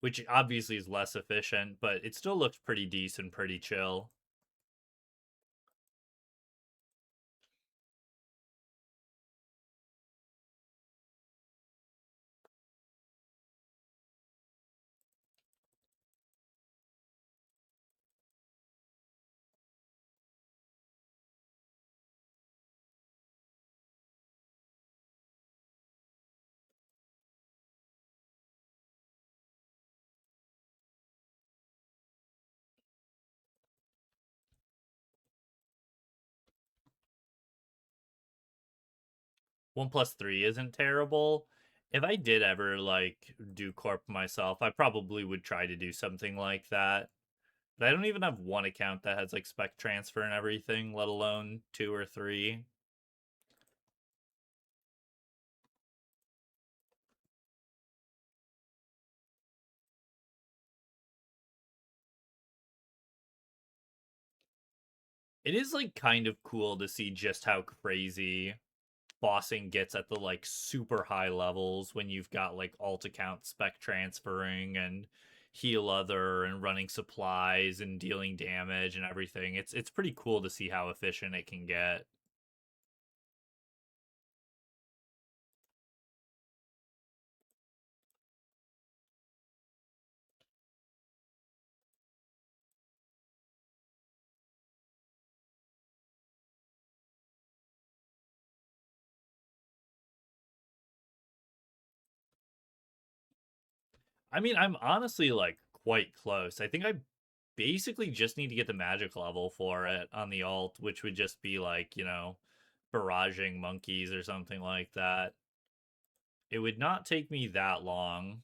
which obviously is less efficient, but it still looks pretty decent, pretty chill. 1+3 isn't terrible. If I did ever like do corp myself, I probably would try to do something like that. But I don't even have one account that has like spec transfer and everything, let alone 2 or 3. It is like kind of cool to see just how crazy bossing gets at the like super high levels when you've got like alt account spec transferring and heal other and running supplies and dealing damage and everything. It's pretty cool to see how efficient it can get. I mean, I'm honestly like quite close. I think I basically just need to get the magic level for it on the alt, which would just be like, barraging monkeys or something like that. It would not take me that long.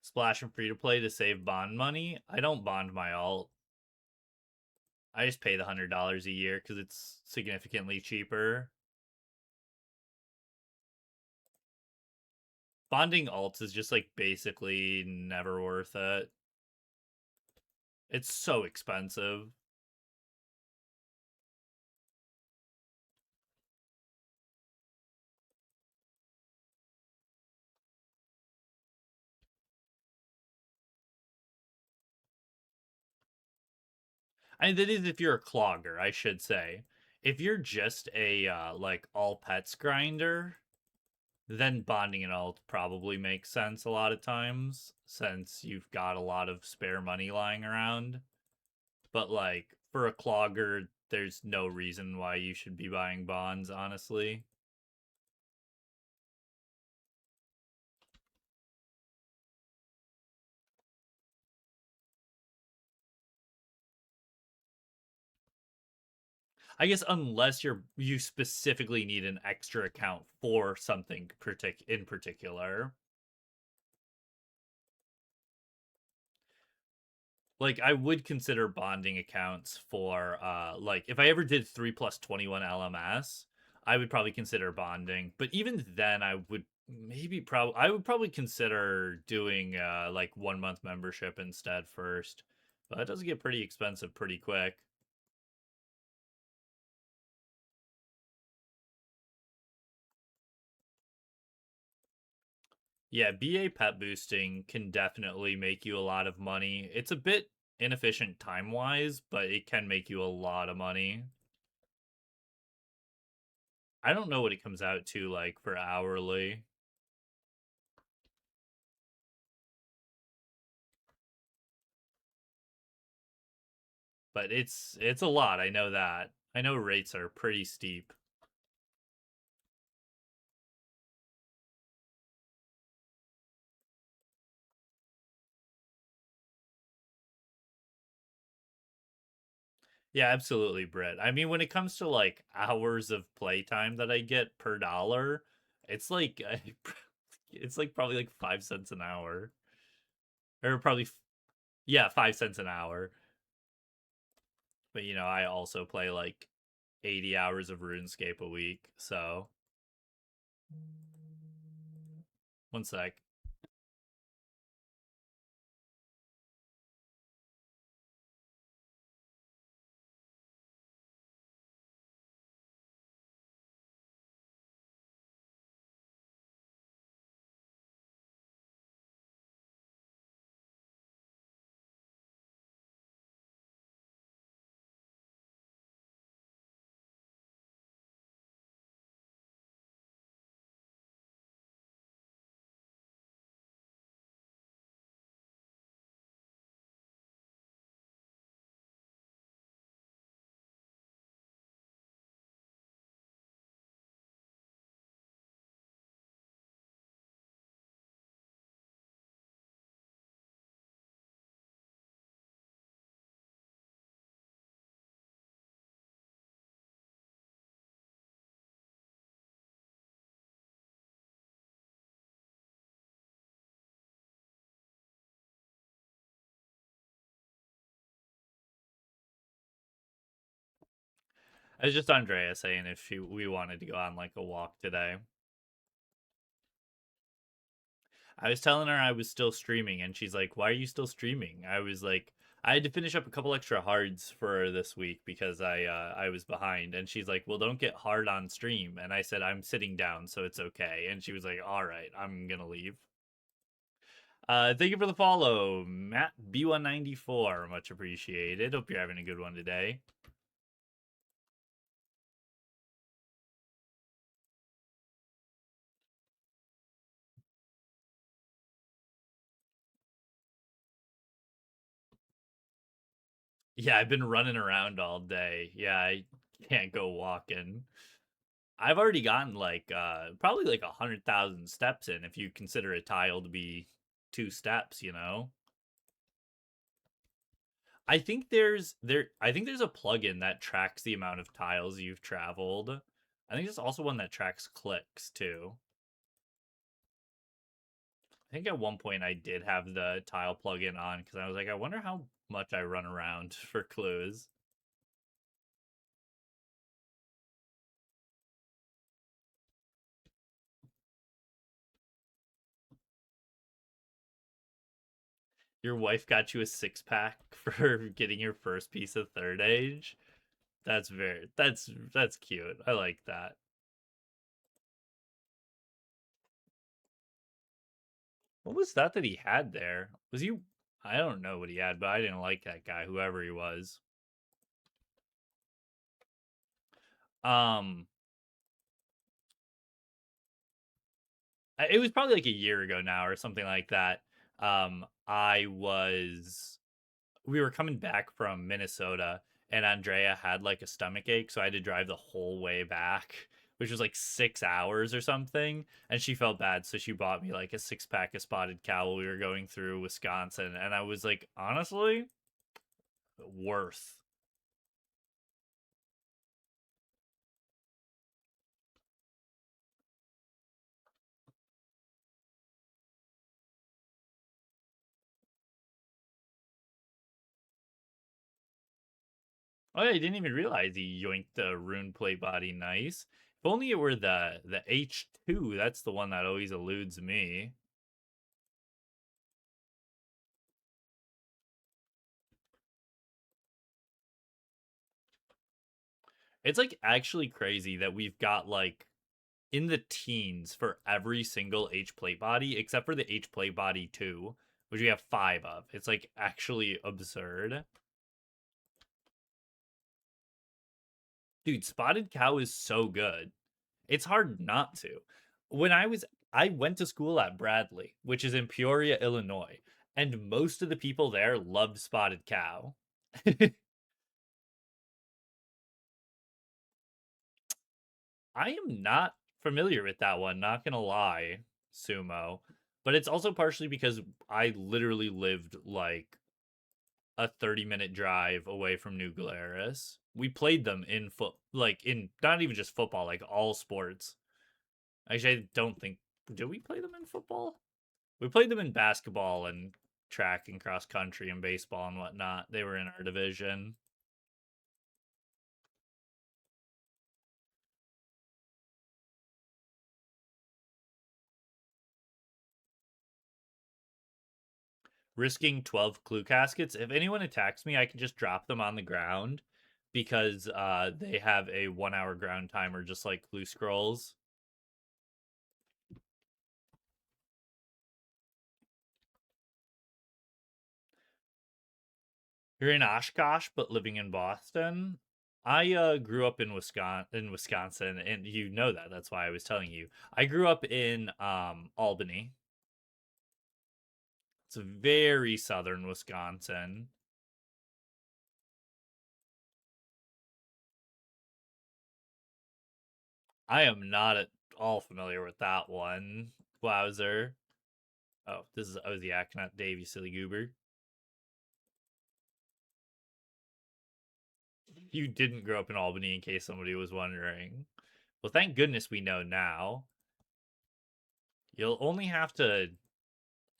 Splash and free to play to save bond money. I don't bond my alt. I just pay the $100 a year because it's significantly cheaper. Bonding alts is just like basically never worth it. It's so expensive. I mean, that is if you're a clogger, I should say. If you're just a like all pets grinder, then bonding and alt probably makes sense a lot of times since you've got a lot of spare money lying around. But like for a clogger, there's no reason why you should be buying bonds, honestly. I guess unless you specifically need an extra account for something in particular. Like I would consider bonding accounts for like if I ever did 3+21 LMS, I would probably consider bonding. But even then I would I would probably consider doing like 1 month membership instead first. But that does get pretty expensive pretty quick. Yeah, BA pet boosting can definitely make you a lot of money. It's a bit inefficient time wise, but it can make you a lot of money. I don't know what it comes out to like for hourly. But it's a lot. I know that. I know rates are pretty steep. Yeah, absolutely, Britt. I mean, when it comes to like hours of playtime that I get per dollar, it's like it's like probably like 5 cents an hour, or probably yeah, 5 cents an hour. But I also play like 80 hours of RuneScape a week, so one sec. It's just Andrea saying if we wanted to go on like a walk today. I was telling her I was still streaming, and she's like, "Why are you still streaming?" I was like, "I had to finish up a couple extra hards for this week because I was behind." And she's like, "Well, don't get hard on stream." And I said, "I'm sitting down, so it's okay." And she was like, "All right, I'm gonna leave." Thank you for the follow, Matt B194. Much appreciated. Hope you're having a good one today. Yeah, I've been running around all day. Yeah, I can't go walking. I've already gotten like probably like 100,000 steps in if you consider a tile to be 2 steps, you know? I think there's a plugin that tracks the amount of tiles you've traveled. I think there's also one that tracks clicks too. I think at one point I did have the tile plugin on because I was like, I wonder how much I run around for clues. Your wife got you a 6 pack for getting your first piece of third age. That's cute. I like that. What was that he had there? Was he? I don't know what he had, but I didn't like that guy, whoever he was. Um, it was probably like a year ago now or something like that. I was we were coming back from Minnesota, and Andrea had like a stomach ache, so I had to drive the whole way back, which was like 6 hours or something. And she felt bad, so she bought me like a 6 pack of Spotted Cow while we were going through Wisconsin. And I was like, honestly, worth. Oh, yeah, I didn't even realize he yoinked the rune plate body. Nice. If only it were the H2. That's the one that always eludes me. It's like actually crazy that we've got like in the teens for every single H plate body except for the H plate body 2, which we have 5 of. It's like actually absurd. Dude, Spotted Cow is so good. It's hard not to. When I went to school at Bradley, which is in Peoria, Illinois, and most of the people there loved Spotted Cow. I am not familiar with that one, not gonna lie, Sumo. But it's also partially because I literally lived like a 30-minute drive away from New Glarus. We played them in like in not even just football, like all sports. Actually, I don't think did we play them in football? We played them in basketball and track and cross country and baseball and whatnot. They were in our division. Risking 12 clue caskets. If anyone attacks me, I can just drop them on the ground because they have a 1 hour ground timer, just like clue scrolls. You're in Oshkosh, but living in Boston. I grew up in Wisconsin, and you know that. That's why I was telling you. I grew up in Albany. It's very southern Wisconsin. I am not at all familiar with that one. Wowzer. Oh, this is Oziak, not Dave, you silly goober. You didn't grow up in Albany, in case somebody was wondering. Well, thank goodness we know now. You'll only have to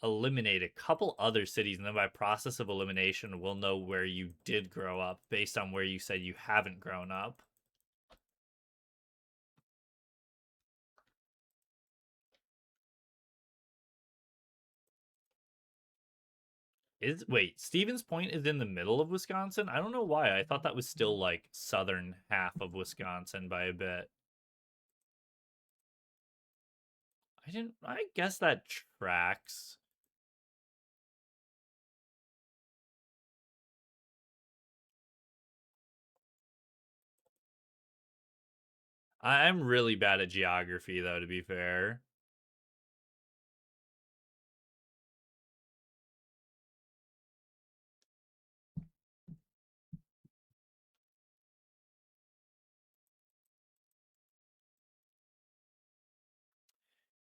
eliminate a couple other cities, and then by process of elimination, we'll know where you did grow up based on where you said you haven't grown up. Wait, Stevens Point is in the middle of Wisconsin? I don't know why. I thought that was still like southern half of Wisconsin by a bit. I guess that tracks. I'm really bad at geography though, to be fair.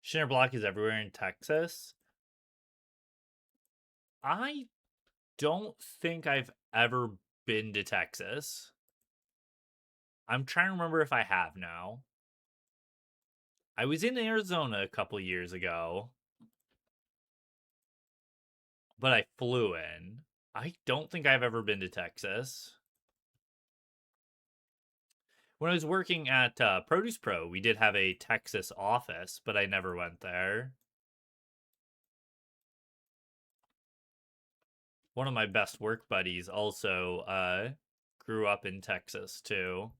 Shinner Block is everywhere in Texas. I don't think I've ever been to Texas. I'm trying to remember if I have now. I was in Arizona a couple years ago, but I flew in. I don't think I've ever been to Texas. When I was working at Produce Pro, we did have a Texas office, but I never went there. One of my best work buddies also grew up in Texas too.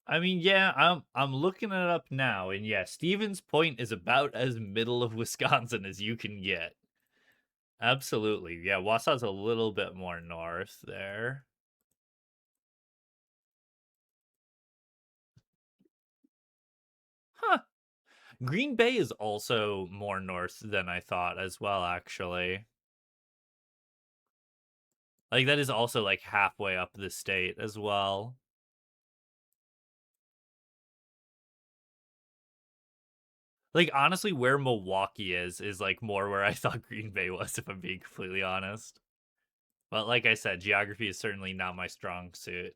I mean, yeah, I'm looking it up now, and yeah, Stevens Point is about as middle of Wisconsin as you can get. Absolutely, yeah. Wausau's a little bit more north there. Huh. Green Bay is also more north than I thought as well, actually. Like that is also like halfway up the state as well. Like honestly, where Milwaukee is like more where I thought Green Bay was, if I'm being completely honest. But like I said, geography is certainly not my strong suit.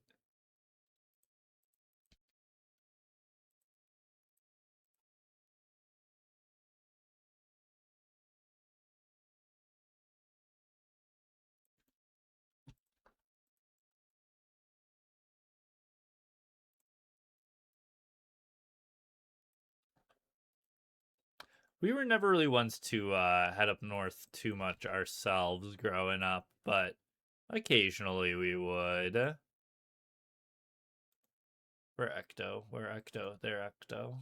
We were never really ones to head up north too much ourselves growing up, but occasionally we would. We're Ecto. We're Ecto. They're Ecto.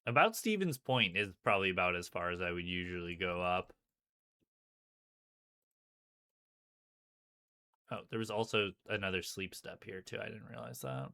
About Stevens Point is probably about as far as I would usually go up. Oh, there was also another sleep step here too. I didn't realize that.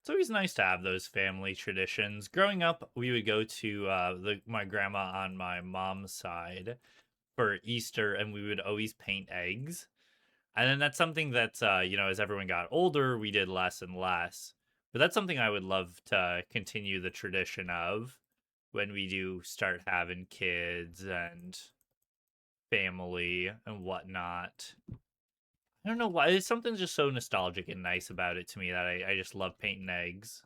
It's always nice to have those family traditions. Growing up, we would go to my grandma on my mom's side for Easter, and we would always paint eggs. And then that's something that as everyone got older, we did less and less. But that's something I would love to continue the tradition of when we do start having kids and family and whatnot. I don't know why. It's something just so nostalgic and nice about it to me that I just love painting eggs.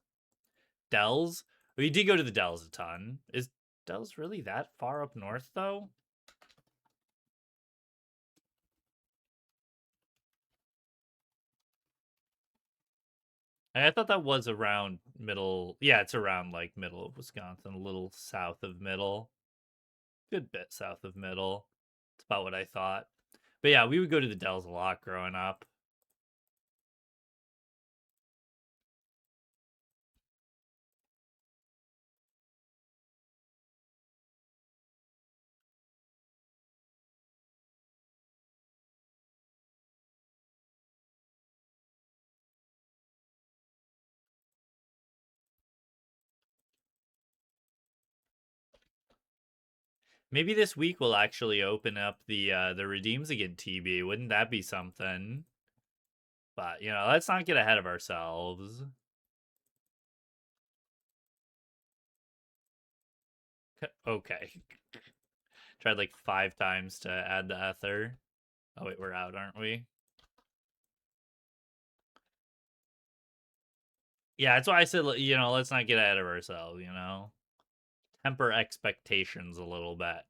Dells? We did go to the Dells a ton. Is Dells really that far up north, though? I thought that was around middle. Yeah, it's around like middle of Wisconsin, a little south of middle. Good bit south of middle. It's about what I thought. But yeah, we would go to the Dells a lot growing up. Maybe this week we'll actually open up the redeems again TB. Wouldn't that be something? But, you know, let's not get ahead of ourselves. Okay. Tried like 5 times to add the ether. Oh wait, we're out, aren't we? Yeah, that's why I said, you know, let's not get ahead of ourselves, you know? Temper expectations a little bit.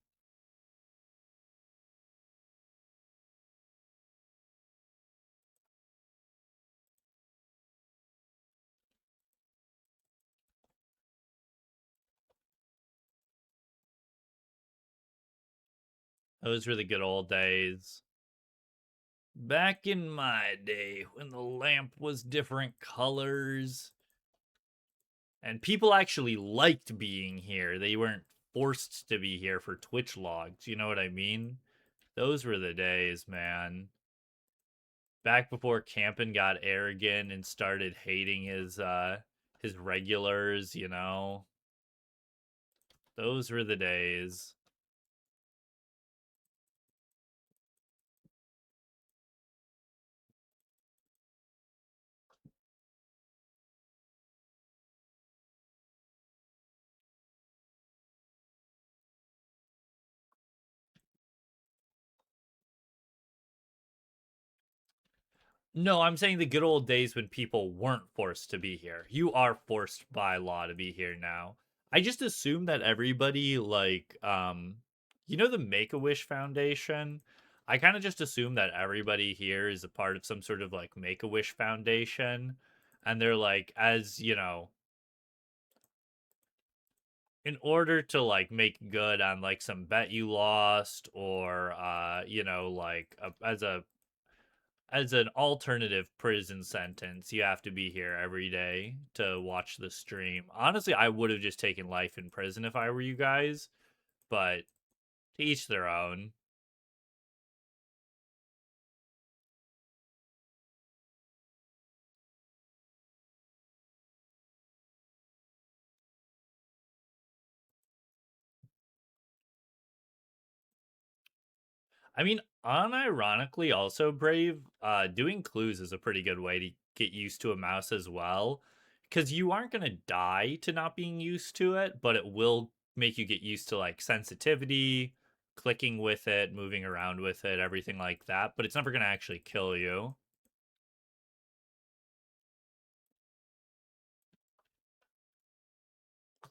Those were the good old days. Back in my day when the lamp was different colors and people actually liked being here. They weren't forced to be here for Twitch logs. You know what I mean? Those were the days, man. Back before Campin got arrogant and started hating his regulars, you know. Those were the days. No, I'm saying the good old days when people weren't forced to be here. You are forced by law to be here now. I just assume that everybody like you know the Make-A-Wish Foundation? I kind of just assume that everybody here is a part of some sort of like Make-A-Wish Foundation and they're like as, you know, in order to like make good on like some bet you lost or you know like as an alternative prison sentence, you have to be here every day to watch the stream. Honestly, I would have just taken life in prison if I were you guys, but to each their own. I mean, unironically, also Brave, doing clues is a pretty good way to get used to a mouse as well, because you aren't gonna die to not being used to it, but it will make you get used to like sensitivity, clicking with it, moving around with it, everything like that. But it's never gonna actually kill you.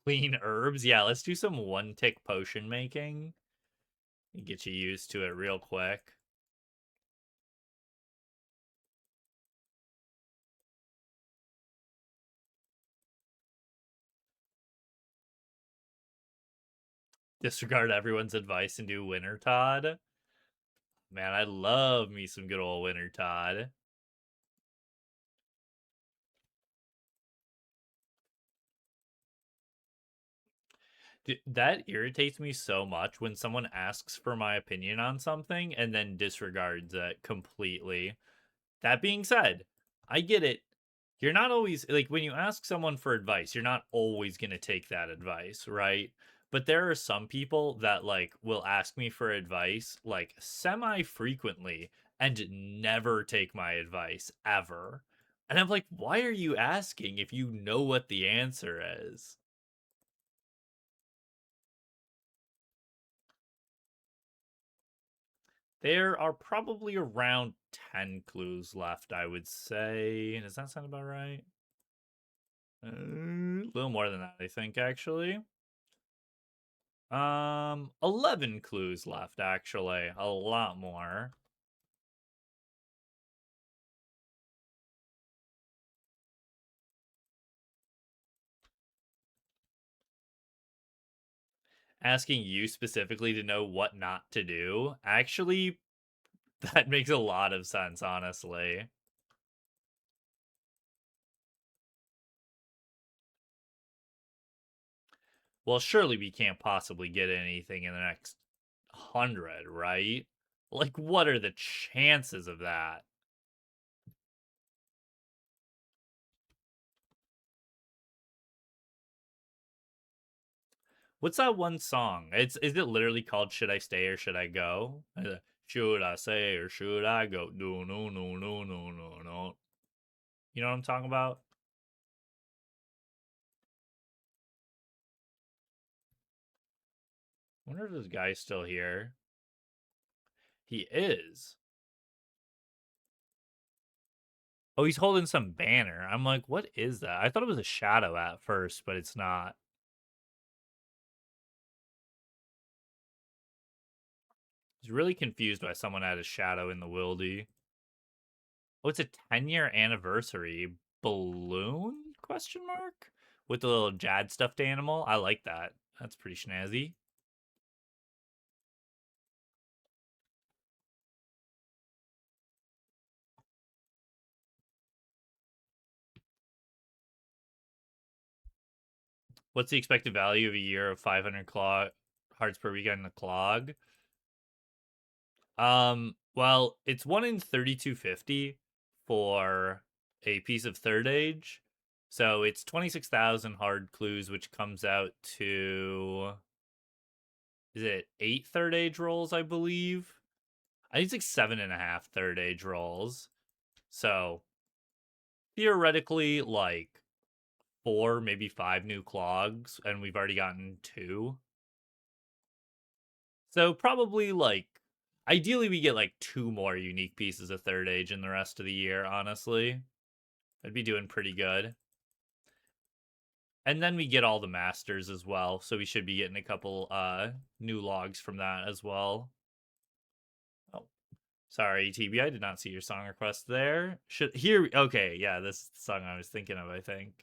Clean herbs, yeah. Let's do some one-tick potion making and get you used to it real quick. Disregard everyone's advice and do Winter Todd. Man, I love me some good old Winter Todd. That irritates me so much when someone asks for my opinion on something and then disregards it completely. That being said, I get it. You're not always like when you ask someone for advice, you're not always going to take that advice, right? But there are some people that like will ask me for advice like semi frequently and never take my advice ever. And I'm like, why are you asking if you know what the answer is? There are probably around 10 clues left, I would say. Does that sound about right? A little more than that, I think, actually. 11 clues left, actually. A lot more. Asking you specifically to know what not to do. Actually, that makes a lot of sense, honestly. Well, surely we can't possibly get anything in the next 100, right? Like, what are the chances of that? What's that one song? It's is it literally called "Should I Stay or Should I Go"? Should I say or should I go? No, no, no, no, no, no, no. You know what I'm talking about? I wonder if this guy's still here. He is. Oh, he's holding some banner. I'm like, what is that? I thought it was a shadow at first, but it's not. I was really confused why someone had a shadow in the wildy. Oh, it's a 10-year anniversary balloon? Question mark with the little Jad stuffed animal. I like that. That's pretty snazzy. What's the expected value of a year of 500 hearts per weekend in the clog? Well, it's 1 in 3250 for a piece of third age. So it's 26,000 hard clues, which comes out to, is it 8 third age rolls, I believe? I think it's like 7.5 third age rolls. So theoretically, like 4, maybe 5 new clogs, and we've already gotten 2. So probably like ideally we get like 2 more unique pieces of third age in the rest of the year, honestly. I'd be doing pretty good. And then we get all the masters as well, so we should be getting a couple new logs from that as well. Oh, sorry, TB, I did not see your song request there. Should here okay, yeah, this is the song I was thinking of, I think.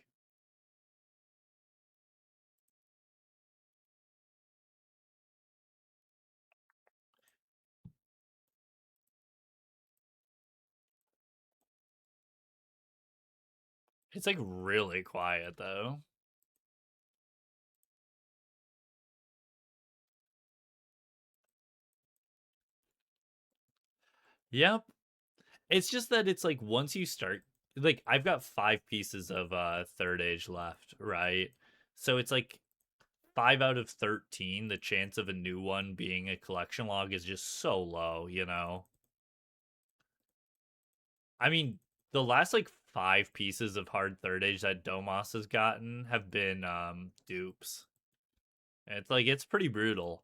It's like really quiet though. Yep. It's just that it's like once you start like I've got 5 pieces of third age left, right? So it's like 5 out of 13, the chance of a new one being a collection log is just so low, you know. I mean, the last like 5 pieces of hard third age that Domas has gotten have been dupes. And it's like it's pretty brutal.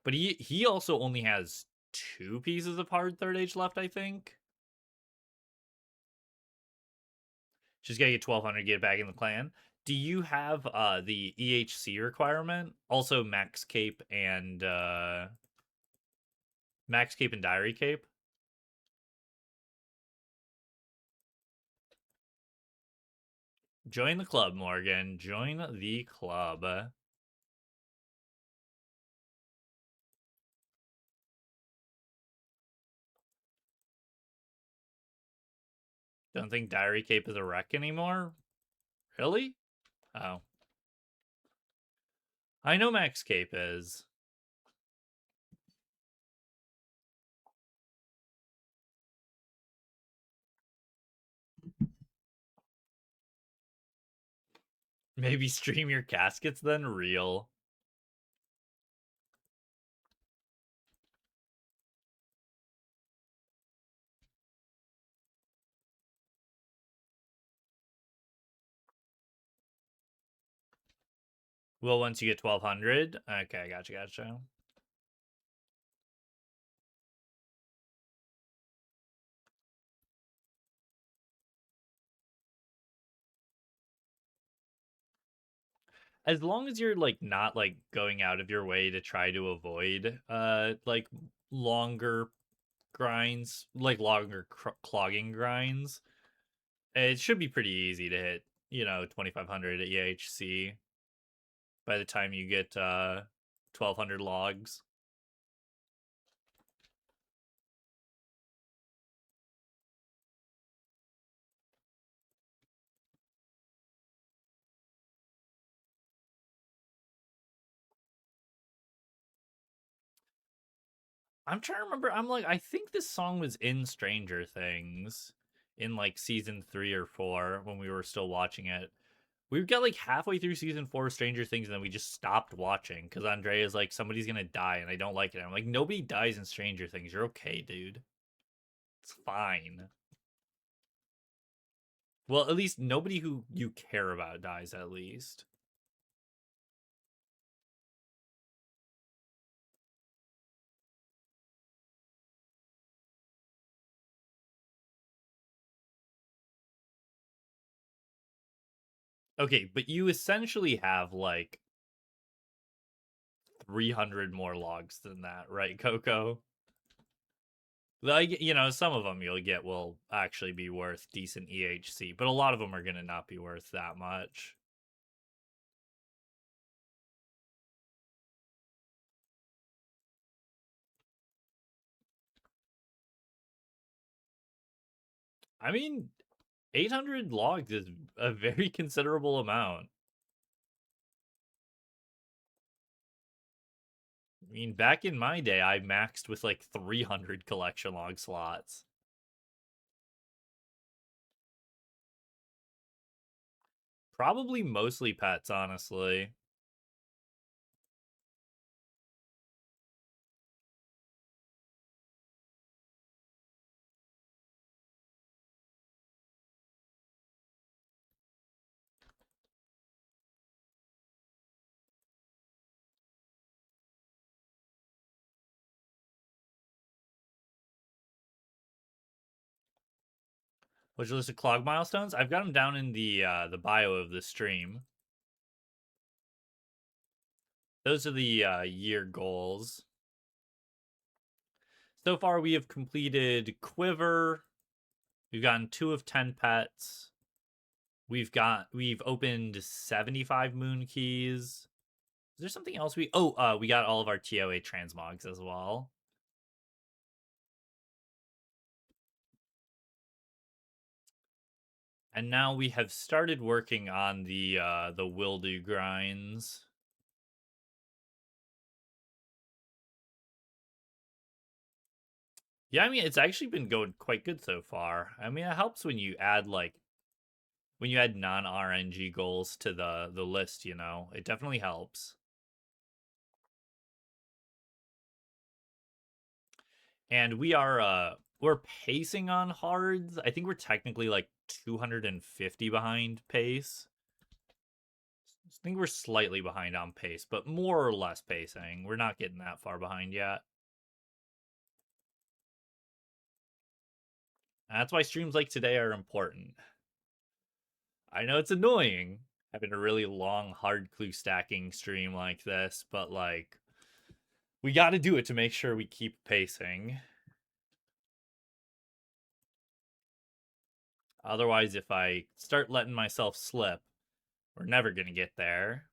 But he also only has 2 pieces of hard third age left, I think. Just gotta get 1200 to get back in the clan. Do you have the EHC requirement? Also max cape and diary cape? Join the club, Morgan. Join the club. Don't think diary cape is a wreck anymore? Really? Oh. I know max cape is. Maybe stream your caskets then? Real. Well, once you get 1200? Okay, gotcha. As long as you're like not like going out of your way to try to avoid like longer grinds, like longer clogging grinds, it should be pretty easy to hit, 2500 at EHC by the time you get 1200 logs. I'm trying to remember. I'm like, I think this song was in Stranger Things in like season 3 or 4 when we were still watching it. We got like halfway through season 4 of Stranger Things, and then we just stopped watching because Andrea's like, somebody's gonna die, and I don't like it. I'm like, nobody dies in Stranger Things. You're okay, dude. It's fine. Well, at least nobody who you care about dies, at least. Okay, but you essentially have like 300 more logs than that, right, Coco? Like, some of them you'll get will actually be worth decent EHC, but a lot of them are going to not be worth that much. I mean, 800 logs is a very considerable amount. I mean, back in my day, I maxed with like 300 collection log slots. Probably mostly pets, honestly. Which list of clog milestones? I've got them down in the bio of the stream. Those are the year goals. So far, we have completed Quiver. We've gotten 2 of 10 pets. We've opened 75 moon keys. Is there something else we we got all of our TOA transmogs as well. And now we have started working on the Wildew grinds. Yeah, I mean it's actually been going quite good so far. I mean it helps when you add non-RNG goals to the list, It definitely helps. And we're pacing on hards. I think we're technically like 250 behind pace. I think we're slightly behind on pace, but more or less pacing. We're not getting that far behind yet. And that's why streams like today are important. I know it's annoying having a really long hard clue stacking stream like this, but like we got to do it to make sure we keep pacing. Otherwise, if I start letting myself slip, we're never going to get there.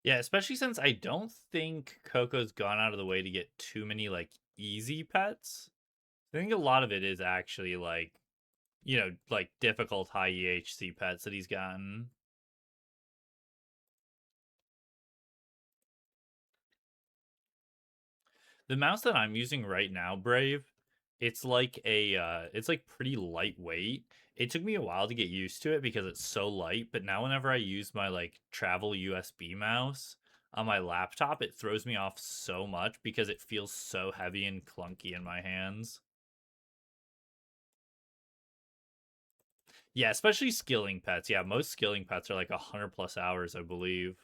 Yeah, especially since I don't think Coco's gone out of the way to get too many like easy pets. I think a lot of it is actually like, like difficult high EHC pets that he's gotten. The mouse that I'm using right now, Brave, it's like pretty lightweight. It took me a while to get used to it because it's so light, but now whenever I use my like travel USB mouse on my laptop, it throws me off so much because it feels so heavy and clunky in my hands. Yeah, especially skilling pets. Yeah, most skilling pets are like 100 plus hours, I believe.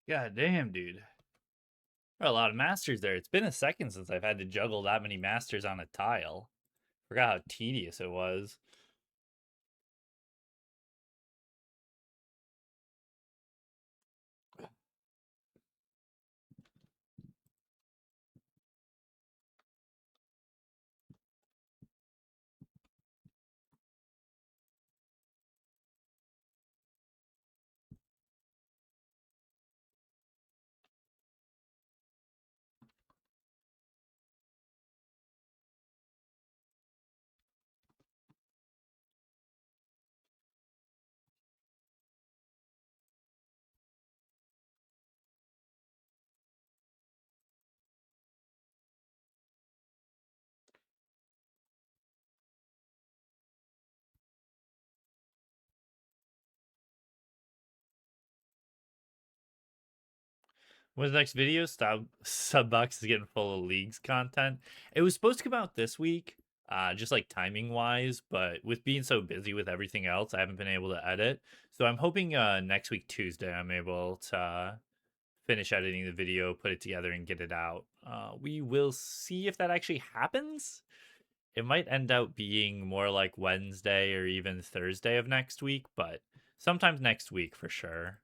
God damn, dude. A lot of masters there. It's been a second since I've had to juggle that many masters on a tile. Forgot how tedious it was. When's the next video? Subbox is getting full of leagues content. It was supposed to come out this week, just like timing wise, but with being so busy with everything else, I haven't been able to edit. So I'm hoping next week Tuesday I'm able to finish editing the video, put it together, and get it out. We will see if that actually happens. It might end up being more like Wednesday or even Thursday of next week, but sometimes next week for sure.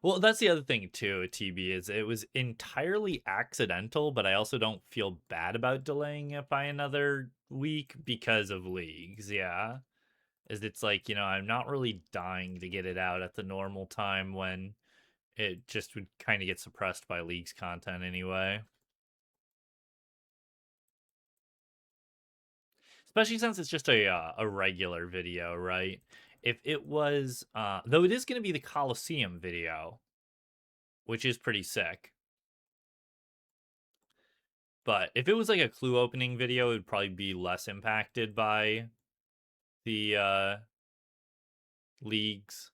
Well, that's the other thing too, TB, is it was entirely accidental, but I also don't feel bad about delaying it by another week because of leagues, yeah. Is it's like, I'm not really dying to get it out at the normal time when it just would kind of get suppressed by leagues content anyway. Especially since it's just a regular video, right? If it was though it is going to be the Coliseum video, which is pretty sick. But if it was like a clue opening video, it would probably be less impacted by the leagues.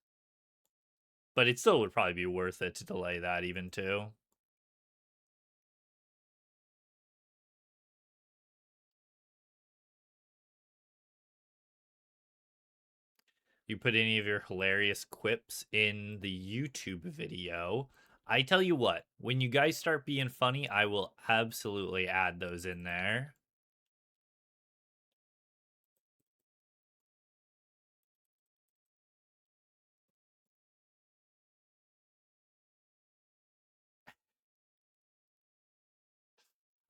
But it still would probably be worth it to delay that even too. You put any of your hilarious quips in the YouTube video. I tell you what, when you guys start being funny, I will absolutely add those in there.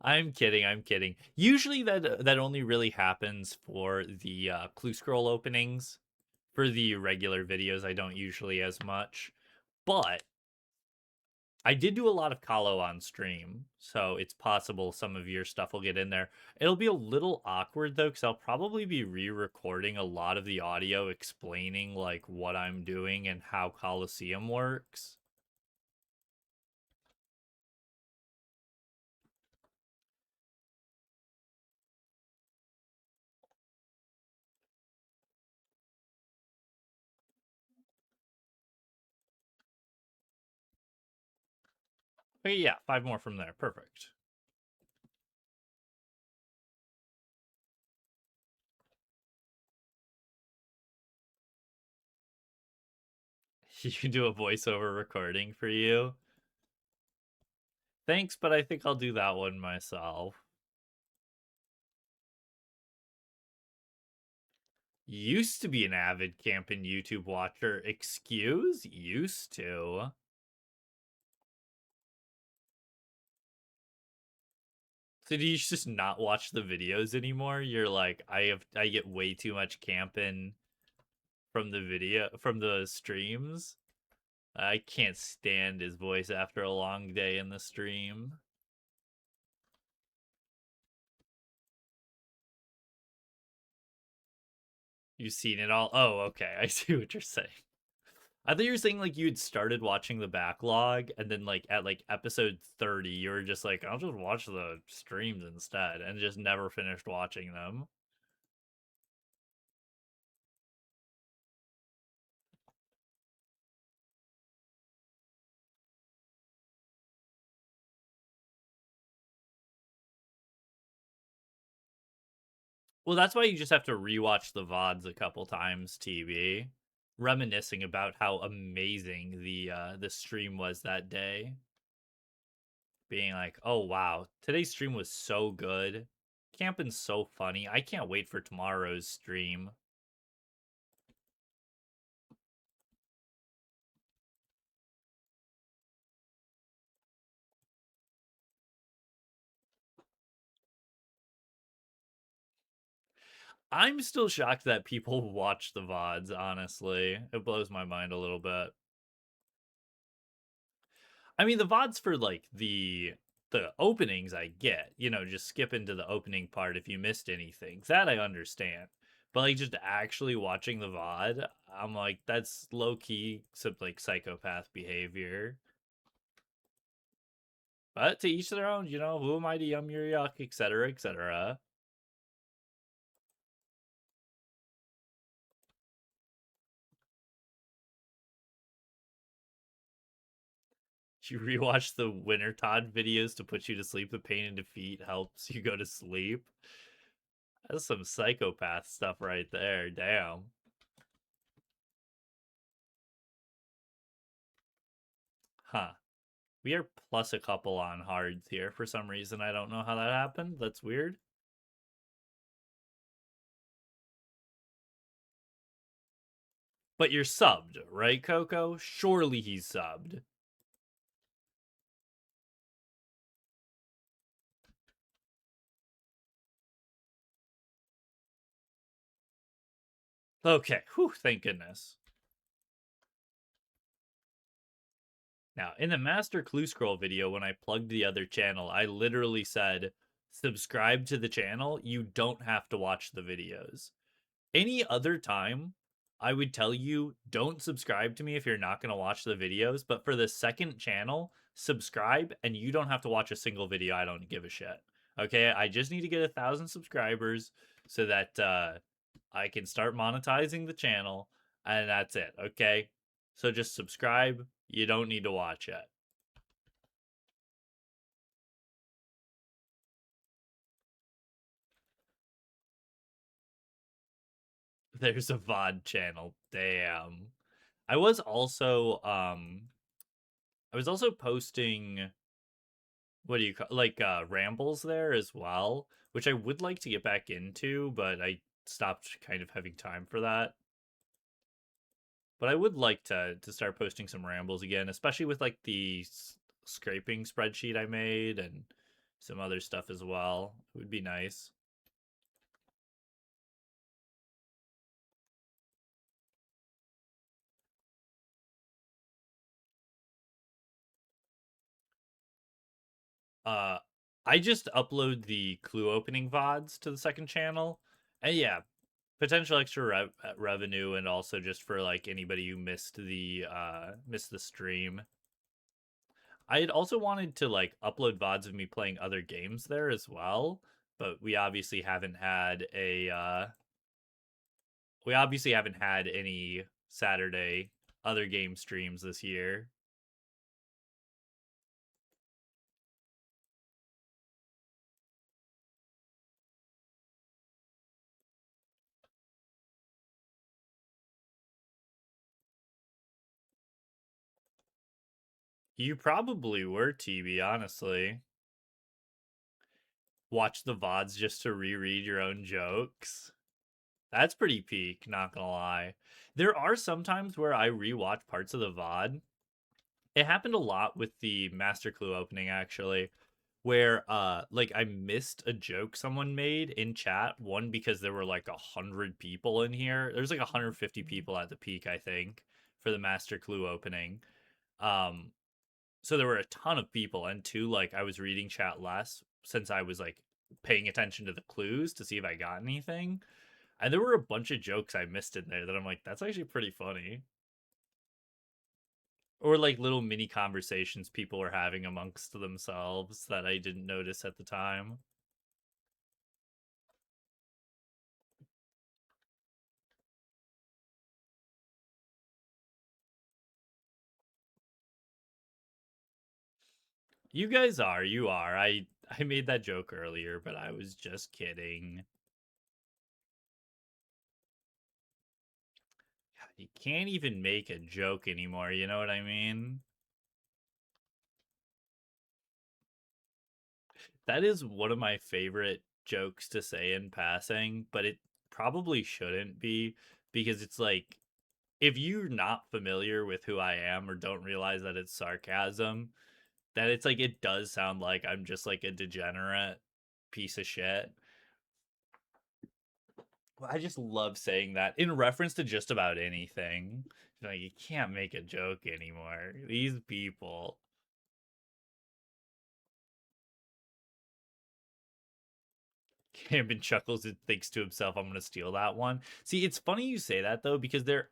I'm kidding. I'm kidding. Usually that only really happens for the clue scroll openings. For the regular videos, I don't usually as much. But I did do a lot of Kahlo on stream, so it's possible some of your stuff will get in there. It'll be a little awkward though, because I'll probably be re-recording a lot of the audio explaining like what I'm doing and how Coliseum works. But yeah, 5 more from there. Perfect. You can do a voiceover recording for you. Thanks, but I think I'll do that one myself. Used to be an avid camping YouTube watcher. Excuse? Used to. So do you just not watch the videos anymore? You're like, I get way too much camping from the streams. I can't stand his voice after a long day in the stream. You've seen it all? Oh, okay. I see what you're saying. I thought you were saying like you had started watching the backlog and then like at like episode 30 you were just like I'll just watch the streams instead and just never finished watching them. Well, that's why you just have to rewatch the VODs a couple times, TV, reminiscing about how amazing the stream was that day. Being like, "Oh wow, today's stream was so good. Camping's so funny. I can't wait for tomorrow's stream." I'm still shocked that people watch the VODs, honestly. It blows my mind a little bit. I mean, the VODs for like the openings I get, just skip into the opening part if you missed anything. That I understand. But like just actually watching the VOD, I'm like that's low key some like psychopath behavior. But to each their own, who am I to yum your yuck, etc., etc. You rewatch the Winter Todd videos to put you to sleep. The pain and defeat helps you go to sleep. That's some psychopath stuff right there. Damn. Huh. We are plus a couple on hards here for some reason. I don't know how that happened. That's weird. But you're subbed, right, Coco? Surely he's subbed. Okay. Whew, thank goodness. Now, in the Master Clue Scroll video, when I plugged the other channel, I literally said, subscribe to the channel. You don't have to watch the videos. Any other time, I would tell you, don't subscribe to me if you're not going to watch the videos. But for the second channel, subscribe and you don't have to watch a single video. I don't give a shit. Okay, I just need to get 1,000 subscribers so that I can start monetizing the channel. And that's it, okay? So just subscribe. You don't need to watch it. There's a VOD channel. Damn. I was also I was also posting, what do you call, like, rambles there as well, which I would like to get back into, but I stopped kind of having time for that. But I would like to start posting some rambles again, especially with like the scraping spreadsheet I made and some other stuff as well. It would be nice. Uh, I just upload the clue opening VODs to the second channel, and yeah, potential extra revenue, and also just for like anybody who missed the stream. I had also wanted to like upload VODs of me playing other games there as well, but we obviously haven't had any Saturday other game streams this year. You probably were, TB, honestly. Watch the VODs just to reread your own jokes. That's pretty peak, not gonna lie. There are some times where I rewatch parts of the VOD. It happened a lot with the Master Clue opening, actually, where like I missed a joke someone made in chat. One, because there were like 100 people in here. There's like 150 people at the peak, I think, for the Master Clue opening. Um, so there were a ton of people, and two, like I was reading chat less since I was like paying attention to the clues to see if I got anything. And there were a bunch of jokes I missed in there that I'm like, that's actually pretty funny. Or like little mini conversations people were having amongst themselves that I didn't notice at the time. You are. I made that joke earlier, but I was just kidding. You can't even make a joke anymore, you know what I mean? That is one of my favorite jokes to say in passing, but it probably shouldn't be, because it's like, if you're not familiar with who I am or don't realize that it's sarcasm, then it's like it does sound like I'm just like a degenerate piece of shit. I just love saying that in reference to just about anything. Like, you can't make a joke anymore. These people. Camden chuckles and thinks to himself, I'm going to steal that one. See, it's funny you say that, though, because they're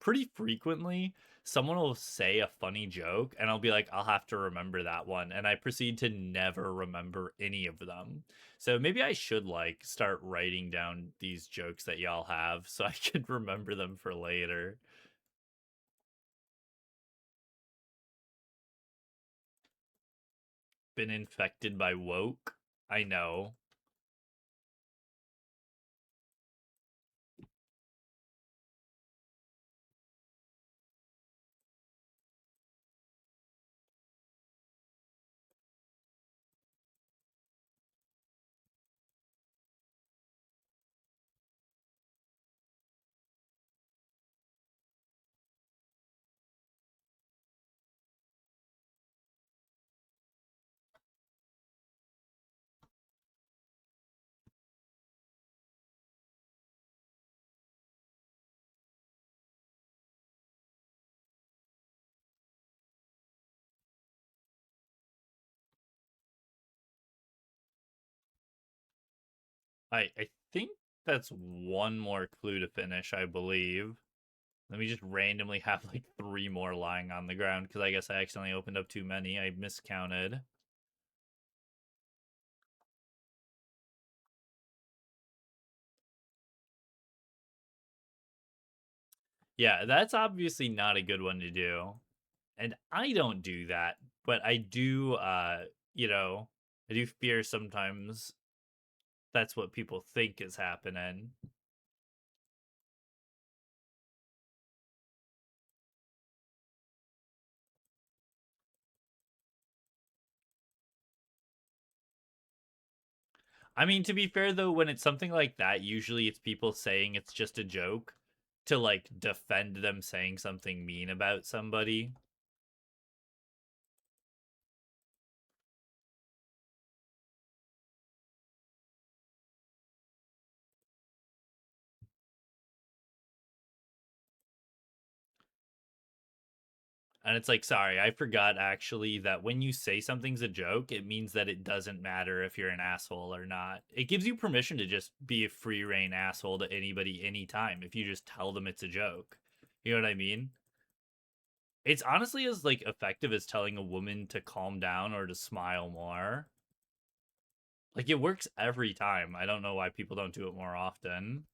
pretty frequently someone will say a funny joke and I'll be like, I'll have to remember that one. And I proceed to never remember any of them. So maybe I should like start writing down these jokes that y'all have so I could remember them for later. Been infected by woke? I know. I think that's one more clue to finish, I believe. Let me just randomly have like three more lying on the ground because I guess I accidentally opened up too many. I miscounted. Yeah, that's obviously not a good one to do. And I don't do that, but I do you know, I do fear sometimes that's what people think is happening. I mean, to be fair though, when it's something like that, usually it's people saying it's just a joke to like defend them saying something mean about somebody. And it's like, sorry, I forgot actually that when you say something's a joke, it means that it doesn't matter if you're an asshole or not. It gives you permission to just be a free reign asshole to anybody anytime if you just tell them it's a joke. You know what I mean? It's honestly as like effective as telling a woman to calm down or to smile more. Like it works every time. I don't know why people don't do it more often.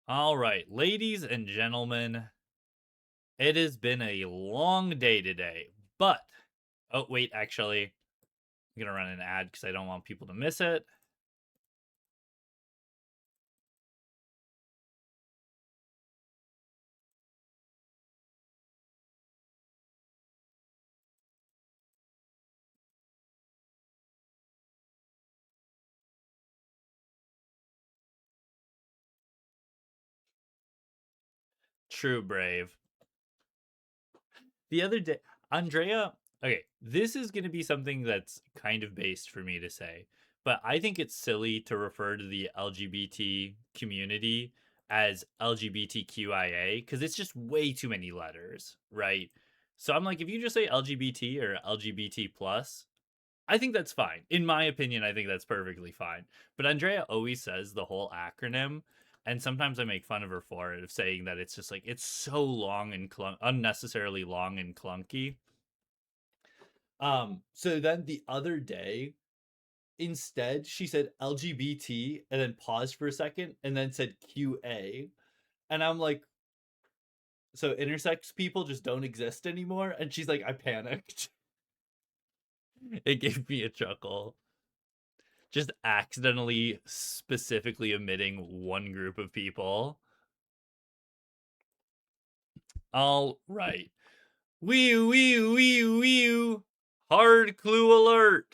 All right, ladies and gentlemen, it has been a long day today, but oh wait, actually, I'm gonna run an ad because I don't want people to miss it. True brave. The other day, Andrea. Okay, this is gonna be something that's kind of based for me to say, but I think it's silly to refer to the LGBT community as LGBTQIA because it's just way too many letters, right? So I'm like, if you just say LGBT or LGBT plus, I think that's fine. In my opinion, I think that's perfectly fine. But Andrea always says the whole acronym, and sometimes I make fun of her for it, of saying that it's just like it's so long and unnecessarily long and clunky. So then the other day, instead she said LGBT and then paused for a second and then said QA, and I'm like, so intersex people just don't exist anymore? And she's like, I panicked. It gave me a chuckle. Just accidentally specifically omitting one group of people. All right. Wee wee wee wee. Hard clue alert.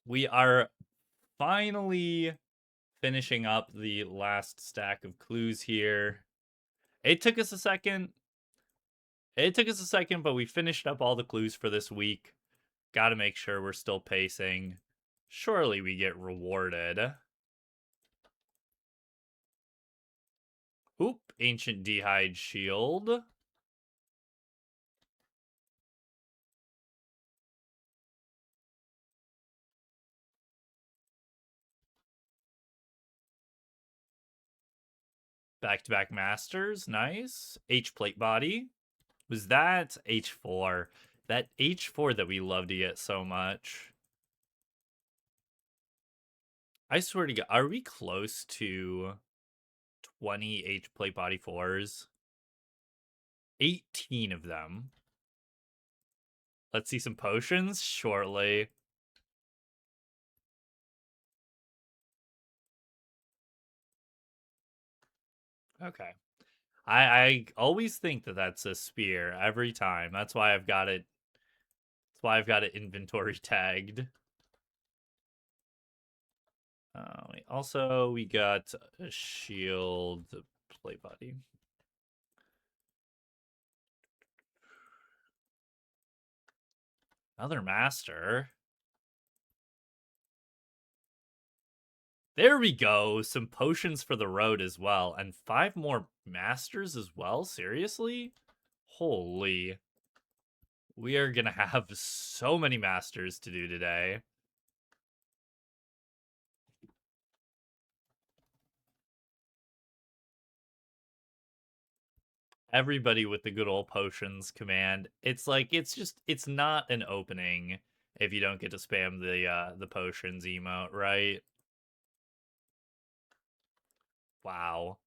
We are finally finishing up the last stack of clues here. It took us a second. It took us a second, but we finished up all the clues for this week. Got to make sure we're still pacing. Surely we get rewarded. Oop, ancient D'hide shield. Back-to-back masters, nice. H plate body. Was that H4? That H4 that we love to get so much. I swear to God, are we close to 20 H plate body fours? 18 of them. Let's see some potions shortly. Okay. I always think that that's a spear every time. That's why I've got it. That's why I've got it inventory tagged. We got a shield play body. Another master. There we go. Some potions for the road as well. And 5 more masters as well? Seriously? Holy. We are going to have so many masters to do today. Everybody with the good old potions command. It's like it's not an opening if you don't get to spam the potions emote, right? Wow.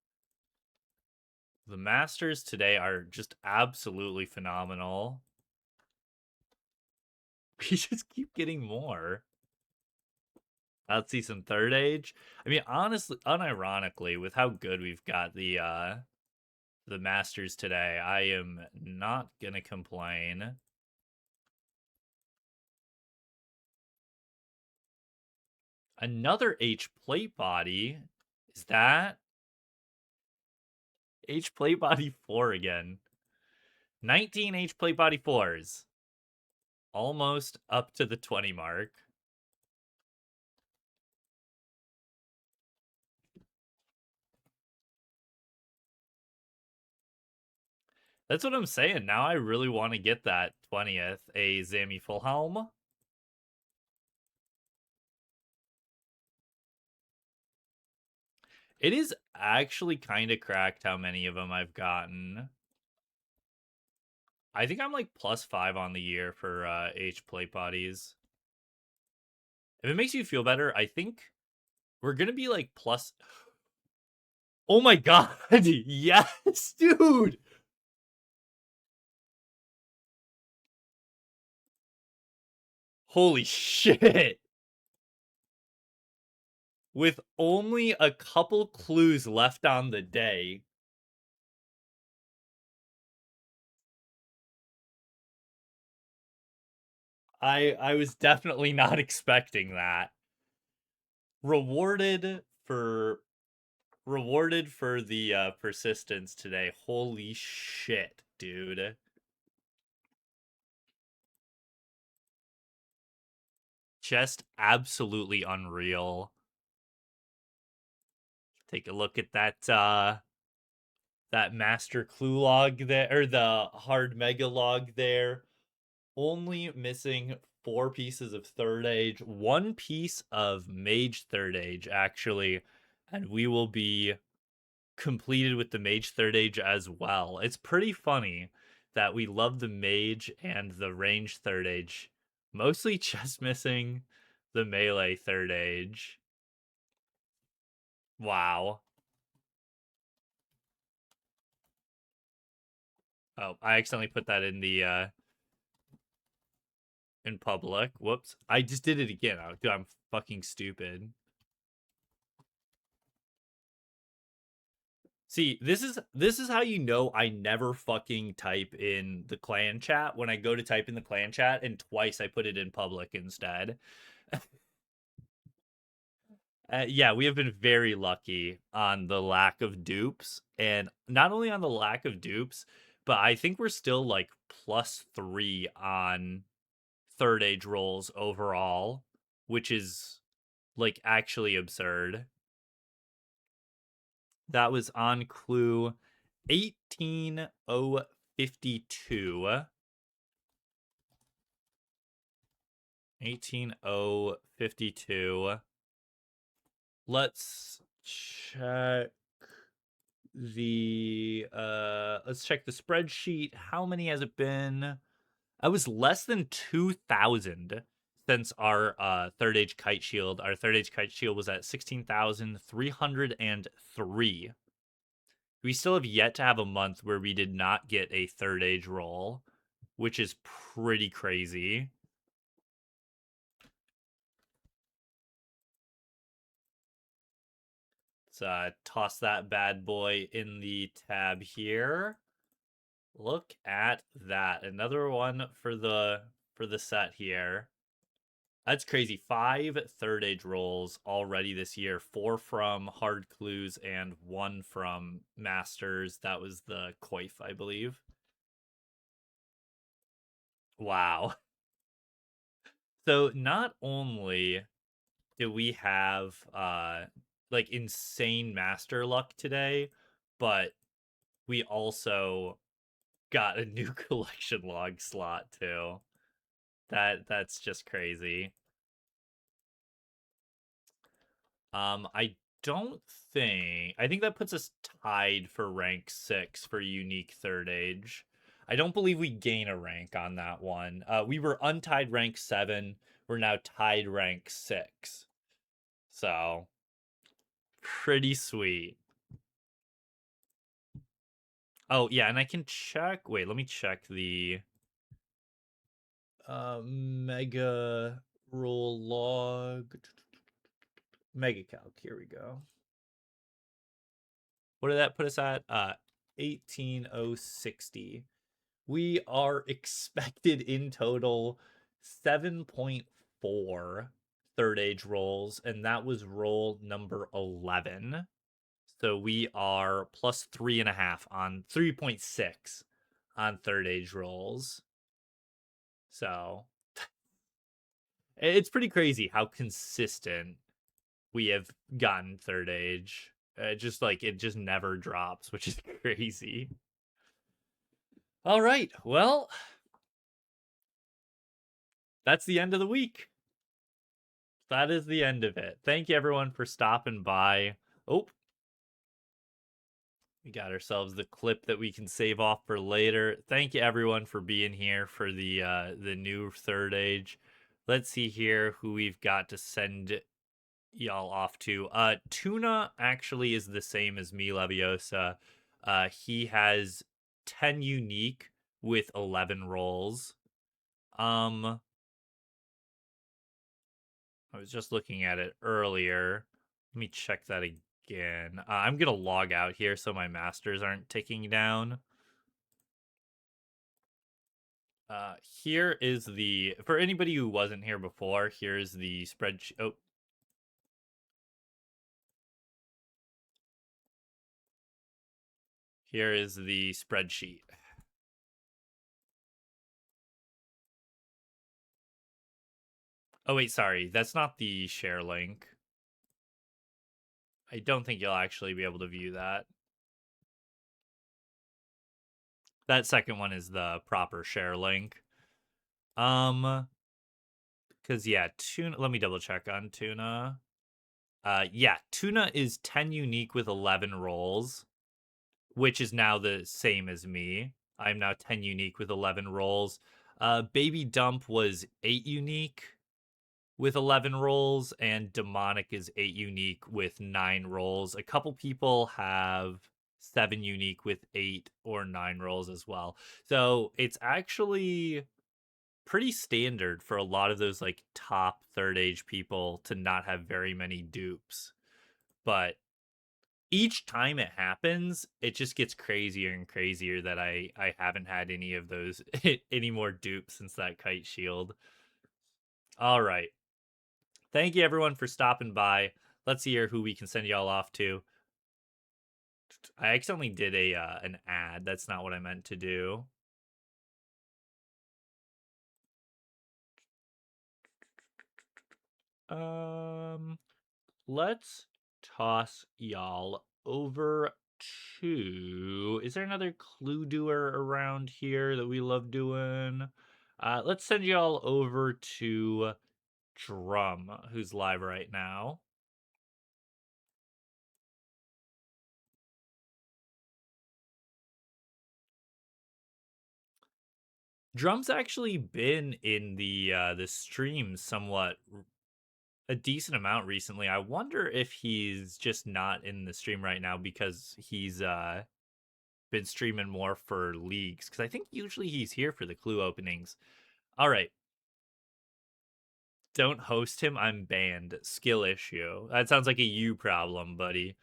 The masters today are just absolutely phenomenal. We just keep getting more. Let's see some third age. I mean, honestly, unironically, with how good we've got the masters today, I am not gonna complain. Another H plate body. Is that H plate body 4 again? 19 H plate body 4s. Almost up to the 20 mark. That's what I'm saying. Now I really want to get that 20th, a Zammy Fullhelm. It is actually kind of cracked how many of them I've gotten. I think I'm like +5 on the year for H plate bodies. If it makes you feel better, I think we're gonna be like plus. Oh my god, yes, dude. Holy shit. With only a couple clues left on the day. I was definitely not expecting that. Rewarded for the persistence today. Holy shit, dude. Just absolutely unreal. Take a look at that master clue log there, or the hard mega log there. Only missing 4 pieces of third age, 1 piece of mage third age actually, and we will be completed with the mage third age as well. It's pretty funny that we love the mage and the range third age, mostly just missing the melee third age. Wow. Oh, I accidentally put that in the in public. Whoops. I just did it again. Oh, dude, I'm fucking stupid. See, this is how you know I never fucking type in the clan chat when I go to type in the clan chat, and twice I put it in public instead. Yeah, we have been very lucky on the lack of dupes, and not only on the lack of dupes, but I think we're still like +3 on third age rolls overall, which is like actually absurd. That was on clue 18052. 18052. Let's check let's check the spreadsheet. How many has it been? I was less than 2,000 since our third age kite shield. Our third age kite shield was at 16,303. We still have yet to have a month where we did not get a third age roll, which is pretty crazy. Let's toss that bad boy in the tab here. Look at that. Another one for the set here. That's crazy. 5 third age rolls already this year. 4 from Hard Clues and 1 from Masters. That was the Coif, I believe. Wow. So not only do we have like insane master luck today, but we also got a new collection log slot too. That's just crazy. I don't I think that puts us tied for rank 6 for unique third age. I don't believe we gain a rank on that one. We were untied rank 7. We're now tied rank 6. So, pretty sweet. Oh, yeah, and I can check. Wait, let me check the mega roll log. Mega calc. Here we go. What did that put us at? 18,060. We are expected in total 7.4 third age rolls, and that was roll number 11. So we are plus 3.5 on 3.6 on third age rolls. So it's pretty crazy how consistent we have gotten third age. Just like it just never drops, which is crazy. All right. Well, that's the end of the week. That is the end of it. Thank you everyone for stopping by. Oh, we got ourselves the clip that we can save off for later. Thank you everyone for being here for the new third age. Let's see here who we've got to send y'all off to. Tuna actually is the same as me, Leviosa. He has 10 unique with 11 rolls. I was just looking at it earlier. Let me check that again. I'm gonna log out here so my masters aren't ticking down. Here is the for anybody who wasn't here before. Here's the spreadsheet. Oh, here is the spreadsheet. Oh wait, sorry, that's not the share link. I don't think you'll actually be able to view that. That second one is the proper share link. Because yeah, tuna. Let me double check on tuna. Yeah, tuna is 10 unique with 11 rolls, which is now the same as me. I'm now 10 unique with 11 rolls. Baby Dump was 8 unique with 11 rolls, and Demonic is 8 unique with 9 rolls. A couple people have 7 unique with 8 or 9 rolls as well. So it's actually pretty standard for a lot of those like top third age people to not have very many dupes. But each time it happens, it just gets crazier and crazier that I haven't had any of those any more dupes since that kite shield. All right. Thank you everyone for stopping by. Let's hear who we can send y'all off to. I accidentally did a an ad. That's not what I meant to do. Let's toss y'all over to. Is there another clue doer around here that we love doing? Let's send y'all over to Drum, who's live right now. Drum's actually been in the stream somewhat a decent amount recently. I wonder if he's just not in the stream right now because he's been streaming more for leagues, because I think usually he's here for the clue openings. All right. Don't host him. I'm banned. Skill issue. That sounds like a you problem, buddy.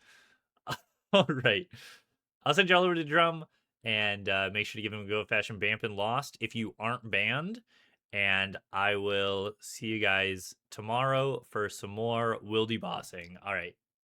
All right. I'll send y'all over to Drum and make sure to give him a go at Fashion Bamp and Lost. If you aren't banned and I will see you guys tomorrow for some more wildy bossing. All right.